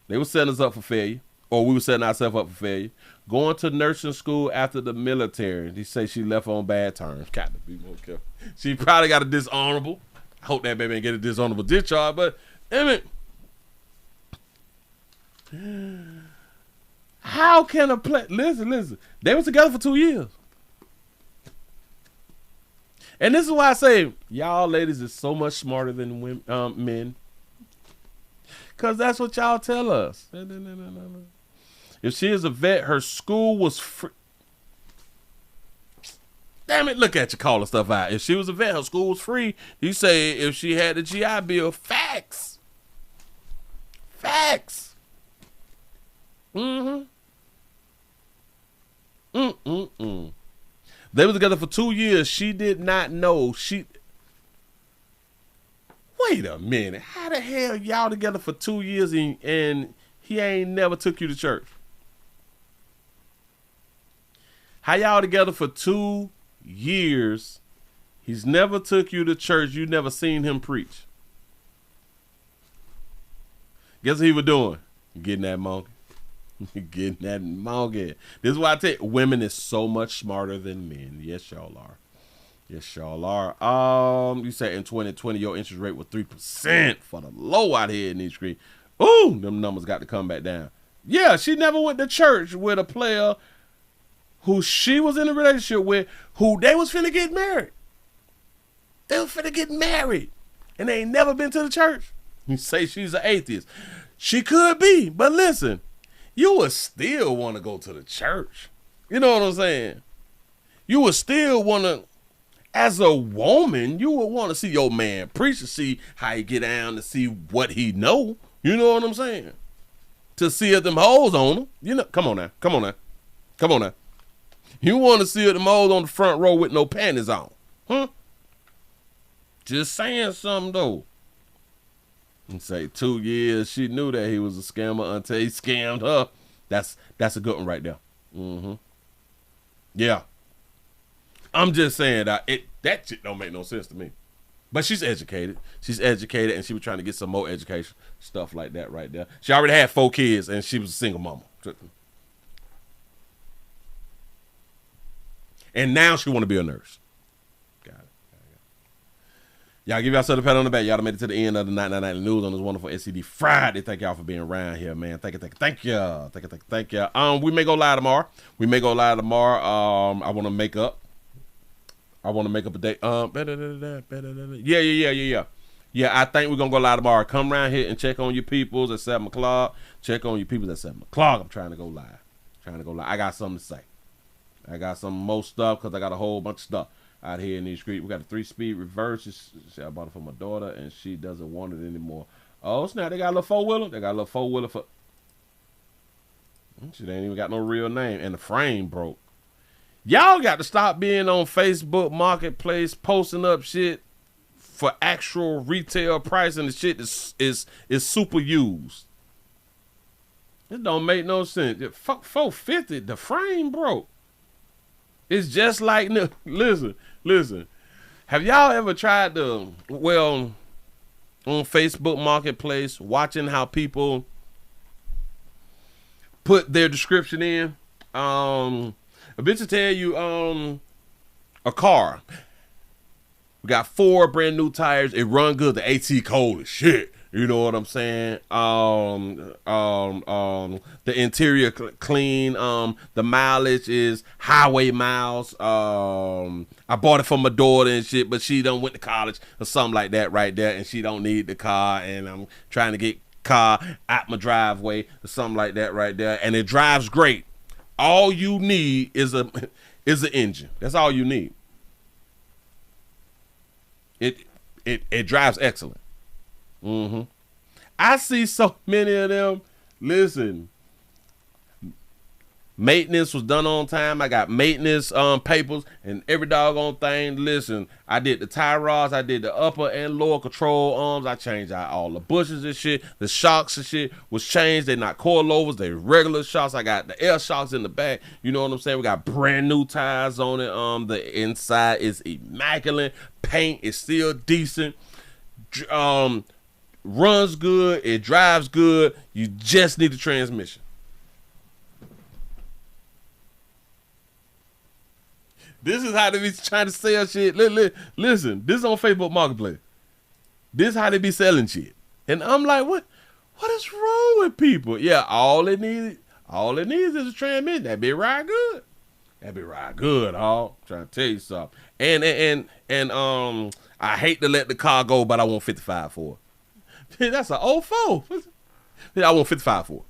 They were setting us up for failure. Or we were setting ourselves up for failure. Going to nursing school after the military. They say she left on bad terms. Got to be more careful. She probably got a dishonorable. I hope that baby ain't get a dishonorable discharge, but damn it. How can a listen. They was together for 2 years. And this is why I say, y'all ladies is so much smarter than women, men. Because that's what y'all tell us. No. If she is a vet, her school was free. Damn it, look at you calling stuff out. If she was a vet, her school was free. You say if she had the GI Bill, facts. Facts. They were together for 2 years. She did not know. Wait a minute. How the hell y'all together for 2 years and he ain't never took you to church? How y'all together for 2 years? He's never took you to church. You never seen him preach. Guess what he was doing? Getting that monkey. Getting that monkey. This is why I tell you, women is so much smarter than men. Yes, y'all are. Yes, y'all are. You said in 2020 your interest rate was 3% for the low out here in these streets. Ooh, them numbers got to come back down. Yeah, she never went to church with a player who she was in a relationship with, who they was finna get married. They was finna get married, and they ain't never been to the church. You say she's an atheist. She could be, but listen, you would still want to go to the church. You know what I'm saying? You would still want to, as a woman, you would want to see your man preach, to see how he get down, to see what he know. You know what I'm saying? To see if them hoes on him. You know, come on now. Come on now. Come on now. You want to see if them hoes on the front row with no panties on. Huh? Just saying something, though. And say 2 years, she knew that he was a scammer until he scammed her. That's a good one right there. Mm-hmm. Yeah. I'm just saying that shit don't make no sense to me. But she's educated. She's educated, and she was trying to get some more education. Stuff like that right there. She already had 4 kids, and she was a single mama. And now she want to be a nurse. Got it. Y'all give yourself a pat on the back. Y'all made it to the end of the 999 News on this wonderful SCD Friday. Thank y'all for being around here, man. Thank you. We may go live tomorrow. I want to make up. A day. Yeah, I think we're going to go live tomorrow. Come around here and check on your peoples at 7 o'clock. Check on your peoples at 7 o'clock. I'm trying to go live. I got something to say. I got some more stuff because I got a whole bunch of stuff out here in these streets. We got a 3-speed reverse. I bought it for my daughter, and she doesn't want it anymore. Oh, snap. They got a little 4-wheeler. For... She ain't even got no real name, and the frame broke. Y'all got to stop being on Facebook Marketplace posting up shit for actual retail price, and the shit is super used. It don't make no sense. Fuck $450. The frame broke. It's just like, listen. Have y'all ever tried to, on Facebook Marketplace, watching how people put their description in? A bitch will tell you, a car. We got 4 brand new tires. It run good. The AT cold as shit. You know what I'm saying? The interior clean. The mileage is highway miles. I bought it for my daughter and shit, but she done went to college or something like that right there, and she don't need the car, and I'm trying to get car out my driveway or something like that right there, and it drives great. All you need is an engine. That's all you need. It drives excellent. Mm-hmm. I see so many of them. Listen, maintenance was done on time. I got maintenance papers and every doggone thing. Listen, I did the tie rods. I did the upper and lower control arms. I changed out all the bushes and shit. The shocks and shit was changed. They're not coilovers. They're regular shocks. I got the air shocks in the back. You know what I'm saying? We got brand new tires on it. The inside is immaculate. Paint is still decent. Runs good, it drives good. You just need the transmission. This is how they be trying to sell shit. Listen, this is on Facebook Marketplace. This is how they be selling shit. And I'm like, what is wrong with people? Yeah, all it needs is a transmission. That be ride good. All trying to tell you something. And I hate to let the car go, but I want 55 for it. That's an 04. I want 55 for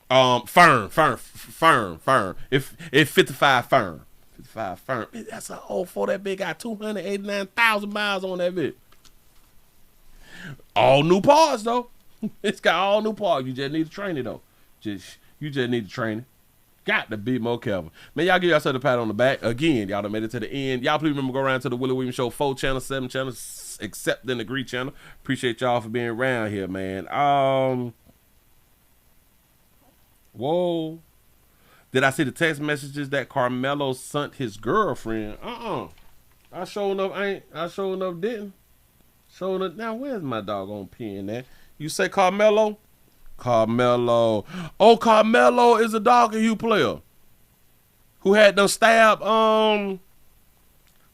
it. Firm. If 55 firm. 55 firm. That's an 04. That big got 289,000 miles on that bit. All new parts though. It's got all new parts. You just need to train it though. You just need to train it. Got to be more careful. Man, y'all give yourself a pat on the back. Again, y'all done made it to the end. Y'all please remember go around to the Willie Williams Show 4 channel, 7 channels, except in the Agree channel. Appreciate y'all for being around here, man. Whoa. Did I see the text messages that Carmelo sent his girlfriend? I sure enough didn't. Sure enough. Now, where's my doggone pen at? You say Carmelo? Carmelo. Oh, Carmelo is a Dogger Hue player who had them stab our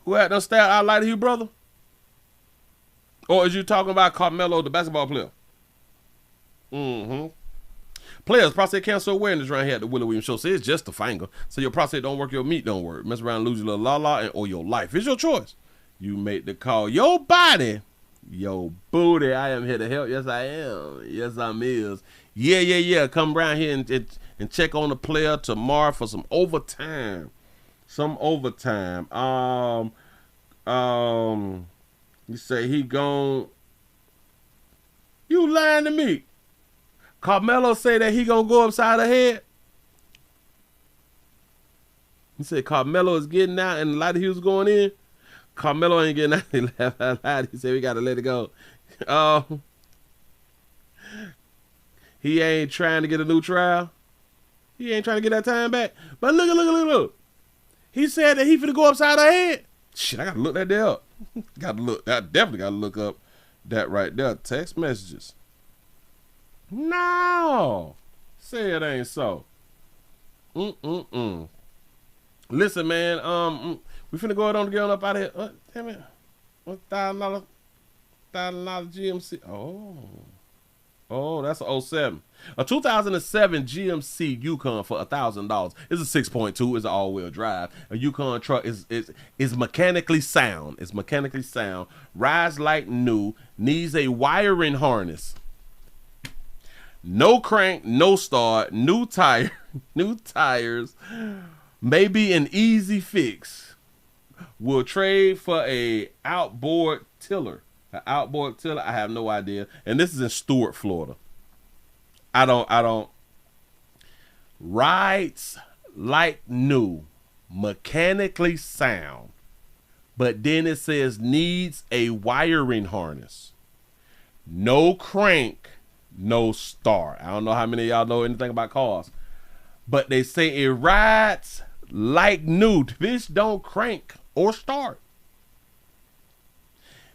Light Hue brother? Or is you talking about Carmelo, the basketball player? Players, prostate cancer awareness right here at the Willie Williams Show. See, it's just a finger. So your prostate don't work, your meat don't work. Mess around, lose your little la-la, or your life. It's your choice. You make the call. Your body, your booty. I am here to help. Yes, I am. Yes, I'm is. Yeah. Come around here and check on the player tomorrow for some overtime. You say he gone. You lying to me. Carmelo say that he gonna go upside the head. He said Carmelo is getting out and Light Hue's going in. Carmelo ain't getting out. He left out. He said we gotta let it go. He ain't trying to get a new trial. He ain't trying to get that time back. But look. He said that he finna go upside the head. Shit, I gotta look that there up. I definitely gotta look up that right there. Text messages. No. Say it ain't so. Listen, man, we finna go ahead on to get on up out of here. Damn it. $1,000 GMC. Oh, that's a 07. A 2007 GMC Yukon for $1,000. It's a 6.2. It's an all-wheel drive. A Yukon truck is mechanically sound. It's mechanically sound. Rides like new. Needs a wiring harness. No crank, no start, new tires, maybe an easy fix. We'll trade for a outboard tiller. An outboard tiller, I have no idea. And this is in Stuart, Florida. I don't. Rides like new, mechanically sound. But then it says needs a wiring harness. No crank. No start. I don't know how many of y'all know anything about cars, but they say it rides like new. Bitch don't crank or start.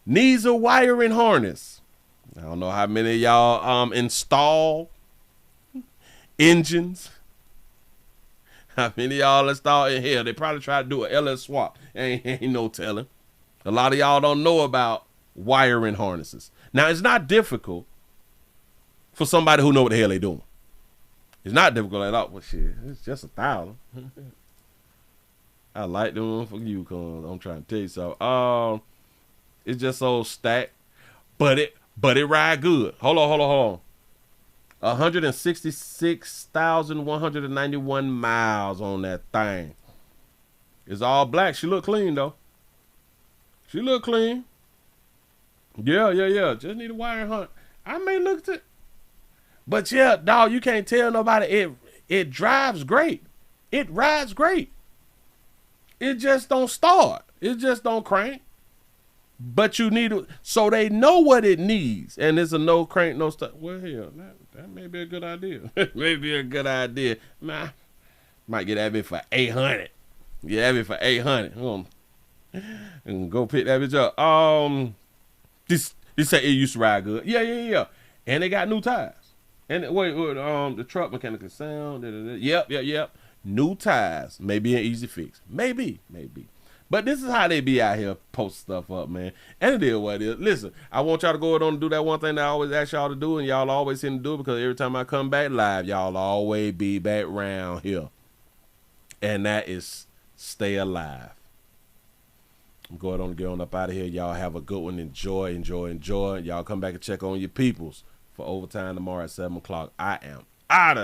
Needs a wiring harness. I don't know how many of y'all install engines. How many of y'all install in here? They probably try to do an LS swap. Ain't no telling. A lot of y'all don't know about wiring harnesses. Now it's not difficult for somebody who know what the hell they doing. It's not difficult at all. Well, shit, it's just $1,000. I like them for Yukons. I'm trying to tell you so. It's just so stacked, but it ride good. Hold on. 166,191 miles on that thing. It's all black. She look clean though. She look clean. Yeah. Just need a wiring harness. I may look at it. But yeah, dog, you can't tell nobody it drives great. It rides great. It just don't start. It just don't crank. But you need it, so they know what it needs. And it's a no crank, no start. Well, hell, that may be a good idea. Maybe a good idea. Nah, might get that bit for $800. Get that bit for $800. And go pick that bitch up. This say it used to ride good. Yeah. And they got new tires. And the truck mechanically sound. Yep. New tires. Maybe an easy fix. Maybe. But this is how they be out here post stuff up, man. And it is what it is. Listen, I want y'all to go on and do that one thing that I always ask y'all to do, and y'all always seem to do it because every time I come back live, y'all always be back round here. And that is stay alive. I'm going on to get on up out of here. Y'all have a good one. Enjoy. Y'all come back and check on your peoples for overtime tomorrow at 7 o'clock. I am out of